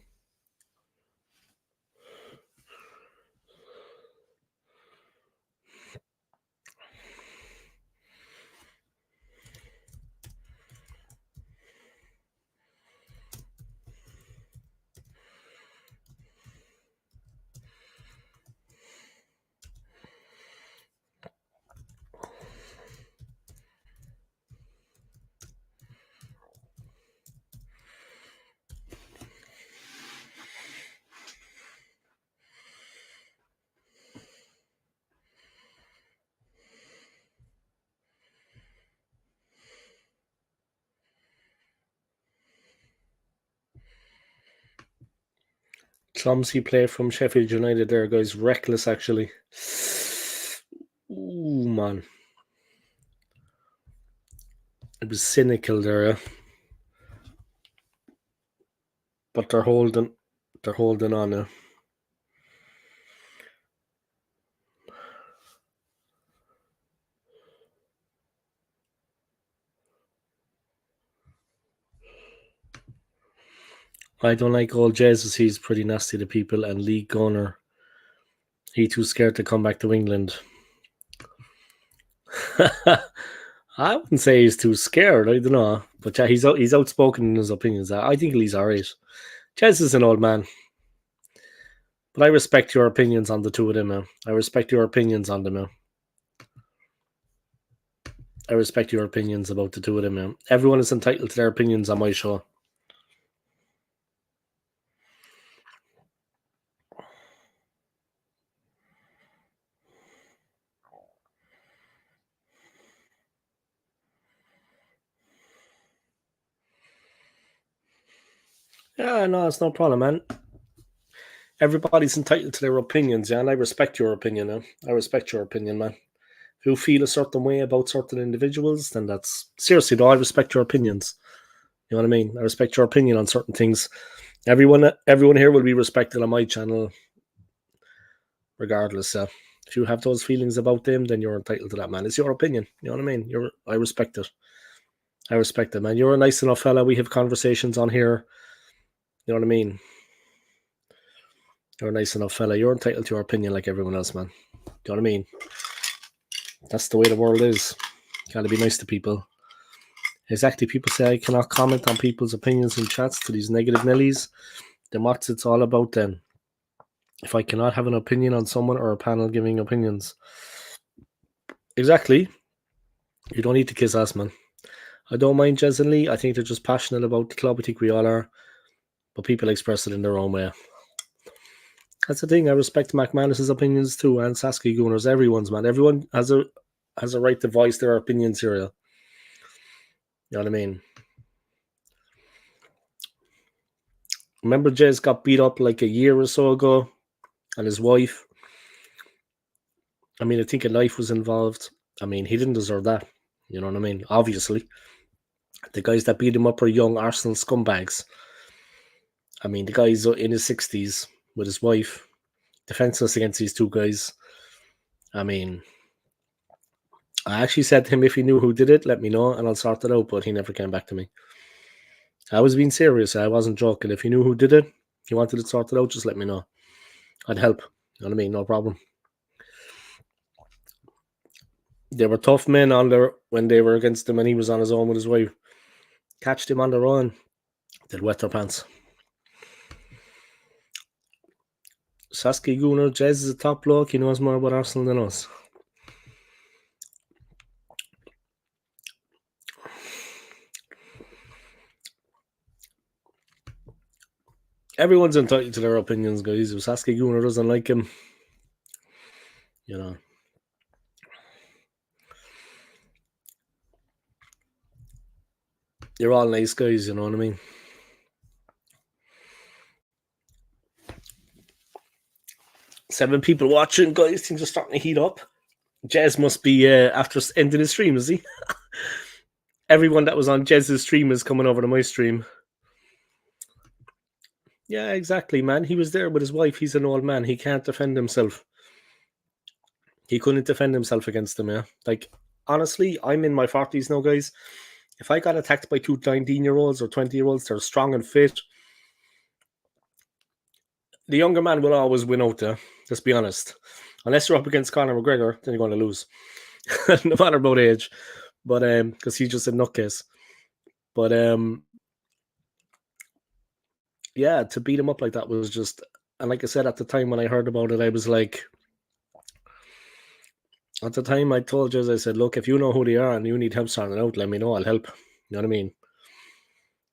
Clumsy play from Sheffield United there, guys. Reckless, actually. Ooh, man. It was cynical there, yeah. But they're holding on now. I don't like old Jesus. He's pretty nasty to people, and Lee Gunner. He too scared to come back to England. I wouldn't say he's too scared. I don't know, but yeah, he's outspoken in his opinions. I think Lee's alright. Jez is an old man, but I respect your opinions on the two of them, man. I respect your opinions on them, man. I respect your opinions about the two of them, man. Everyone is entitled to their opinions on my show. Yeah, no, it's no problem, man. Everybody's entitled to their opinions, yeah, and I respect your opinion, man. I respect your opinion, man. If you feel a certain way about certain individuals, then that's seriously though, I respect your opinions. You know what I mean? I respect your opinion on certain things. Everyone here will be respected on my channel, regardless. If you have those feelings about them, then you're entitled to that, man. It's your opinion. You know what I mean? I respect it. I respect it, man. You're a nice enough fella. We have conversations on here. You know what I mean? You're a nice enough fella. You're entitled to your opinion like everyone else, man. Do you know what I mean? That's the way the world is. Gotta be nice to people. Exactly. People say I cannot comment on people's opinions in chats to these negative Nellies. Then what's it's all about then? If I cannot have an opinion on someone or a panel giving opinions. Exactly. You don't need to kiss ass, man. I don't mind Jez and Lee. I think they're just passionate about the club. I think we all are. But people express it in their own way. That's the thing. I respect McManus's opinions too, and Saskia Gunner's. Everyone's, man. Everyone has a right to voice their opinions here. You know what I mean? Remember Jez got beat up like a year or so ago, and his wife. I mean, I think a knife was involved. I mean, he didn't deserve that. You know what I mean? Obviously. The guys that beat him up are young Arsenal scumbags. I mean, the guy's in his 60s with his wife, defenseless against these two guys. I mean, I actually said to him, if he knew who did it, let me know and I'll sort it out, but he never came back to me. I was being serious. I wasn't joking. If you knew who did it, you wanted it sorted out, just let me know. I'd help. You know what I mean? No problem. They were tough men on there when they were against him and he was on his own with his wife. Catched him on their own. They'd wet their pants. Saskia Gunner, Jez is a top bloke. He knows more about Arsenal than us. Everyone's entitled to their opinions, guys. If Saskia Gunner doesn't like him, you know. You're all nice guys, you know what I mean? Seven people watching, guys. Things are starting to heat up. Jez must be after ending his stream, is he? Everyone that was on Jez's stream is coming over to my stream. Yeah, exactly, man. He was there with his wife. He's an old man. He can't defend himself. He couldn't defend himself against them, yeah. Like, honestly, I'm in my 40s now, guys. If I got attacked by two 19-year-olds or 20-year-olds, they're strong and fit. The younger man will always win out there. Let's be honest. Unless you're up against Conor McGregor, then you're going to lose. No matter about age. But because he's just a nutcase. But yeah, to beat him up like that was just, and like I said at the time when I heard about it, I was like, at the time I told you, I said, look, if you know who they are and you need help sorting it out, let me know, I'll help. You know what I mean?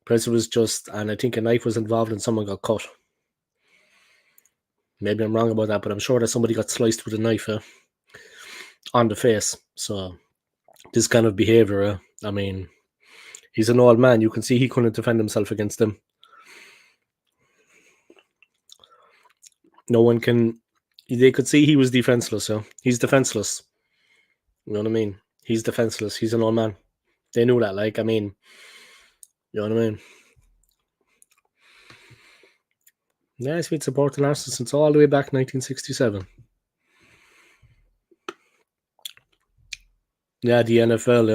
Because it was just, and I think a knife was involved and someone got cut. Maybe I'm wrong about that, but I'm sure that somebody got sliced with a knife on the face. So this kind of behavior, I mean, he's an old man. You can see he couldn't defend himself against them. No one can. They could see he was defenseless. So he's defenseless. You know what I mean? He's defenseless. He's an old man. They knew that. Like, I mean, you know what I mean? Yeah, he's been supporting Arsenal since all the way back 1967. Yeah, the NFL,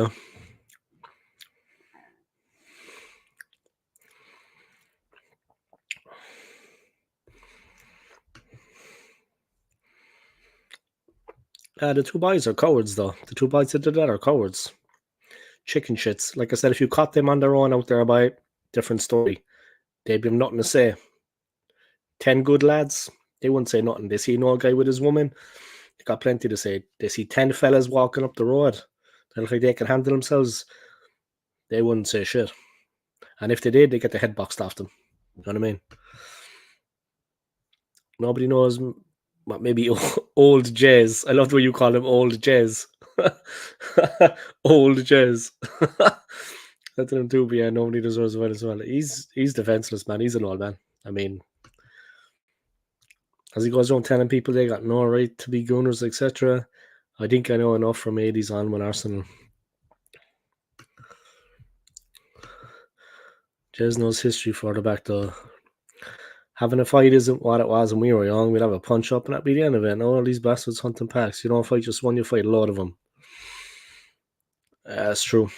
yeah. The two boys are cowards, though. The two boys that did that are cowards. Chicken shits. Like I said, if you caught them on their own out there by different story, they'd be nothing to say. 10 good lads, they wouldn't say nothing. They see an old guy with his woman, they got plenty to say. They see 10 fellas walking up the road, they look like they can handle themselves, they wouldn't say shit. And if they did, they get the head boxed off them. You know what I mean? Nobody knows what maybe old Jez. I love the way you call him old Jez. Old Jez. That's him too, but yeah, nobody deserves a win as well. He's defenseless, man. He's an old man. I mean, as he goes around telling people they got no right to be gunners, etc. I think I know enough from 80s on when Arsenal. Jez knows history further back though. Having a fight isn't what it was when we were young. We'd have a punch up and that'd be the end of it. All these bastards hunting packs. You don't fight just one, you fight a lot of them. That's true.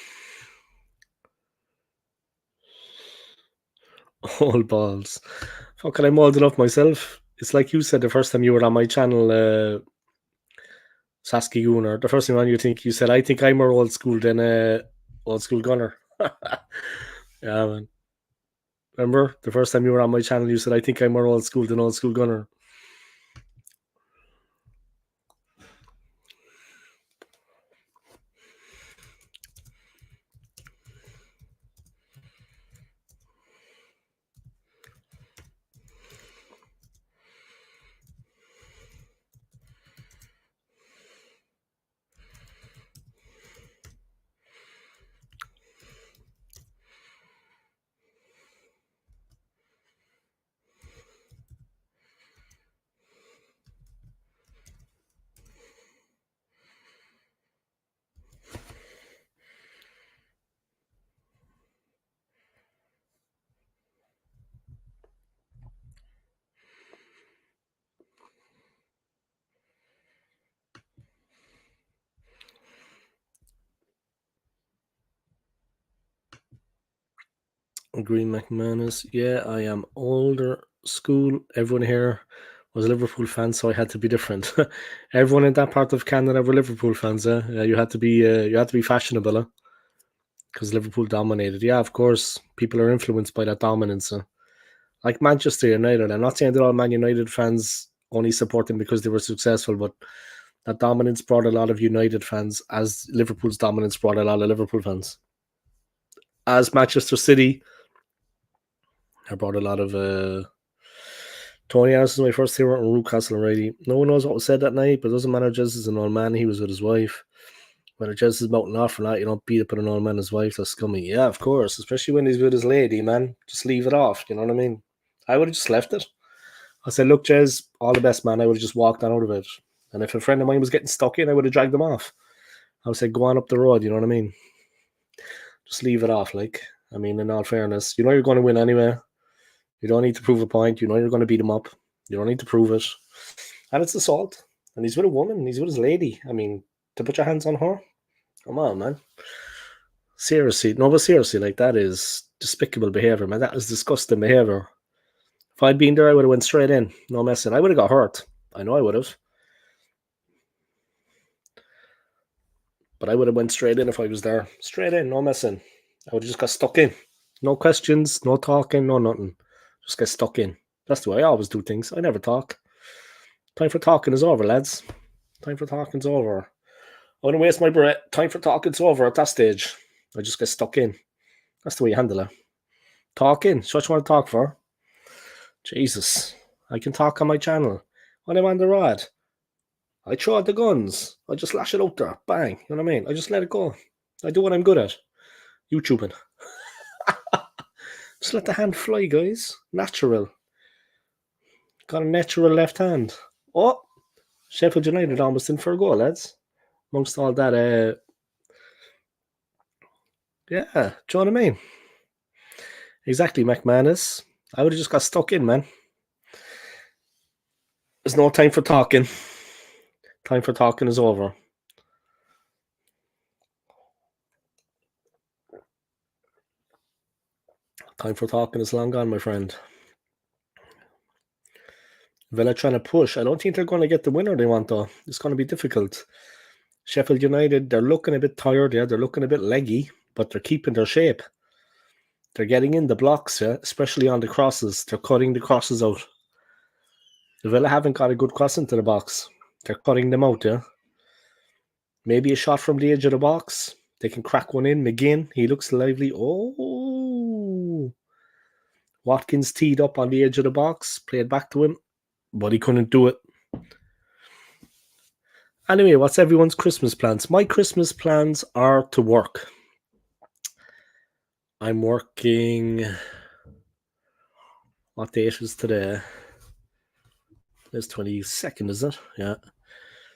All balls. Fucking, I'm old enough myself. It's like you said the first time you were on my channel, Sasky Gunner. The first thing on you said, I think I'm more old school than old school gunner. Yeah, man. Remember the first time you were on my channel, you said, I think I'm more old school than old school gunner. Green McManus. Yeah, I am older school. Everyone here was a Liverpool fan, so I had to be different. Everyone in that part of Canada were Liverpool fans. You had to be fashionable, because Liverpool dominated. Yeah, of course, people are influenced by that dominance. Like Manchester United. I'm not saying that all Man United fans only support them because they were successful, but that dominance brought a lot of United fans, as Liverpool's dominance brought a lot of Liverpool fans. As Manchester City, I brought a lot of Tony Anderson, my first hero in Newcastle already. No one knows what was said that night, but it doesn't matter. Jez is an old man. He was with his wife. Whether Jez is mouthing off or not, you don't beat up on an old man and his wife. That's scummy. Yeah, of course. Especially when he's with his lady, man. Just leave it off. You know what I mean? I would have just left it. I said, look, Jez, all the best, man. I would have just walked on out of it. And if a friend of mine was getting stuck in, I would have dragged them off. I would say, go on up the road. You know what I mean? Just leave it off. Like, I mean, in all fairness, you know you're going to win anyway. You don't need to prove a point. You know you're going to beat him up. You don't need to prove it. And it's assault. And he's with a woman. He's with his lady. I mean, to put your hands on her? Come on, man. Seriously. No, but seriously, like, that is despicable behaviour, man. That is disgusting behaviour. If I'd been there, I would have went straight in. No messing. I would have got hurt. I know I would have. But I would have went straight in if I was there. Straight in, no messing. I would have just got stuck in. No questions, no talking, no nothing. Just get stuck in. That's the way I always do things. I never talk. Time for talking is over, lads. Time for talking's over. I wouldn't waste my breath. Time for talking's over at that stage. I just get stuck in. That's the way you handle it. Talking. So what you want to talk for? Jesus. I can talk on my channel. When I'm on the rod, I throw out the guns. I just lash it out there. Bang. You know what I mean? I just let it go. I do what I'm good at. YouTubing. Just let the hand fly, guys. Natural. Got a natural left hand. Oh, Sheffield United almost in for a goal, lads. Amongst all that, yeah, do you know what I mean? Exactly, McManus. I would have just got stuck in, man. There's no time for talking. Time for talking is over. Time for talking is long gone, my friend. Villa trying to push. I don't think they're going to get the winner they want, though. It's going to be difficult. Sheffield United, they're looking a bit tired, yeah. They're looking a bit leggy, but they're keeping their shape. They're getting in the blocks, yeah, especially on the crosses. They're cutting the crosses out. The Villa haven't got a good cross into the box. They're cutting them out, yeah. Maybe a shot from the edge of the box. They can crack one in. McGinn, he looks lively. Oh, Watkins teed up on the edge of the box, played back to him, but he couldn't do it. Anyway, what's everyone's Christmas plans? My Christmas plans are to work. I'm working. What date is today? It's 22nd, is it? Yeah.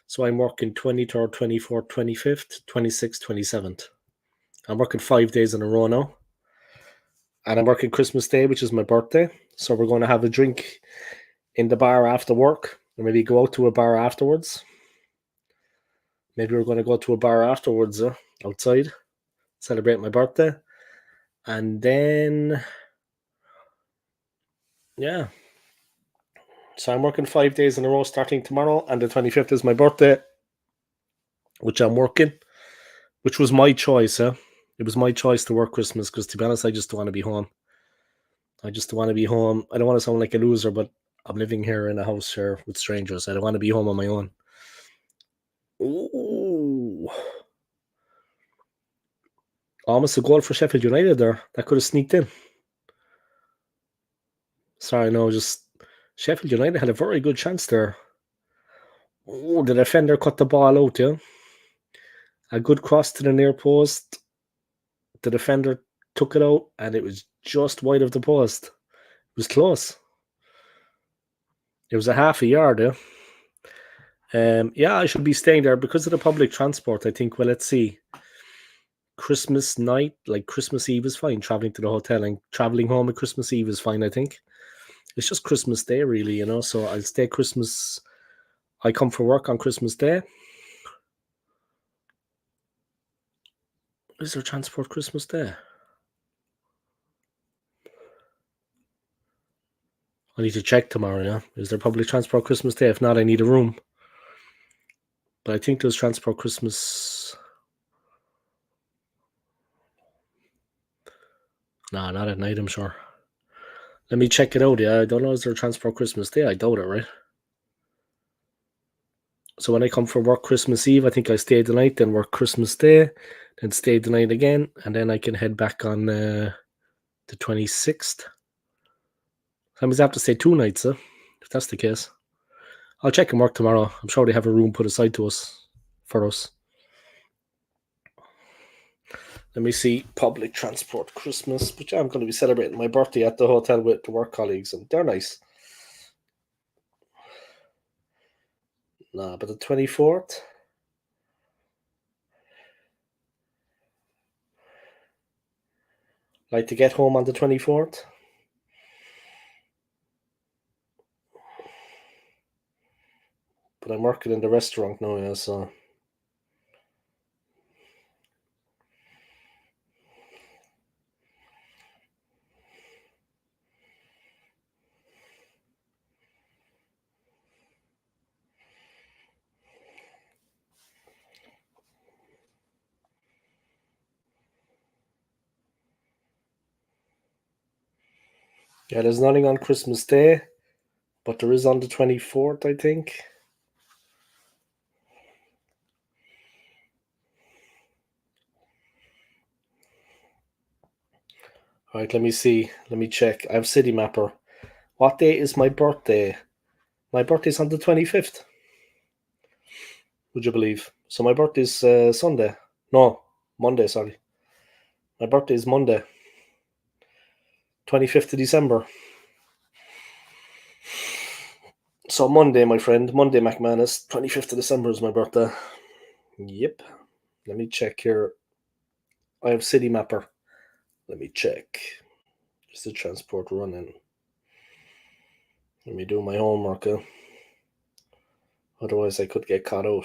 So I'm working 23rd, 24th, 25th, 26th, 27th. I'm working 5 days in a row now. And I'm working Christmas Day, which is my birthday. So we're going to have a drink in the bar after work, or maybe go out to a bar afterwards. Maybe we're going to go to a bar afterwards, outside, celebrate my birthday. And then, yeah. So I'm working 5 days in a row starting tomorrow, and the 25th is my birthday, which I'm working, which was my choice. It was my choice to work Christmas because, to be honest, I just don't want to be home. I just want to be home. I don't want to sound like a loser, but I'm living here in a house here with strangers. I don't want to be home on my own. Ooh. Almost a goal for Sheffield United there. That could have sneaked in. Sorry, no, just Sheffield United had a very good chance there. Oh, the defender cut the ball out, yeah. A good cross to the near post. The defender took it out, and it was just wide of the post. It was close. It was a half a yard, yeah. Yeah, I should be staying there because of the public transport. I think, well, let's see. Christmas night, like Christmas Eve is fine, traveling to the hotel, and traveling home at Christmas Eve is fine, I think. It's just Christmas Day, really, you know, so I'll stay Christmas. I come for work on Christmas Day. Is there transport Christmas Day? I need to check tomorrow, yeah. Is there public transport Christmas Day? If not, I need a room. But I think there's transport Christmas. Nah, not at night, I'm sure. Let me check it out, yeah. I don't know, is there transport Christmas Day? I doubt it, right? So when I come for work Christmas Eve, I think I stay the night, then work Christmas Day, then stay the night again, and then I can head back on the 26th. I must have to stay 2 nights, if that's the case. I'll check and work tomorrow. I'm sure they have a room put aside for us. Let me see. Public transport Christmas. But yeah, I'm going to be celebrating my birthday at the hotel with the work colleagues, and they're nice. Nah, but the 24th. Like to get home on the 24th. But I'm working in the restaurant now, yeah, so. Yeah, there's nothing on Christmas Day, but there is on the 24th, I think. All right, let me see. Let me check. I have City Mapper. What day is my birthday? My birthday's on the 25th. Would you believe? So my birthday's Sunday. No, Monday, sorry. My birthday is Monday. 25th of December. So Monday, my friend, Monday McManus, 25th of December is my birthday. Yep. Let me check here. I have City Mapper. Let me check. Just the transport running. Let me do my homework. Otherwise, I could get caught out.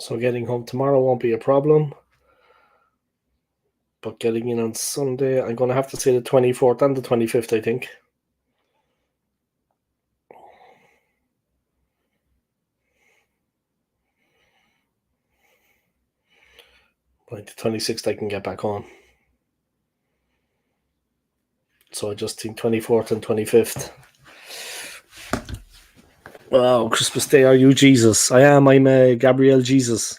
So getting home tomorrow won't be a problem. But getting in on Sunday, I'm going to have to say the 24th and the 25th, I think. Like the 26th, I can get back on. So I just think 24th and 25th. Wow, Christmas Day, are you Jesus? I am. I'm Gabriel Jesus.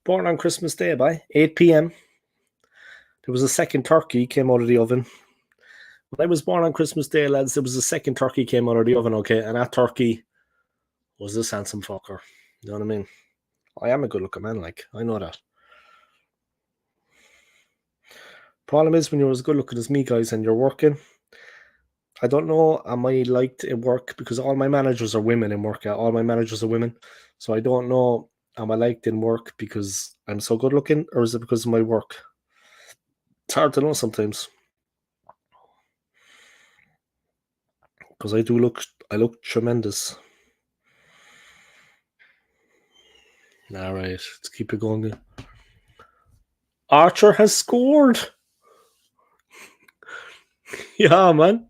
Born on Christmas Day by 8 p.m. There was a second turkey came out of the oven. When I was born on Christmas Day, lads, there was a second turkey came out of the oven, okay? And that turkey was this handsome fucker. You know what I mean? I am a good looking man, like, I know that. Problem is when you're as good looking as me, guys, and you're working, I don't know, am I liked in work because all my managers are women in work. All my managers are women. So I don't know, am I liked in work because I'm so good looking or is it because of my work? It's hard to know sometimes. Because I look tremendous. All right, let's keep it going. Archer has scored. Yeah, man.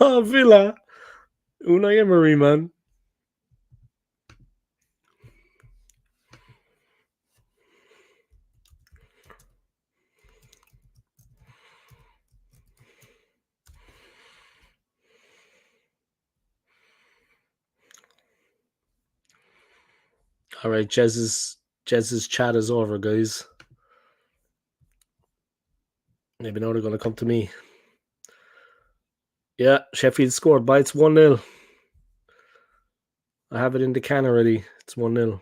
Oh, Villa. Unai Emery, man. All right, Jez's chat is over, guys. Maybe now they're going to come to me. Yeah, Sheffield scored by it's 1-0. I have it in the can already. It's 1-0.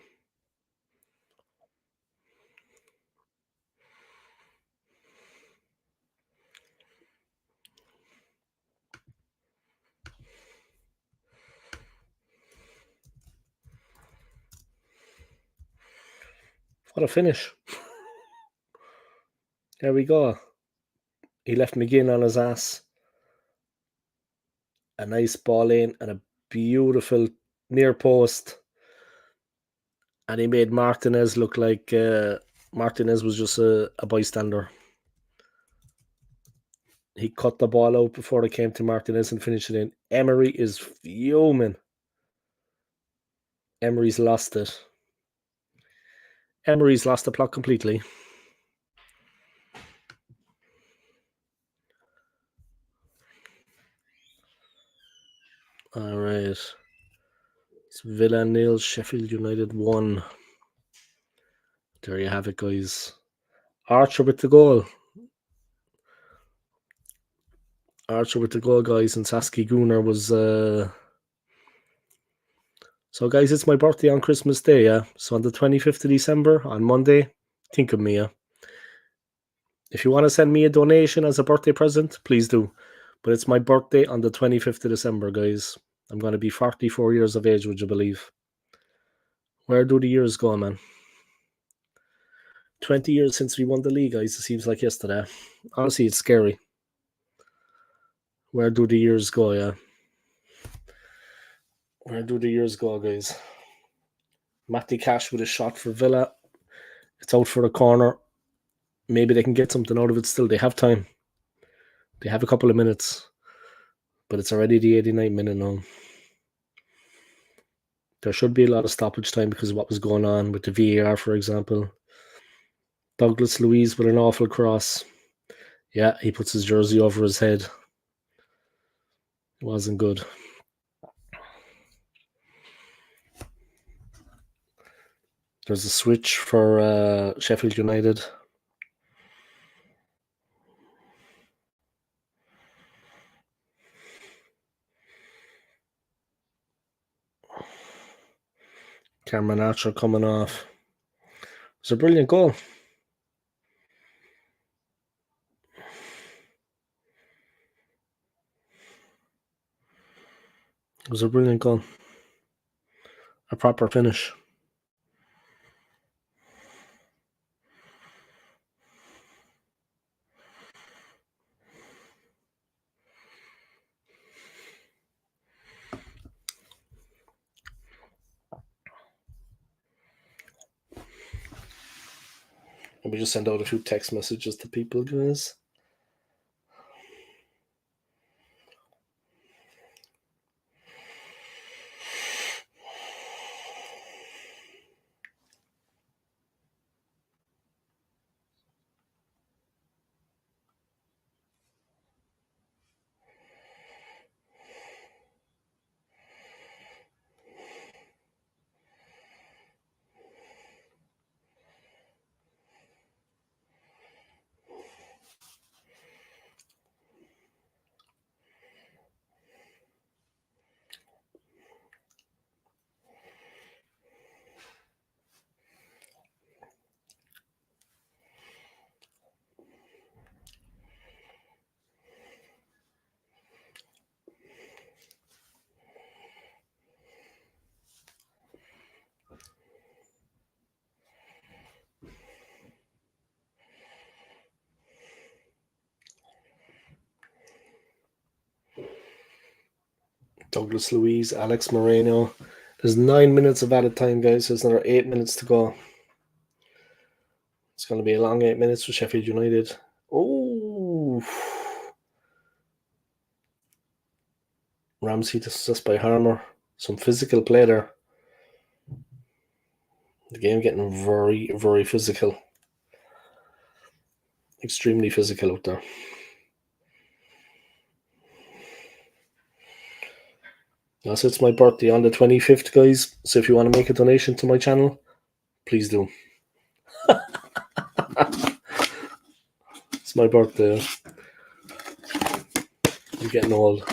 What a finish. There we go. He left McGinn on his ass. A nice ball in and a beautiful near post. And he made Martinez look like Martinez was just a bystander. He cut the ball out before it came to Martinez and finished it in. Emery is fuming. Emery's lost it. Emery's lost the plot completely. All right. It's Villa 0, Sheffield United 1. There you have it, guys. Archer with the goal. Archer with the goal, guys, and Saskia Gunnar was. So, guys, it's my birthday on Christmas Day, yeah? So, on the 25th of December, on Monday, think of me, yeah? If you want to send me a donation as a birthday present, please do. But it's my birthday on the 25th of December, guys. I'm going to be 44 years of age, would you believe? Where do the years go, man? 20 years since we won the league, guys. It seems like yesterday. Honestly, it's scary. Where do the years go, yeah? Where do the years go, guys? Matty Cash with a shot for Villa. It's out for the corner. Maybe they can get something out of it still. They have time. They have a couple of minutes. But it's already the 89th minute now. There should be a lot of stoppage time because of what was going on with the VAR, for example. Douglas Luiz with an awful cross. Yeah, he puts his jersey over his head. It wasn't good. There's a switch for Sheffield United. Cameron Archer coming off. It's a brilliant goal. It was a brilliant goal. A proper finish. Let me just send out a few text messages to people, guys. Douglas Luiz, Alex Moreno. There's 9 minutes of added time, guys. There's another 8 minutes to go. It's going to be a long 8 minutes for Sheffield United. Oh, Ramsey just by Harmer. Some physical play there. The game getting very, very physical. Extremely physical out there. So it's my birthday on the 25th, guys. So if you want to make a donation to my channel, please do. It's my birthday. I'm getting old.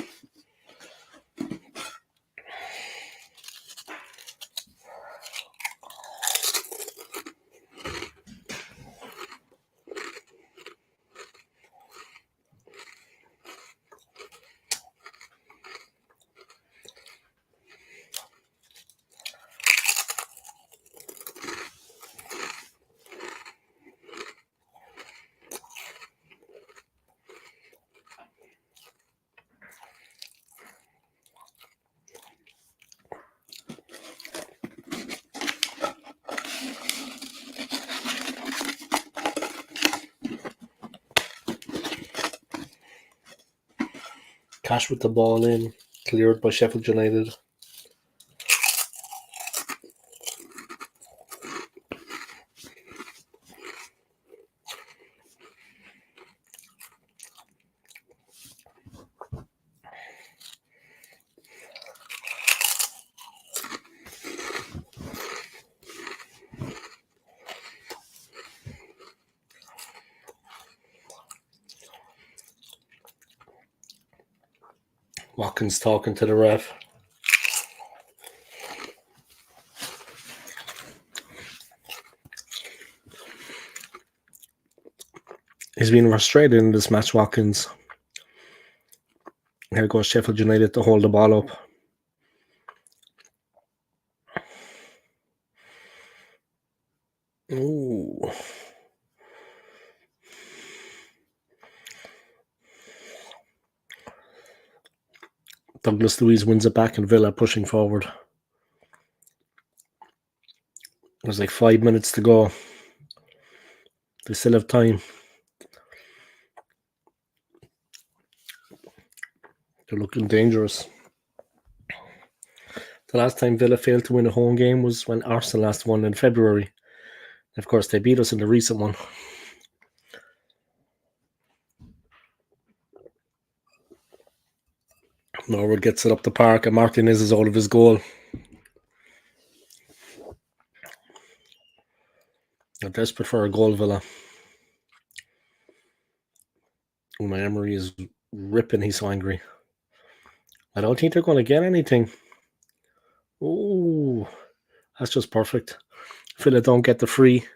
Cash with the ball in, cleared by Sheffield United. Watkins talking to the ref. He's been frustrated in this match, Watkins. Here goes Sheffield United to hold the ball up. Ooh. Douglas Luiz wins it back and Villa pushing forward. There's like 5 minutes to go. They still have time. They're looking dangerous. The last time Villa failed to win a home game was when Arsenal last won in February. Of course, they beat us in the recent one. Norwood gets it up the park and Martinez is out of his goal. They're desperate for a goal, Villa. Unai Emery is ripping. He's so angry. I don't think they're going to get anything. Ooh, that's just perfect. Villa don't get the free.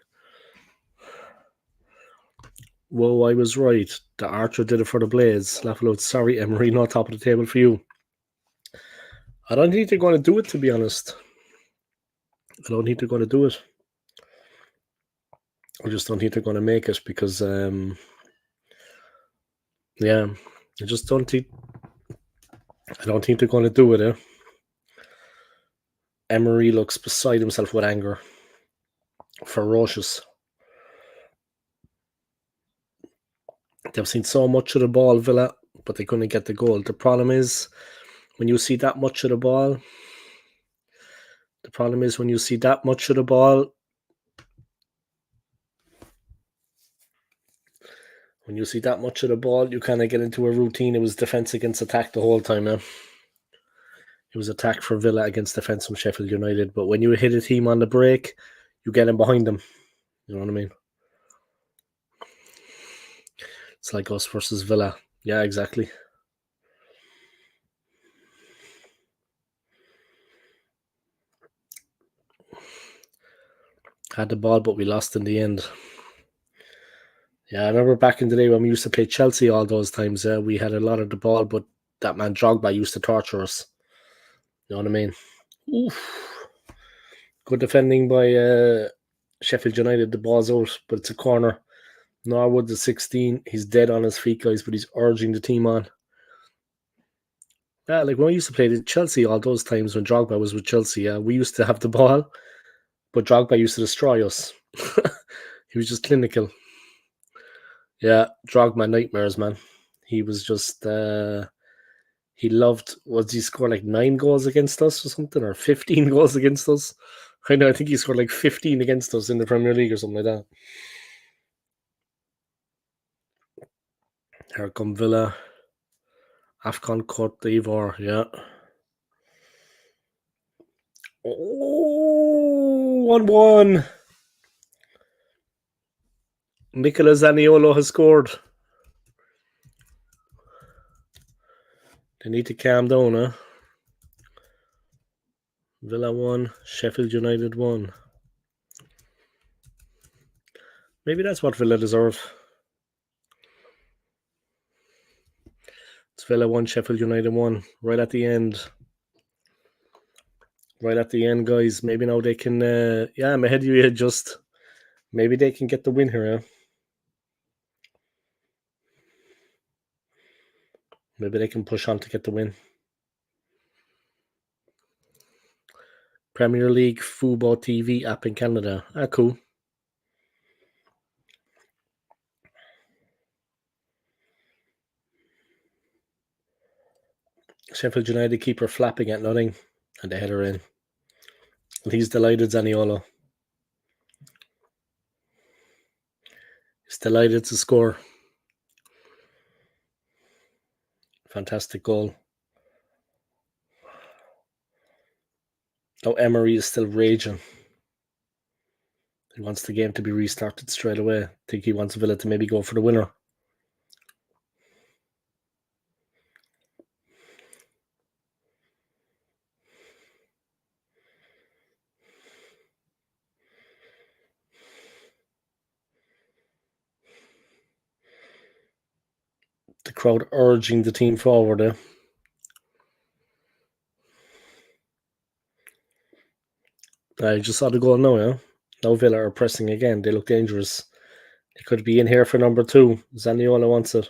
Whoa, I was right. The Archer did it for the Blades. Laugh out. Sorry, Emery, not top of the table for you. I don't think they're going to do it, to be honest. I don't think they're going to do it. I just don't think they're going to make it because, I just don't think. I don't think they're going to do it. Emery looks beside himself with anger. Ferocious. They've seen so much of the ball, Villa, but they couldn't get the goal. The problem is when you see that much of the ball. When you see that much of the ball, you kind of get into a routine. It was defense against attack the whole time. It was attack for Villa against defense from Sheffield United. But when you hit a team on the break, you get in behind them. You know what I mean? It's like us versus Villa. Yeah, exactly. Had the ball, but we lost in the end. Yeah, I remember back in the day when we used to play Chelsea all those times. We had a lot of the ball, but that man Drogba used to torture us. You know what I mean? Oof. Good defending by Sheffield United. The ball's out, but it's a corner. Norwood, the 16. He's dead on his feet, guys, but he's urging the team on. Yeah, like when we used to play the Chelsea all those times when Drogba was with Chelsea, we used to have the ball, but Drogba used to destroy us. He was just clinical. Yeah, Drogba nightmares, man. He was just he loved, was he scored like 9 goals against us or something, or 15 goals against us? I know, I think he scored like 15 against us in the Premier League or something like that. Here come Villa. AFCON Cote d'Ivoire, yeah. Oh, 1-1. Nicola Zaniolo has scored. They need to calm down, huh? Villa 1, Sheffield United 1. Maybe that's what Villa deserve. It's Villa 1, Sheffield United 1. Right at the end. Right at the end, guys. Maybe now they can... I'm ahead of you just... Maybe they can get the win here, yeah? Maybe they can push on to get the win. Premier League Football TV app in Canada. Cool. Sheffield United keeper flapping at nothing. And the header in. He's delighted, Zaniolo. He's delighted to score. Fantastic goal. Oh, Emery is still raging. He wants the game to be restarted straight away. I think he wants Villa to maybe go for the winner. Crowd urging the team forward. I just saw the goal now, yeah. Now Villa are pressing again. They look dangerous. They could be in here for number 2. Zaniola wants it.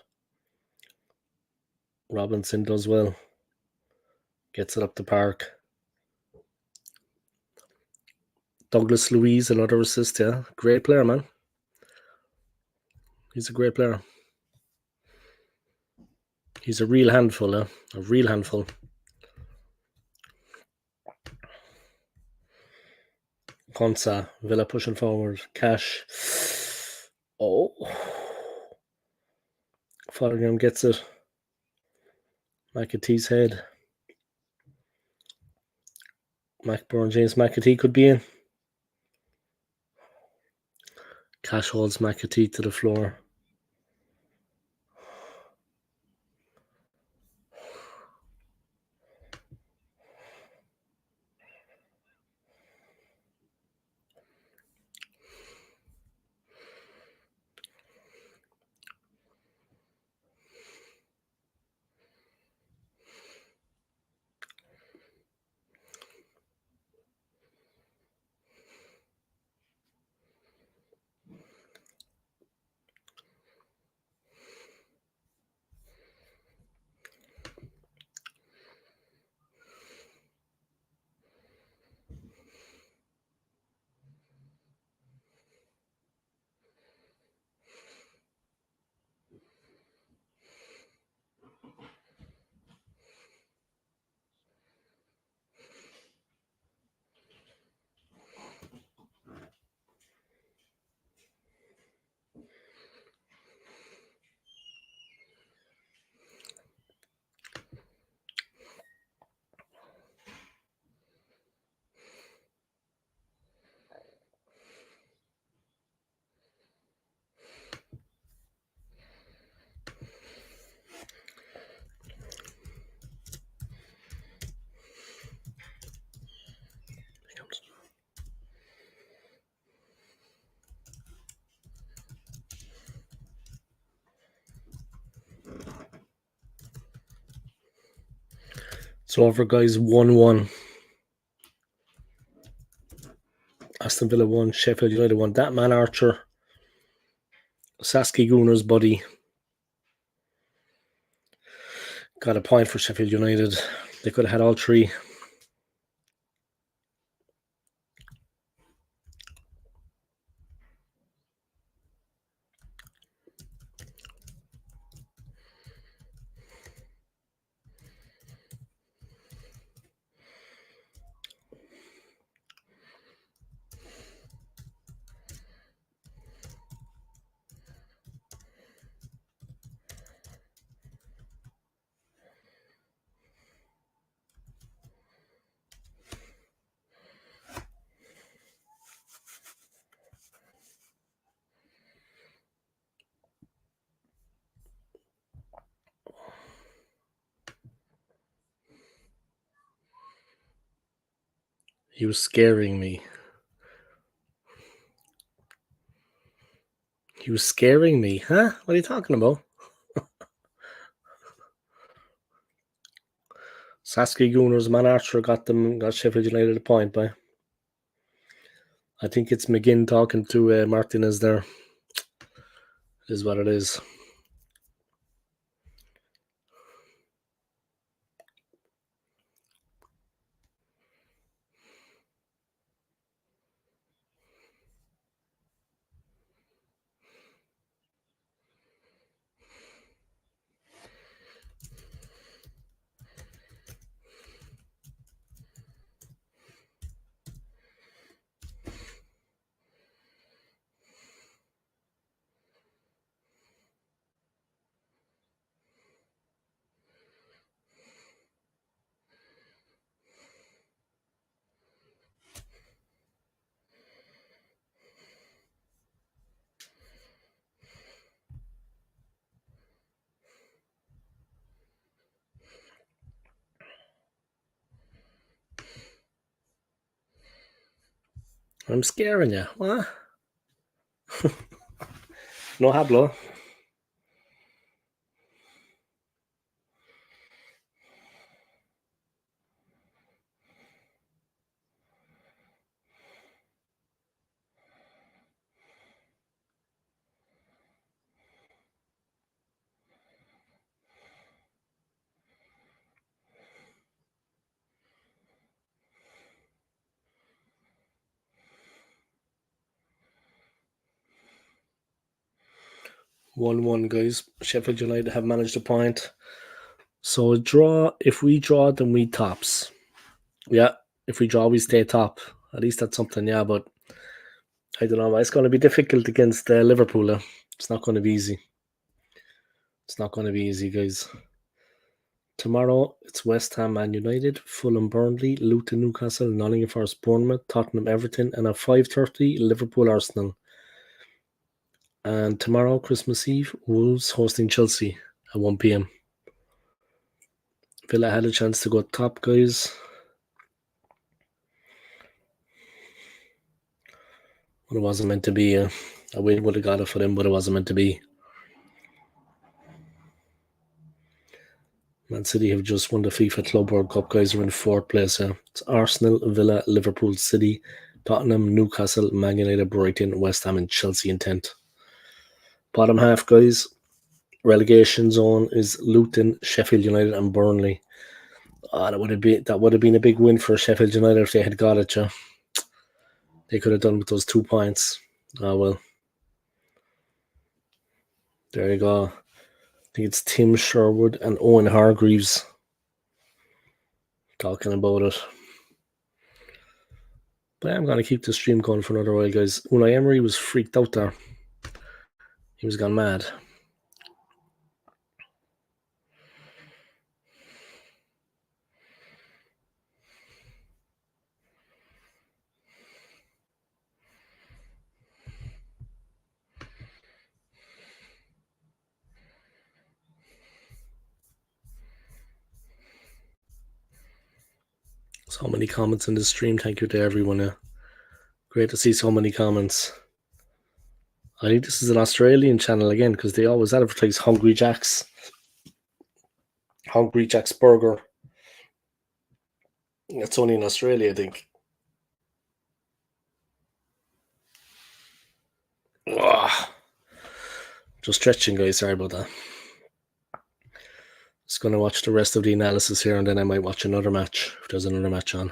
Robinson does well. Gets it up the park. Douglas Luiz, another assist, yeah. Great player, man. He's a great player. He's a real handful, a real handful. Konsa, Villa pushing forward. Cash. Oh. Fottingham gets it. McAtee's head. James McAtee could be in. Cash holds McAtee to the floor. It's over, guys. 1-1. Aston Villa 1, Sheffield United 1. That man Archer, Saskia Gunner's buddy, got a point for Sheffield United. They could have had all 3. He was scaring me. He was scaring me. Huh? What are you talking about? Saskia Gunner's man Archer got Sheffield United a point by. I think it's McGinn talking to Martinez there. Is what it is. I'm scaring you. What? No hablo. 1-1, guys. Sheffield United have managed a point. So a draw, if we draw, then we tops. Yeah, if we draw, we stay top. At least that's something, yeah, but I don't know. It's going to be difficult against Liverpool. It's not going to be easy. It's not going to be easy, guys. Tomorrow, it's West Ham and United, Fulham Burnley, Luton Newcastle, Nottingham Forest Bournemouth, Tottenham Everton, and at 5:30, Liverpool Arsenal. And tomorrow, Christmas Eve, Wolves hosting Chelsea at 1 p.m. Villa had a chance to go top, guys. But it wasn't meant to be. A win would have got it for them, but it wasn't meant to be. Man City have just won the FIFA Club World Cup, guys. Are in fourth place. It's Arsenal, Villa, Liverpool, City, Tottenham, Newcastle, Man United, Brighton, West Ham, and Chelsea in 10th. Bottom half, guys. Relegation zone is Luton, Sheffield United, and Burnley. That would have been a big win for Sheffield United if they had got it. Yeah. They could have done with those 2 points. Oh well. There you go. I think it's Tim Sherwood and Owen Hargreaves talking about it. But I'm going to keep the stream going for another while, guys. Unai Emery was freaked out there. He was gone mad. So many comments in the stream. Thank you to everyone. Great to see so many comments. I think this is an Australian channel again because they always advertise Hungry Jack's Burger. It's only in Australia, I think. Ugh. Just stretching, guys. Sorry about that. Just going to watch the rest of the analysis here and then I might watch another match if there's another match on.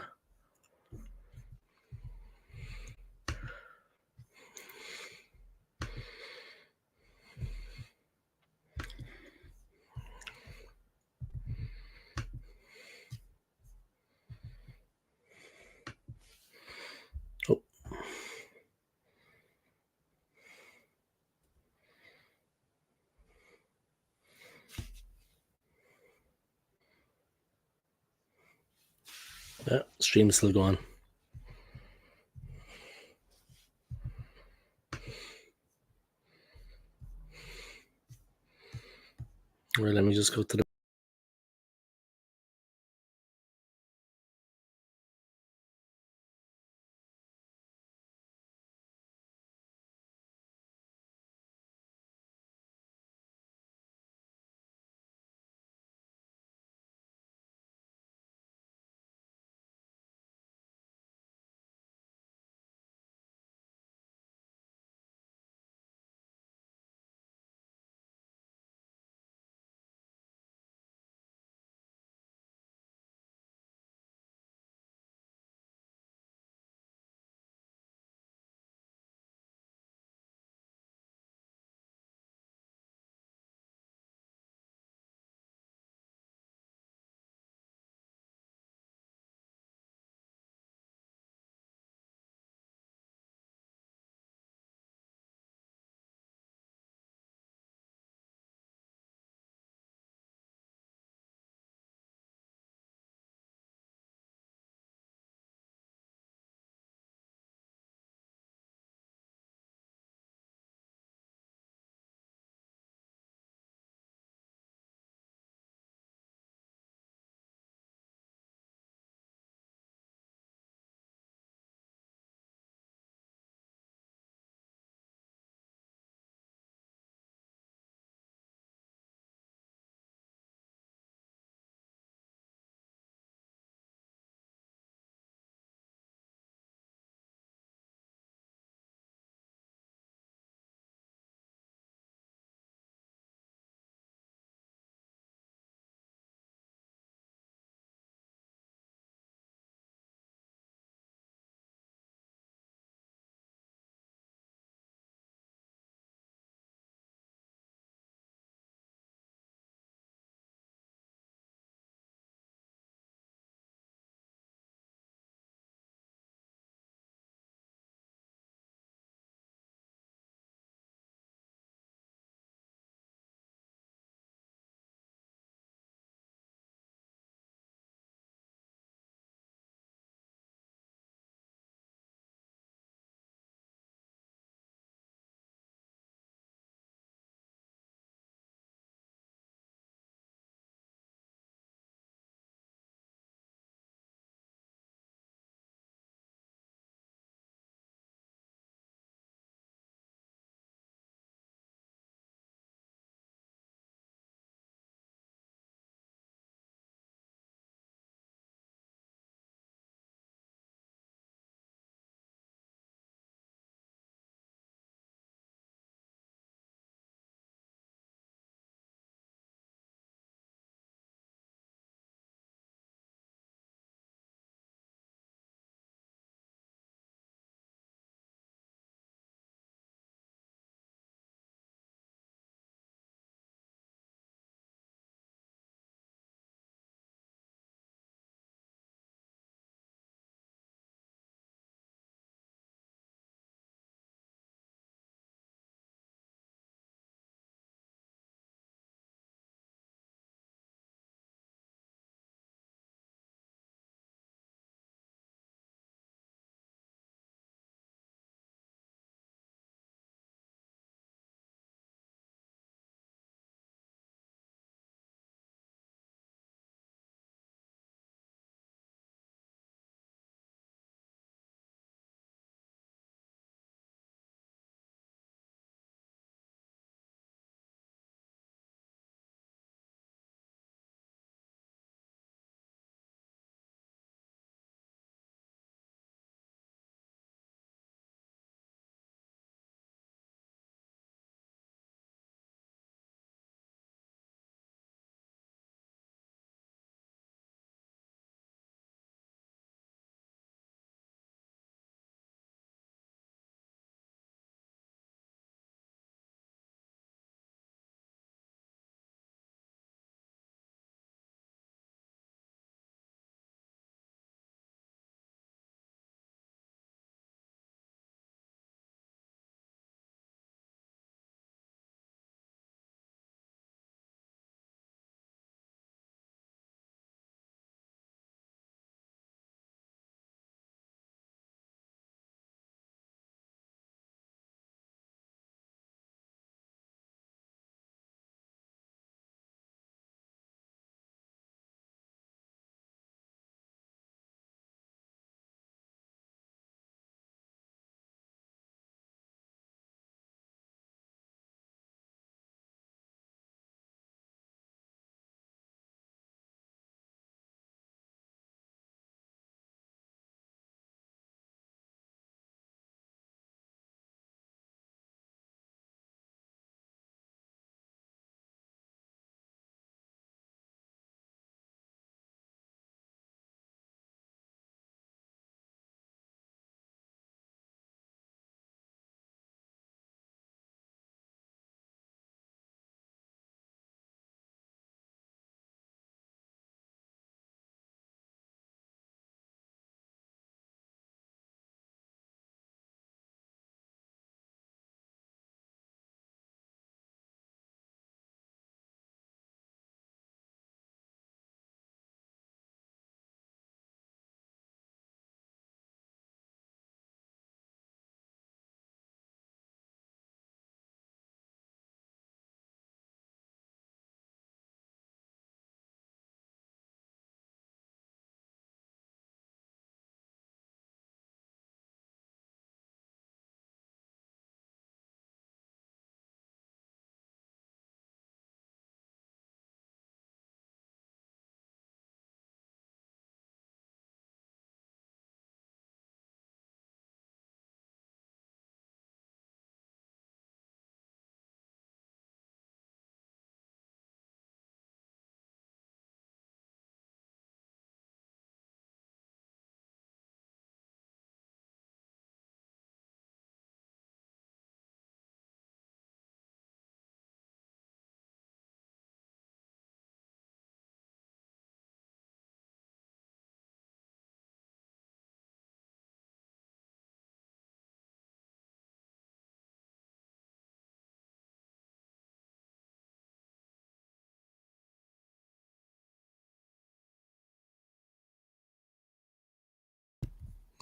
Oh. Yeah, stream's still going. Right, let me just go to the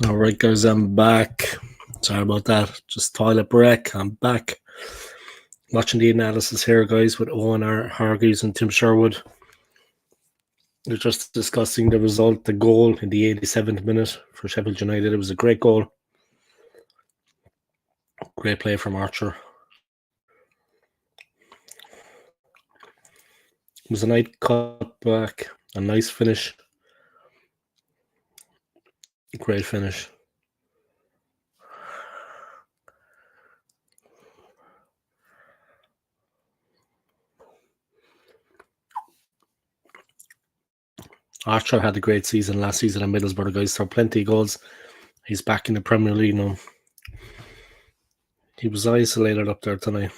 All right, guys, I'm back. Sorry about that. Just toilet break. I'm back. Watching the analysis here, guys, with Owen Hargreaves and Tim Sherwood. They're just discussing the result, the goal in the 87th minute for Sheffield United. It was a great goal. Great play from Archer. It was a nice cut back, a nice finish. Great finish. Archer had a great season last season at Middlesbrough, guys. So plenty of goals. He's back in the Premier League now. He was isolated up there tonight.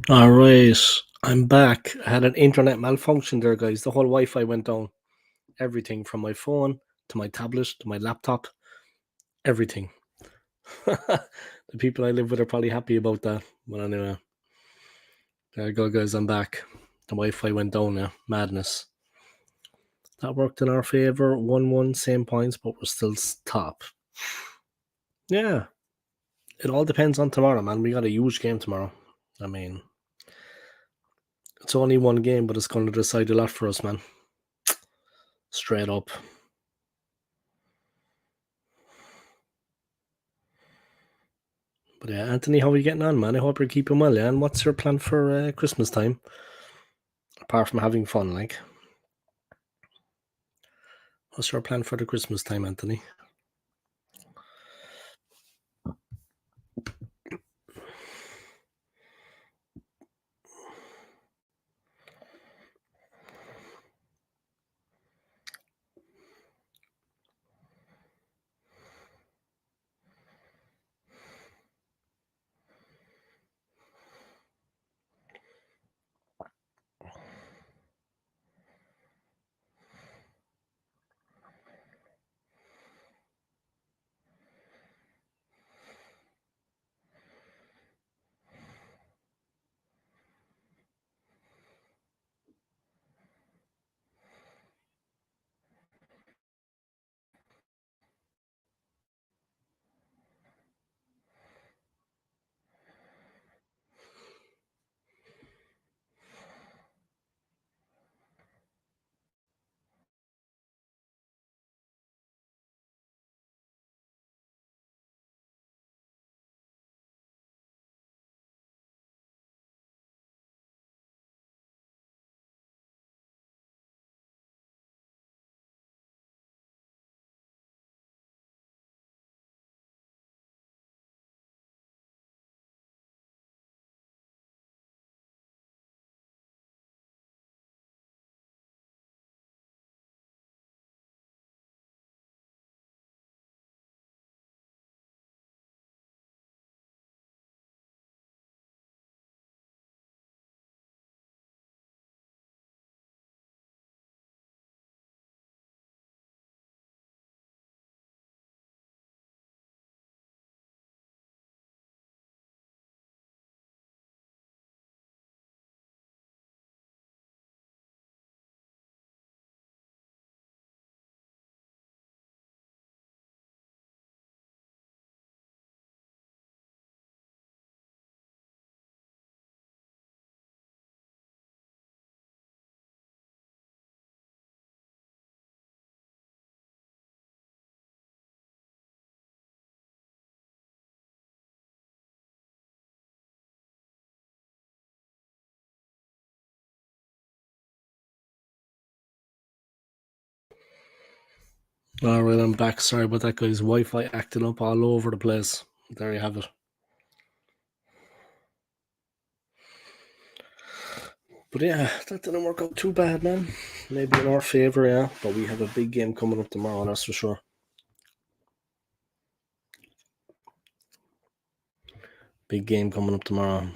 All right, I'm back. I had an internet malfunction there, guys. The whole Wi-Fi went down. Everything from my phone to my tablet to my laptop, everything. The people I live with are probably happy about that. But anyway, there you go, guys. I'm back. The Wi-Fi went down now. Madness. That worked in our favor. 1-1, same points, but we're still top. Yeah, it all depends on tomorrow, man. We got a huge game tomorrow. I mean, it's only one game, but it's going to decide a lot for us, man. Straight up. But yeah, Anthony, how are you getting on, man? I hope you're keeping well, yeah? And what's your plan for Christmas time? Apart from having fun, like. What's your plan for the Christmas time, Anthony? All right, I'm back. Sorry about that, guys. Wi-Fi acting up all over the place. There you have it. But yeah, that didn't work out too bad, man. Maybe in our favor, yeah. But we have a big game coming up tomorrow, that's for sure. Big game coming up tomorrow.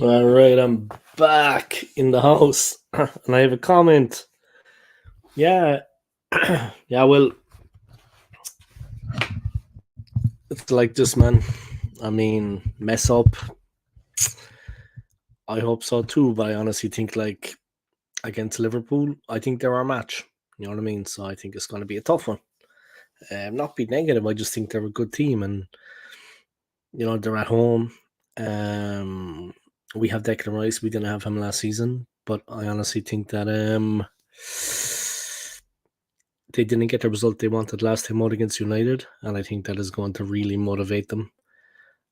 All right, I'm back in the house, and I have a comment. Yeah, yeah. Well, it's like this, man. I mean, mess up. I hope so too, but I honestly think like against Liverpool, I think they're our match. You know what I mean? So I think it's going to be a tough one. Not be negative. I just think they're a good team, and they're at home. Um, we have Declan Rice. We didn't have him last season, but I honestly think that they didn't get the result they wanted last time out against United, and I think that is going to really motivate them.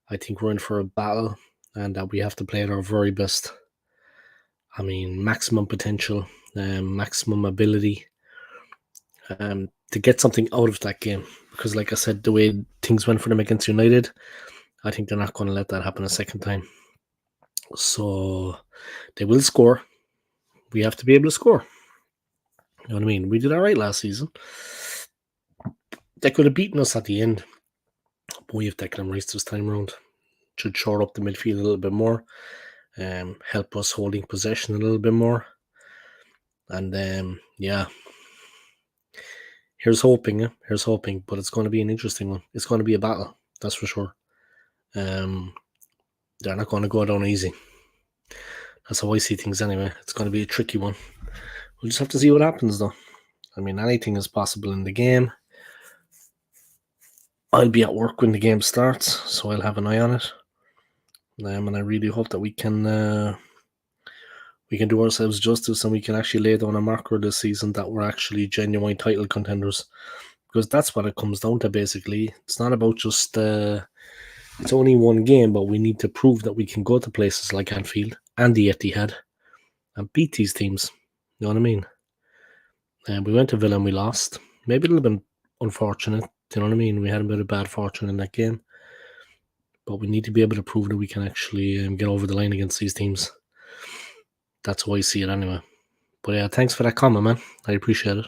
I think we're in for a battle, and that we have to play at our very best. I mean, maximum potential, maximum ability, to get something out of that game. Because, like I said, the way things went for them against United, I think they're not going to let that happen a second time. So they will score. We have to be able to score. You know what I mean? We did all right last season. They could have beaten us at the end, but we have Declan Rice this time around. Should shore up the midfield a little bit more, help us holding possession a little bit more. And yeah, here's hoping. Here's hoping, but it's going to be an interesting one. It's going to be a battle, that's for sure. They're not going to go down easy. That's how I see things anyway. It's going to be a tricky one. We'll just have to see what happens, though. I mean, anything is possible in the game. I'll be at work when the game starts, so I'll have an eye on it. And I really hope that we can do ourselves justice and we can actually lay down a marker this season that we're actually genuine title contenders. Because that's what it comes down to, basically. It's not about just it's only one game, but we need to prove that we can go to places like Anfield and the Etihad and beat these teams. You know what I mean? And we went to Villa and we lost. Maybe a little bit unfortunate. You know what I mean? We had a bit of bad fortune in that game. But we need to be able to prove that we can actually get over the line against these teams. That's how I see it anyway. But yeah, thanks for that comment, man. I appreciate it.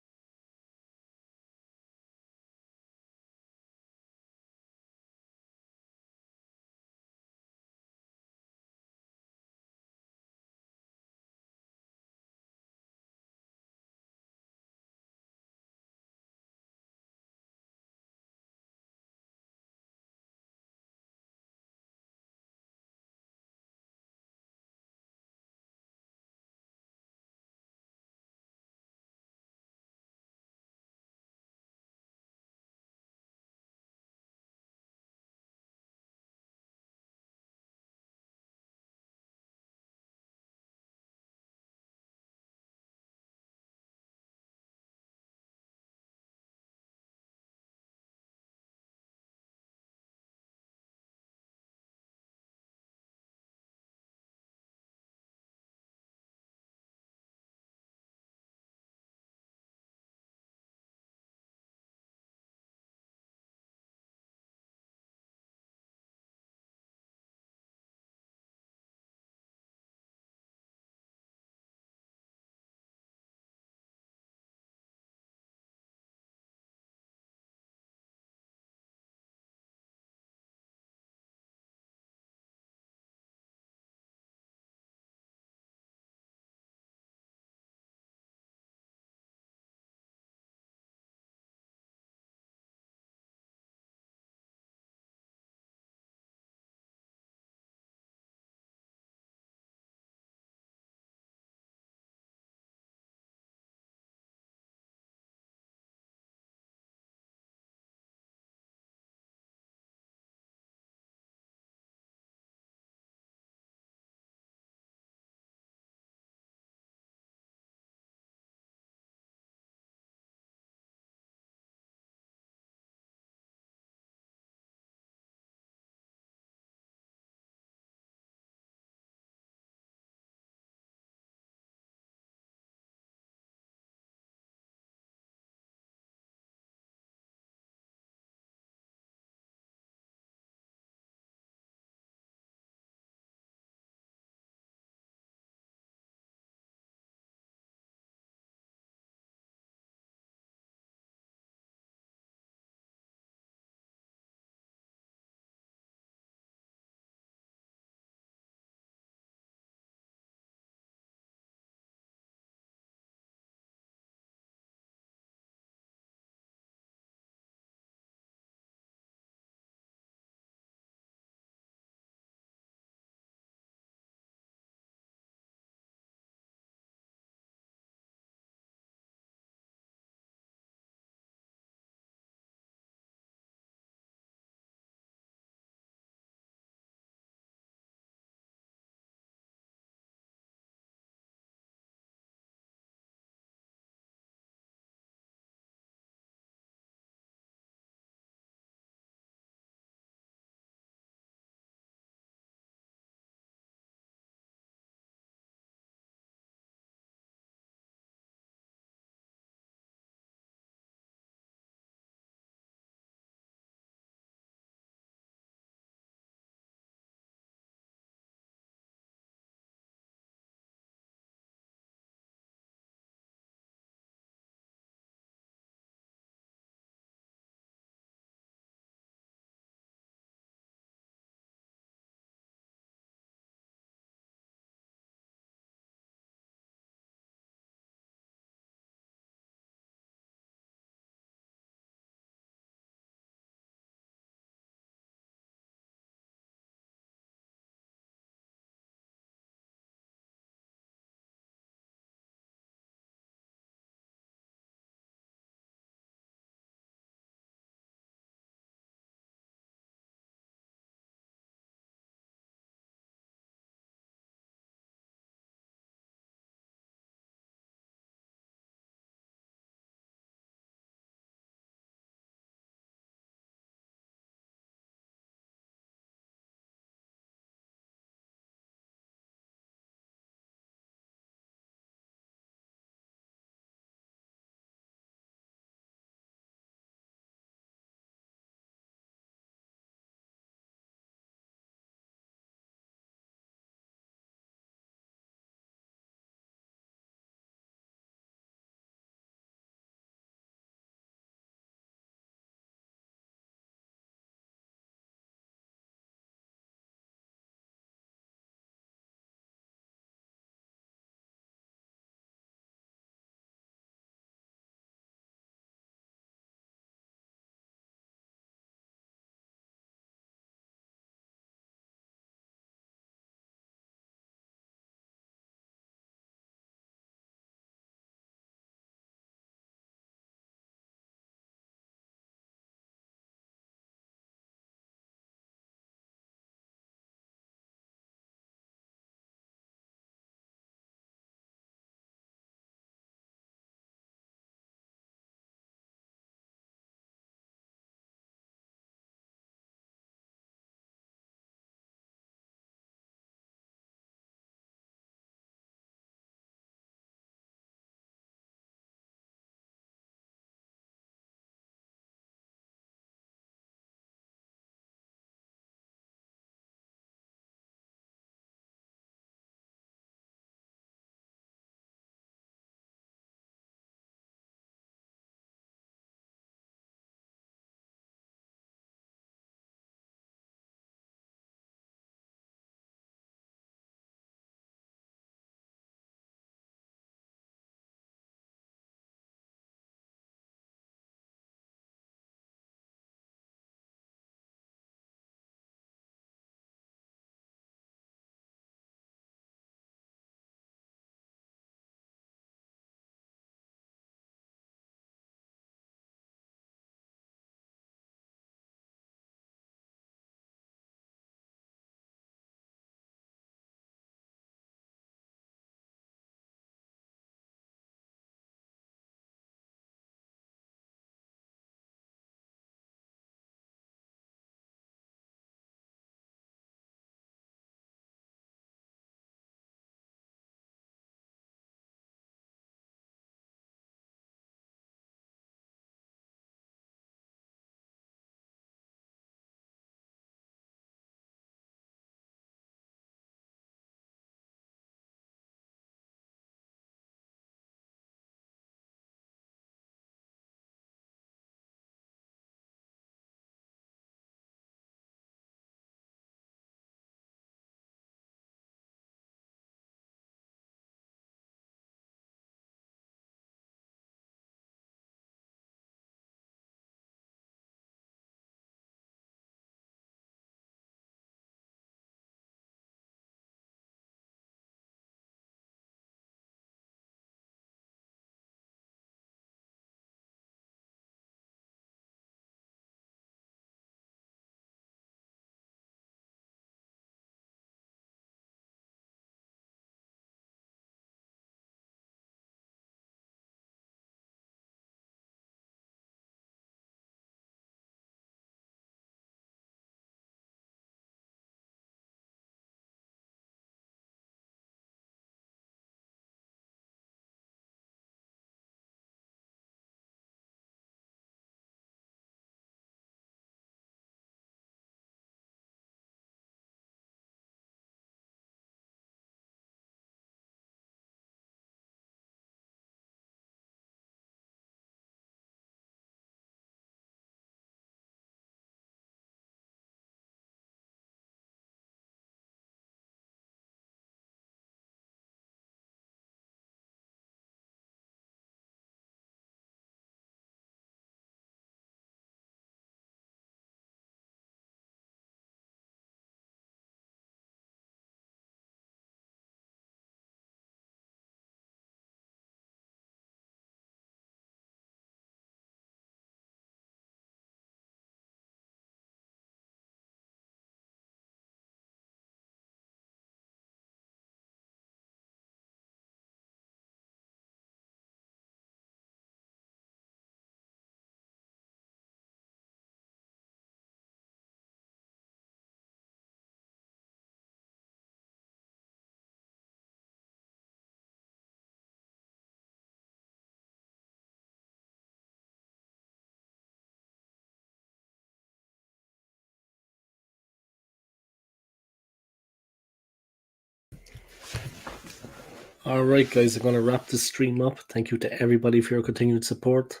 All right, guys, I'm going to wrap this stream up. Thank you to everybody for your continued support.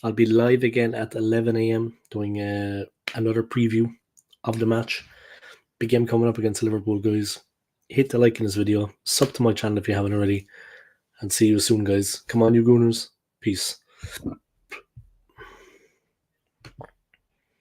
I'll be live again at 11 a.m. doing another preview of the match. Big game coming up against Liverpool, guys. Hit the like in this video. Sub to my channel if you haven't already. And see you soon, guys. Come on, you Gooners. Peace.